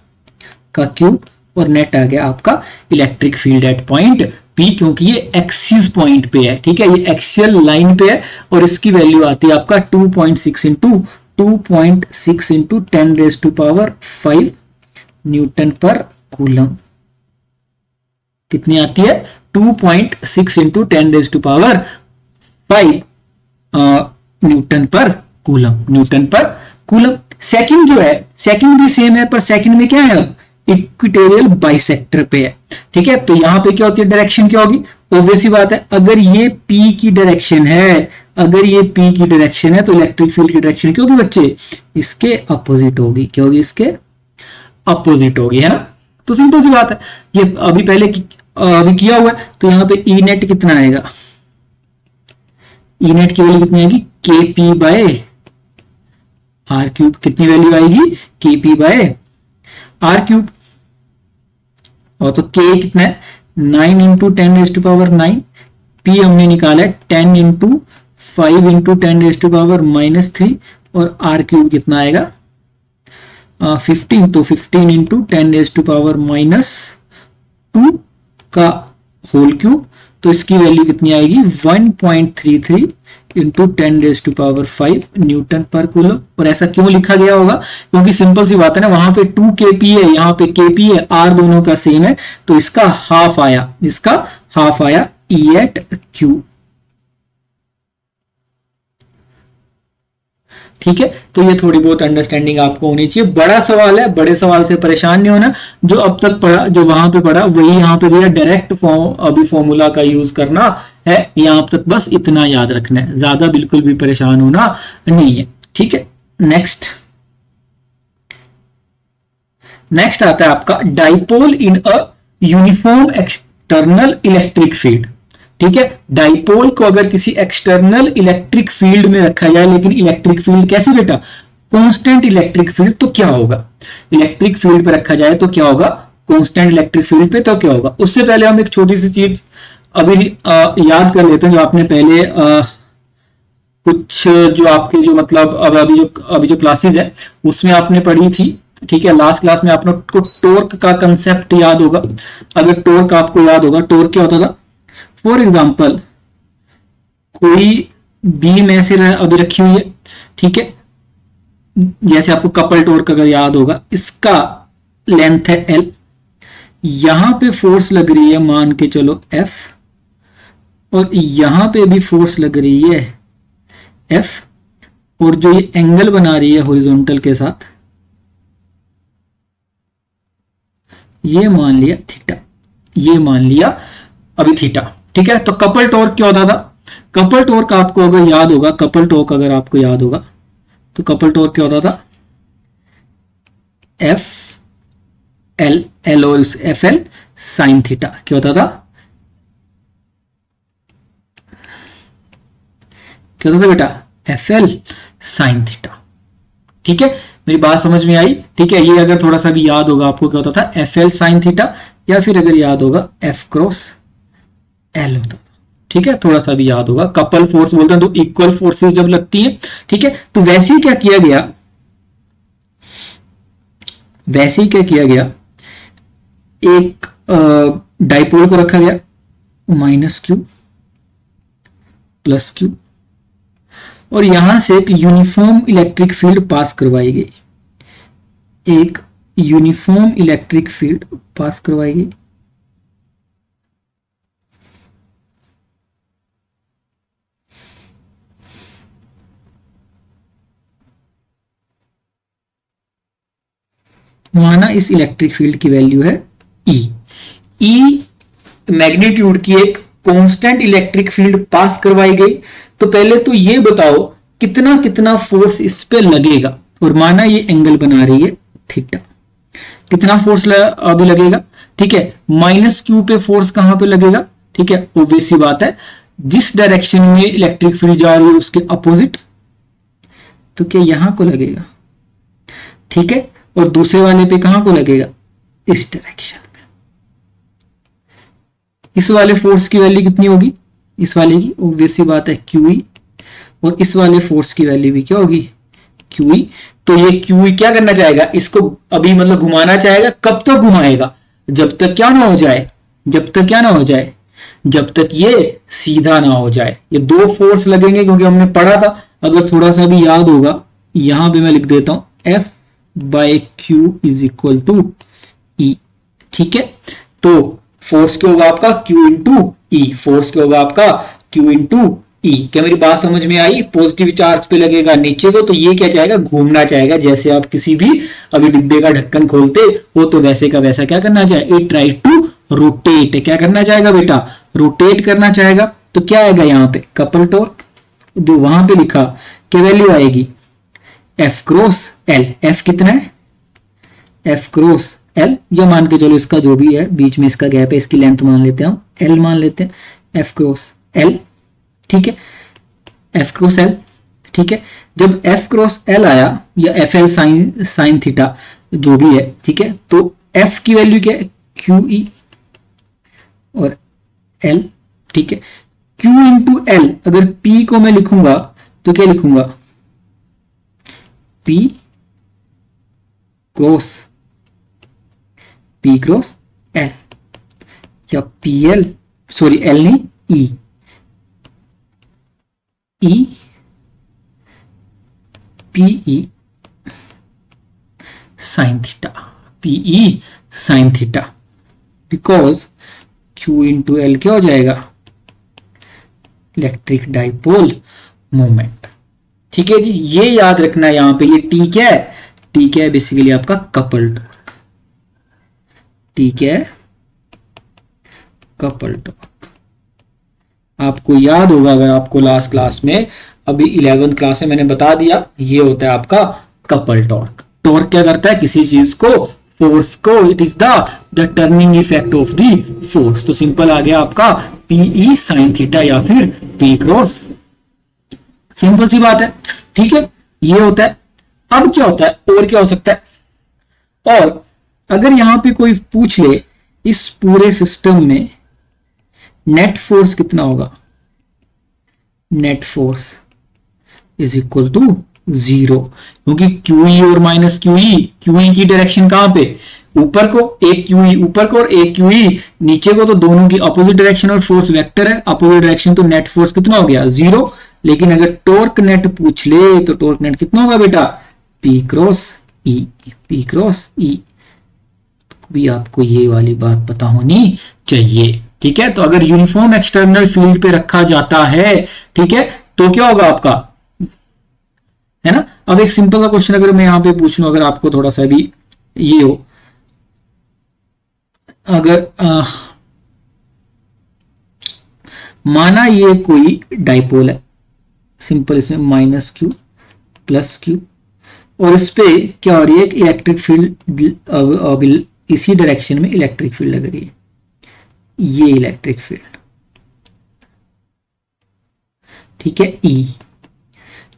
का क्यूब, और नेट आ गया आपका electric field at point P, क्योंकि ये एक्सिस पॉइंट पे है। ठीक है, ये एक्सियल लाइन पे है और इसकी वैल्यू आती है आपका 2.6 इंटू 10⁵ न्यूटन पर कूलम। कितनी आती है? 2.6 इंटू 10⁵ न्यूटन पर कूलम। सेकंड जो है, सेकंड भी सेम है, पर सेकंड में क्या है? इक्वेटोरियल बाइसेक्टर पे है। ठीक है, तो यहां पे क्या होती है? डायरेक्शन क्या होगी? ऑब्वियस सी बात है, अगर ये P की डायरेक्शन है, तो इलेक्ट्रिक फील्ड की डायरेक्शन क्या होगी बच्चे? इसके अपोजिट होगी। क्या होगी? इसके अपोजिट होगी, है ना। तो सिंपल सी बात है, ये अभी पहले अभी किया हुआ है, तो यहाँ पे ई नेट कितना आएगा, ई नेट की वैल्यू कितनी आएगी, के पी बाय आर क्यूब। कितनी वैल्यू आएगी, के पी बाय आर क्यूब। और तो के कितना है, 9 इंटू 10⁻⁹, पी हमने निकाला है 10 इंटू 5 इंटू 10⁻⁻3, और आर क्यूब कितना आएगा 15, तो 15 इंटू 10⁻⁻2 का होल क्यूब। तो इसकी वैल्यू कितनी आएगी 1.33 इंटू 10⁻5 न्यूटन पर कूलम। और ऐसा क्यों लिखा गया होगा, क्योंकि सिंपल सी बात है ना, वहां पे 2 kp है, यहाँ पे kp है, आर दोनों का सेम है, तो इसका हाफ आया, इसका हाफ आया ई एट क्यू। ठीक है, तो ये थोड़ी बहुत अंडरस्टैंडिंग आपको होनी चाहिए। बड़ा सवाल है, बड़े सवाल से परेशान नहीं होना, जो अब तक पढ़ा, जो वहां पे पढ़ा वही यहाँ पे भैया डायरेक्ट अभी फॉर्मूला का यूज करना है, यहाँ तक बस इतना याद रखना है, ज्यादा बिल्कुल भी परेशान होना नहीं है। ठीक है, नेक्स्ट आता है आपका dipole in a uniform external electric field. ठीक है, डाइपोल को अगर किसी एक्सटर्नल इलेक्ट्रिक फील्ड में रखा जाए, लेकिन इलेक्ट्रिक फील्ड कैसी बेटा, कांस्टेंट इलेक्ट्रिक फील्ड, तो क्या होगा, इलेक्ट्रिक फील्ड पे रखा जाए तो क्या होगा, कांस्टेंट इलेक्ट्रिक फील्ड पे तो क्या होगा। उससे पहले हम एक छोटी सी चीज अभी याद कर लेते हैं, जो आपने पहले कुछ जो आपके जो मतलब अभी जो क्लासेस है उसमें आपने पढ़ी थी। ठीक है, लास्ट क्लास में आप लोग को टॉर्क का कंसेप्ट याद होगा। अगर टॉर्क आपको याद होगा, टॉर्क क्या होता था, फॉर एग्जाम्पल कोई बीम ऐसे अभी रखी हुई है, ठीक है, जैसे आपको कपल टॉर्क अगर याद होगा, इसका लेंथ है L, यहां पे फोर्स लग रही है मान के चलो F, और यहां पे भी फोर्स लग रही है F, और जो ये एंगल बना रही है हॉरिजॉन्टल के साथ, ये मान लिया थीटा, ये मान लिया अभी थीटा। ठीक है, तो कपल टॉर्क क्या होता था, कपल टॉर्क आपको अगर याद होगा, कपल टॉर्क अगर आपको याद होगा, तो कपल टॉर्क क्या होता था, एफ एल, एल और एफ एल साइन थीटा। क्या होता था, क्या होता था बेटा, एफ एल साइन थीटा। ठीक है, मेरी बात समझ में आई। ठीक है, ये अगर थोड़ा सा भी याद होगा आपको, क्या होता था, एफ एल साइन थीटा, या फिर अगर याद होगा एफ क्रॉस एल होता था। ठीक है, थोड़ा सा भी याद होगा, कपल फोर्स बोलते हैं तो इक्वल फोर्सेस जब लगती है। ठीक है, तो वैसे ही क्या किया गया, वैसे ही क्या किया गया, एक डाइपोल को रखा गया माइनस क्यू प्लस क्यू, और यहां से एक यूनिफॉर्म इलेक्ट्रिक फील्ड पास करवाई गई, एक यूनिफॉर्म इलेक्ट्रिक फील्ड पास करवाई गई। माना इस इलेक्ट्रिक फील्ड की वैल्यू है E, E मैग्नीट्यूड की एक कांस्टेंट इलेक्ट्रिक फील्ड पास करवाई गई। तो पहले तो ये बताओ कितना कितना फोर्स इस पे लगेगा, और माना ये एंगल बना रही है थीटा, कितना फोर्स अभी लगेगा। ठीक है, माइनस क्यू पे फोर्स कहां पे लगेगा, ठीक है, ऑब्वियस सी बात है, जिस डायरेक्शन में इलेक्ट्रिक फील्ड जा रही है उसके अपोजिट, तो क्या यहां को लगेगा। ठीक है, और दूसरे वाले पे कहां को लगेगा, इस डायरेक्शन में। इस वाले फोर्स की वैल्यू कितनी होगी, इस वाले की ऑब्वियस सी बात है QE, और इस वाले फोर्स की वैल्यू भी क्या होगी, QE। तो ये QE क्या करना चाहेगा, इसको अभी मतलब घुमाना चाहेगा। कब तक घुमाएगा, जब तक क्या ना हो जाए, जब तक क्या ना हो जाए, जब तक ये सीधा ना हो जाए। ये दो फोर्स लगेंगे, क्योंकि हमने पढ़ा था, अगर थोड़ा सा भी याद होगा, यहां पे मैं लिख देता हूं F by Q is equal to E। ठीक है, तो फोर्स क्या होगा आपका Q इंटू E, फोर्स क्या होगा आपका Q इंटू E। क्या मेरी बात समझ में आई, पॉजिटिव चार्ज पे लगेगा नीचे को, तो ये क्या चाहेगा, घूमना चाहेगा। जैसे आप किसी भी अभी डिब्बे का ढक्कन खोलते हो, तो वैसे का वैसा क्या करना चाहे, इट ट्राई टू रोटेट। क्या करना चाहेगा बेटा, रोटेट करना चाहेगा। तो क्या आएगा यहाँ पे, कपल टॉर्क, जो वहां पे लिखा क्या वैल्यू आएगी, F क्रॉस L। F कितना है, F क्रॉस एल, या मान के चलो इसका जो भी है बीच में इसका गैप है इसकी लेंथ मान लेते हैं हम एल मान लेते हैं, एफ क्रॉस एल, ठीक है, एफ क्रॉस एल, ठीक है। जब एफ क्रॉस एल आया या एफ एल साइन थीटा जो भी है, ठीक है, तो एफ की वैल्यू क्या है क्यू ई और एल, ठीक है। Q इंटू एल, अगर P को मैं लिखूंगा तो क्या लिखूंगा, P क्रॉस एल या PL, सॉरी एल नहीं E PE sine theta, PE sine theta, because Q into L क्या हो जाएगा, इलेक्ट्रिक डाइपोल मोमेंट, ठीक है जी। ये याद रखना है यहां पे, ये टी क्या है, टी क्या है बेसिकली आपका कपल टॉर्क, टी क्या है कपल टॉर्क। आपको याद होगा अगर आपको लास्ट क्लास में, अभी 11th क्लास में मैंने बता दिया, ये होता है आपका कपल टॉर्क। टॉर्क क्या करता है, किसी चीज को, फोर्स को, it is the turning effect of the force. तो सिंपल आ गया आपका पीई साइन थीटा या फिर पी क्रॉस, सिंपल सी बात है, ठीक है, ये होता है। अब क्या होता है, और क्या हो सकता है, और अगर यहां पे कोई पूछ ले इस पूरे सिस्टम में नेट फोर्स कितना होगा, net force is equal to 0, क्योंकि QE और माइनस QE की डायरेक्शन कहां पे, ऊपर को, एक QE ऊपर को और एक QE नीचे को, तो दोनों की अपोजिट डायरेक्शन और फोर्स वेक्टर है, अपोजिट डायरेक्शन, तो नेट फोर्स कितना हो गया 0। लेकिन अगर टॉर्क नेट पूछ ले तो टॉर्क नेट कितना होगा बेटा, P क्रॉस E। भी आपको ये वाली बात पता होनी चाहिए, ठीक है। तो अगर यूनिफॉर्म एक्सटर्नल फील्ड पे रखा जाता है, ठीक है, तो क्या होगा आपका, है ना। अब एक सिंपल सा क्वेश्चन अगर मैं यहां पे पूछ लूं, अगर आपको थोड़ा सा भी ये हो, अगर माना ये कोई डाइपोल है, सिंपल, इसमें माइनस क्यू प्लस क्यू, और इस पे क्या हो रही है, इलेक्ट्रिक फील्ड, इसी डायरेक्शन में इलेक्ट्रिक फील्ड लग रही है, ये इलेक्ट्रिक फील्ड, ठीक है, E,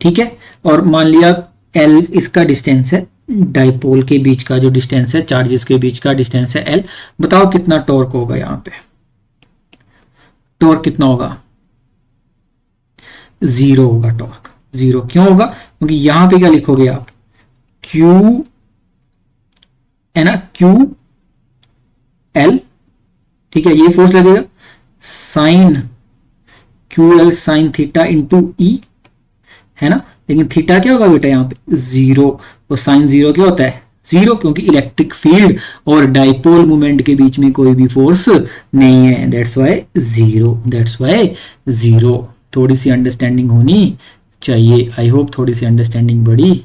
ठीक है। और मान लिया L इसका डिस्टेंस है, डाइपोल के बीच का जो डिस्टेंस है, चार्जेस के बीच का डिस्टेंस है L। बताओ कितना टॉर्क होगा, यहां पे टॉर्क कितना होगा, 0 होगा टॉर्क, 0 क्यों होगा, क्योंकि यहां पे क्या लिखोगे आप, Q है ना, Q L, ठीक है, ये फोर्स लगेगा sine QL sine theta into E, है ना। लेकिन थीटा क्या होगा बेटा यहाँ पे 0, तो साइन 0 क्या होता है 0, क्योंकि इलेक्ट्रिक फील्ड और डाइपोल मोमेंट के बीच में कोई भी फोर्स नहीं है, दैट्स वाई 0। थोड़ी सी अंडरस्टैंडिंग होनी चाहिए, आई होप थोड़ी सी अंडरस्टैंडिंग बड़ी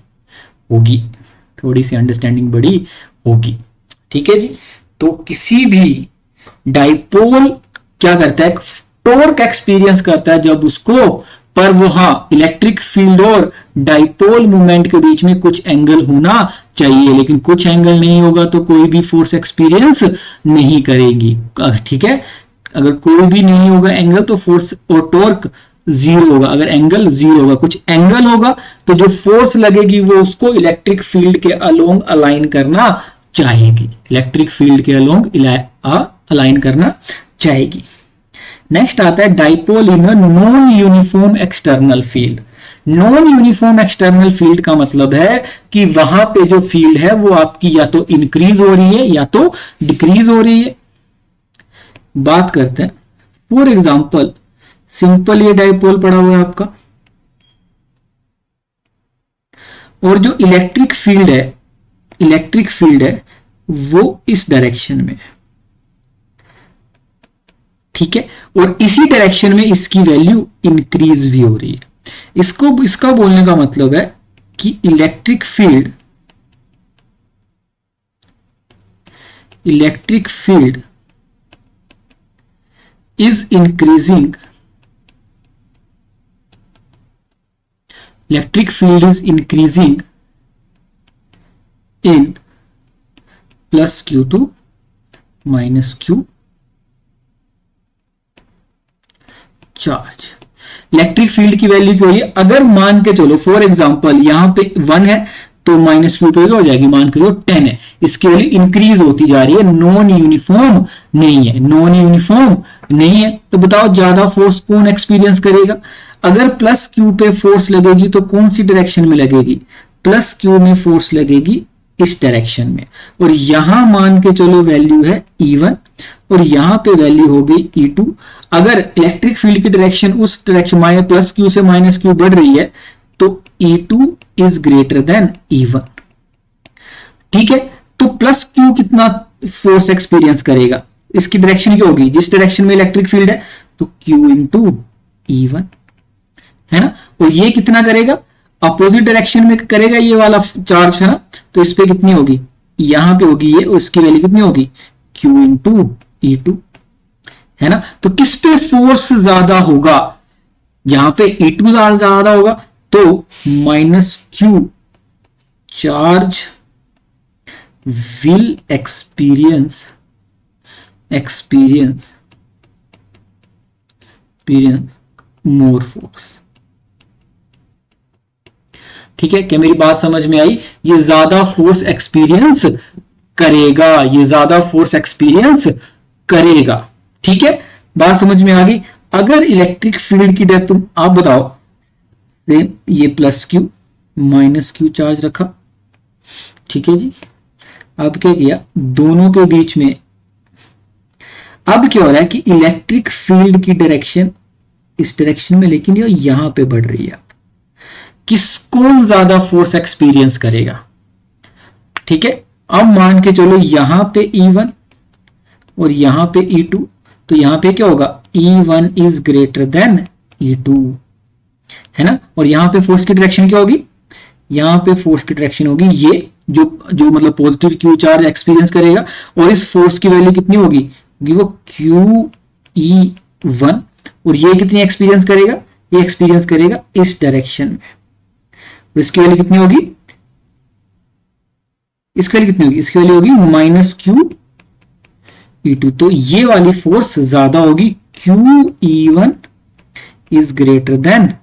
होगी, ठीक है जी। तो किसी भी डाइपोल क्या करता है, टॉर्क एक्सपीरियंस करता है जब उसको, पर वो हाँ इलेक्ट्रिक फील्ड और डाइपोल मूवमेंट के बीच में कुछ एंगल होना चाहिए, लेकिन कुछ एंगल नहीं होगा तो कोई भी फोर्स एक्सपीरियंस नहीं करेगी, ठीक है। अगर कोई भी नहीं होगा एंगल तो फोर्स और टॉर्क 0 होगा, अगर एंगल 0 होगा, कुछ एंगल होगा तो जो फोर्स लगेगी वो उसको इलेक्ट्रिक फील्ड के अलोंग अलाइन करना चाहेगी, इलेक्ट्रिक फील्ड के अलोंग अलाइन करना चाहेगी। नेक्स्ट आता है डाइपोल इन non uniform external field. Non uniform external field का मतलब है कि वहां पे जो फील्ड है वो आपकी या तो इंक्रीज हो रही है या तो डिक्रीज हो रही है। बात करते हैं, फॉर एग्जांपल सिंपल ये डाइपोल पड़ा हुआ है आपका, और जो इलेक्ट्रिक फील्ड है वो इस डायरेक्शन में, ठीक है, और इसी डायरेक्शन में इसकी वैल्यू इंक्रीज भी हो रही है। इसका बोलने का मतलब है कि electric field is increasing, in plus Q2 minus Q charge. Electric field की वैल्यू क्या होगी, अगर मान के चलो फॉर एग्जांपल यहां पे 1 है तो माइनस Q पे क्या हो जाएगी, मान के चलो 10 है, इसकी वैल्यू इंक्रीज होती जा रही है, नॉन यूनिफॉर्म नहीं है, नॉन यूनिफॉर्म नहीं है। तो बताओ ज्यादा फोर्स कौन एक्सपीरियंस करेगा, अगर प्लस Q पे फोर्स लगेगी तो कौन सी डायरेक्शन में लगेगी, प्लस Q में फोर्स लगेगी इस डायरेक्शन में, और यहां मान के चलो वैल्यू है E1 और यहां पे वैल्यू हो गई E2। अगर इलेक्ट्रिक फील्ड की डायरेक्शन उस डायरेक्शन प्लस Q से माइनस Q बढ़ रही है तो E2 is greater then E1। ठीक है, तो प्लस Q कितना फोर्स एक्सपीरियंस करेगा, इसकी डायरेक्शन क्या होगी, जिस डायरेक्शन में इलेक्ट्रिक फील्ड है तो Q इंटू E1 है ना, और ये कितना करेगा, अपोजिट डायरेक्शन में करेगा ये वाला चार्ज है ना, तो इस पे कितनी होगी, यहां पे होगी ये, उसकी वैल्यू कितनी होगी Q इंटू E2 है ना। तो किस पे फोर्स ज्यादा होगा, यहां पे E2 ज्यादा होगा, तो minus Q charge will experience more force. ठीक है, क्या मेरी बात समझ में आई, ये ज्यादा फोर्स एक्सपीरियंस करेगा, ये ज्यादा फोर्स एक्सपीरियंस करेगा। ठीक है, बात समझ में आ गई। अगर इलेक्ट्रिक फील्ड की डेप्थ आप बताओ, ये plus Q minus Q charge रखा, ठीक है जी, अब क्या किया, दोनों के बीच में अब क्या हो रहा है कि इलेक्ट्रिक फील्ड की डायरेक्शन इस डायरेक्शन में, लेकिन ये यहां पे बढ़ रही है, किसको ज्यादा फोर्स एक्सपीरियंस करेगा। ठीक है, अब मान के चलो यहां पे E1 और यहां पे E2, तो यहां पे क्या होगा, E1 is greater then E2 है ना, और यहां पे फोर्स की डायरेक्शन क्या होगी, यहां पे फोर्स की डायरेक्शन होगी ये जो मतलब पॉजिटिव Q चार्ज एक्सपीरियंस करेगा, और इस फोर्स की वैल्यू कितनी होगी, वो QE1, और ये कितनी एक्सपीरियंस करेगा, ये एक्सपीरियंस करेगा इस डायरेक्शन में, और इसकी वैल्यू कितनी होगी, इसकी वैल्यू कितनी होगी, इसकी वैल्यू होगी माइनस QE2। तो ये वाली फोर्स ज्यादा होगी, QE1 इज ग्रेटर देन,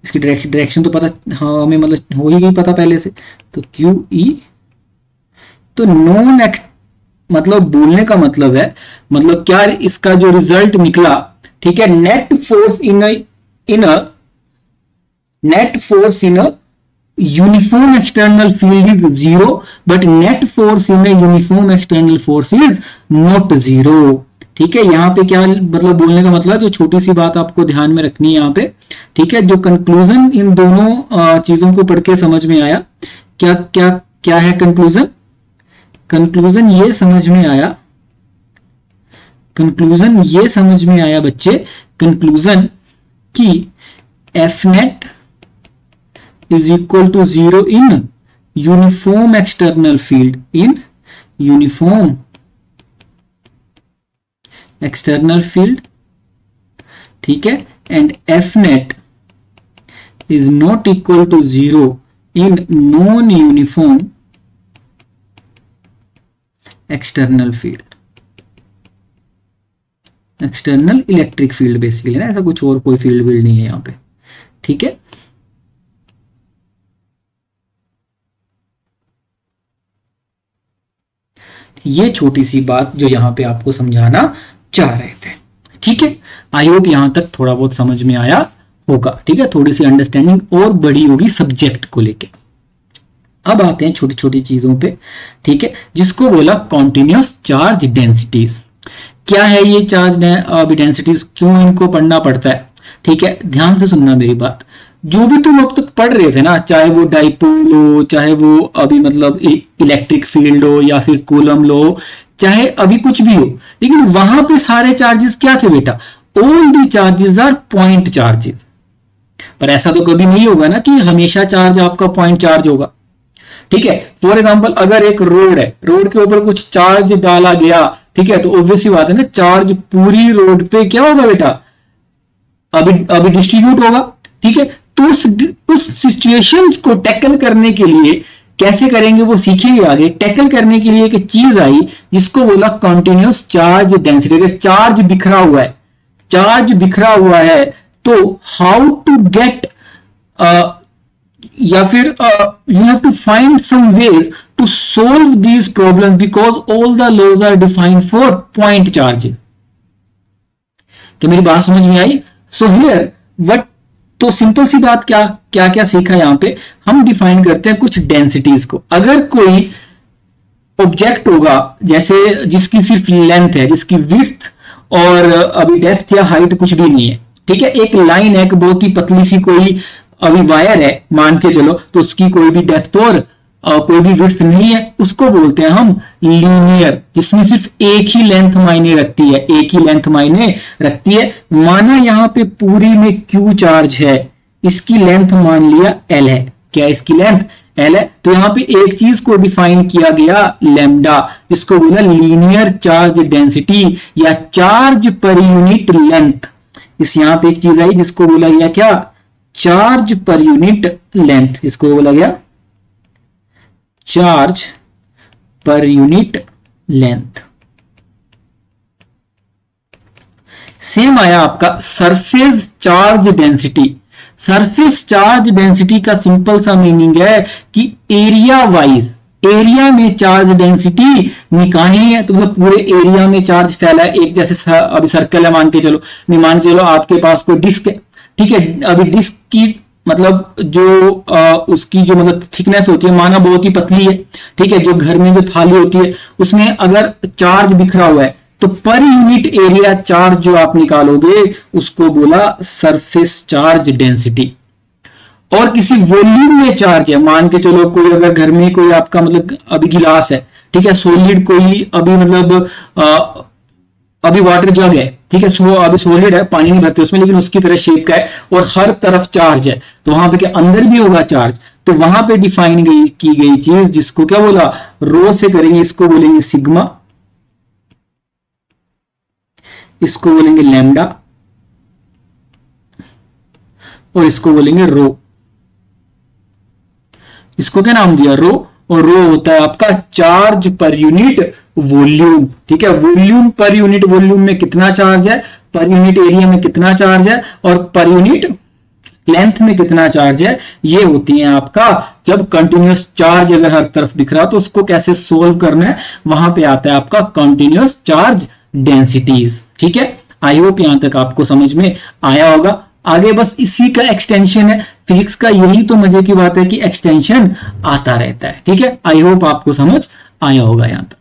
इसकी डायरेक्शन तो पता, हाँ हमें मतलब हो ही गई पता पहले से, तो QE, तो नॉन मतलब बोलने का मतलब है, मतलब क्या इसका जो रिजल्ट निकला, ठीक है, net force in a uniform external field is 0, but net force in a uniform external force is not 0। ठीक है, यहां पे क्या मतलब बोलने का मतलब, जो छोटी सी बात आपको ध्यान में रखनी है यहां पे, ठीक है, जो कंक्लूजन इन दोनों चीजों को पढ़ के समझ में आया, क्या क्या क्या है कंक्लूजन, कंक्लूजन ये समझ में आया, कंक्लूजन ये समझ में आया बच्चे, कंक्लूजन कि F net is equal to 0 in uniform external field, in uniform external field, ठीक है, and F net is not equal to 0 in non uniform external field, external electric field basically ना, ऐसा कुछ और कोई फील्ड नहीं है यहां पे। ठीक है, ये छोटी सी बात जो यहां पे आपको समझाना चाह रहे थे। ठीक है, आई होप यहां तक थोड़ा बहुत समझ में आया होगा। ठीक है, थोड़ी सी अंडरस्टैंडिंग और बड़ी होगी सब्जेक्ट को लेके। अब आते हैं छोटी छोटी चीजों पे, ठीक है, जिसको बोला कॉन्टिन्यूस चार्ज डेंसिटीज। क्या है ये चार्ज डेंसिटीज, क्यों इनको पढ़ना पड़ता है, ठीक है, ध्यान से सुनना मेरी बात। जो भी तुम अब तक पढ़ रहे थे ना, चाहे वो डाइपोल हो, चाहे वो अभी मतलब इलेक्ट्रिक फील्ड हो, या फिर कूलम लो, चाहे अभी कुछ भी हो, लेकिन वहां पे सारे चार्जेस क्या थे बेटा, all the charges are point charges. पर ऐसा तो कभी नहीं होगा ना कि हमेशा चार्ज आपका पॉइंट चार्ज होगा। ठीक है, फॉर एग्जांपल अगर एक रोड है, रोड के ऊपर कुछ चार्ज डाला गया, ठीक है, तो ऑब्वियस सी बात है ना, चार्ज पूरी रोड पे क्या होगा बेटा, अभी डिस्ट्रीब्यूट होगा। ठीक है, तो उस सिचुएशंस को टैकल करने के लिए कैसे करेंगे वो सीखेंगे आगे। टैकल करने के लिए एक चीज आई जिसको बोला कॉन्टिन्यूस चार्ज डेंसिटी। अगर चार्ज बिखरा हुआ है, चार्ज बिखरा हुआ है, तो हाउ टू गेट या फिर you have to find some ways to solve these problem because all the laws are defined for point charges. तो मेरी बात समझ में आई? सो हियर व्हाट, तो सिंपल सी बात क्या क्या क्या सीखा यहां पे, हम डिफाइन करते हैं कुछ डेंसिटीज को। अगर कोई ऑब्जेक्ट होगा जैसे जिसकी सिर्फ लेंथ है, जिसकी विड्थ और अभी डेप्थ या हाइट कुछ भी नहीं है, ठीक है, एक लाइन है, एक बहुत ही पतली सी कोई अभी वायर है मान के चलो, तो उसकी कोई भी डेप्थ और कोई भी विड्थ नहीं है, उसको बोलते हैं हम लीनियर, जिसमें सिर्फ एक ही लेंथ मायने रखती है, एक ही लेंथ मायने रखती है। माना यहां पे पूरी में क्यू चार्ज है, इसकी लेंथ मान लिया एल है, क्या इसकी लेंथ एल है, तो यहां पे एक चीज को डिफाइन किया गया लैम्डा, जिसको बोला लीनियर चार्ज डेंसिटी या चार्ज पर यूनिट लेंथ। इस यहां पे एक चीज आई जिसको बोला गया क्या, चार्ज पर यूनिट लेंथ, इसको बोला गया charge per unit length. Same आया आपका surface charge density. Surface charge density का सिंपल सा मीनिंग है कि एरिया वाइज, एरिया में चार्ज डेंसिटी निकालनी है, तो मतलब पूरे एरिया में चार्ज फैला है। एक जैसे अभी सर्कल है मान के चलो, नहीं मान के चलो आपके पास कोई डिस्क है, ठीक है, अभी डिस्क की मतलब जो उसकी जो मतलब थिकनेस होती है माना बहुत ही पतली है, ठीक है, जो घर में जो थाली होती है उसमें अगर चार्ज बिखरा हुआ है तो पर यूनिट एरिया चार्ज जो आप निकालोगे उसको बोला सरफेस चार्ज डेंसिटी। और किसी वॉल्यूम में चार्ज है, मान के चलो कोई अगर घर में कोई आपका मतलब अभी गिलास है, ठीक है, सॉलिड कोई अभी मतलब अभी वाटर जग है, ठीक है, सो अभी सॉलिड है, पानी नहीं भरते उसमें, लेकिन उसकी तरह शेप का है और हर तरफ चार्ज है, तो वहां पे क्या अंदर भी होगा चार्ज, तो वहां पे डिफाइन की गई चीज जिसको क्या बोला, रो से करेंगे, इसको बोलेंगे सिग्मा, इसको बोलेंगे लैम्डा और इसको बोलेंगे रो। इसको क्या नाम दिया, रो, और रो होता है आपका चार्ज पर यूनिट वॉल्यूम, ठीक है, वॉल्यूम पर यूनिट वॉल्यूम में कितना चार्ज है, पर यूनिट एरिया में कितना चार्ज है और पर यूनिट लेंथ में कितना चार्ज है, ये होती है आपका जब कंटिन्यूअस चार्ज अगर हर तरफ दिख रहा तो उसको कैसे सोल्व करना है, वहां पे आता है आपका कंटिन्यूअस चार्ज डेंसिटीज। ठीक है, आई होप यहां तक आपको समझ में आया होगा। आगे बस इसी का एक्सटेंशन है, फिजिक्स का यही तो मजे की बात है कि एक्सटेंशन आता रहता है। ठीक है, आई होप आपको समझ आया होगा यहां तक।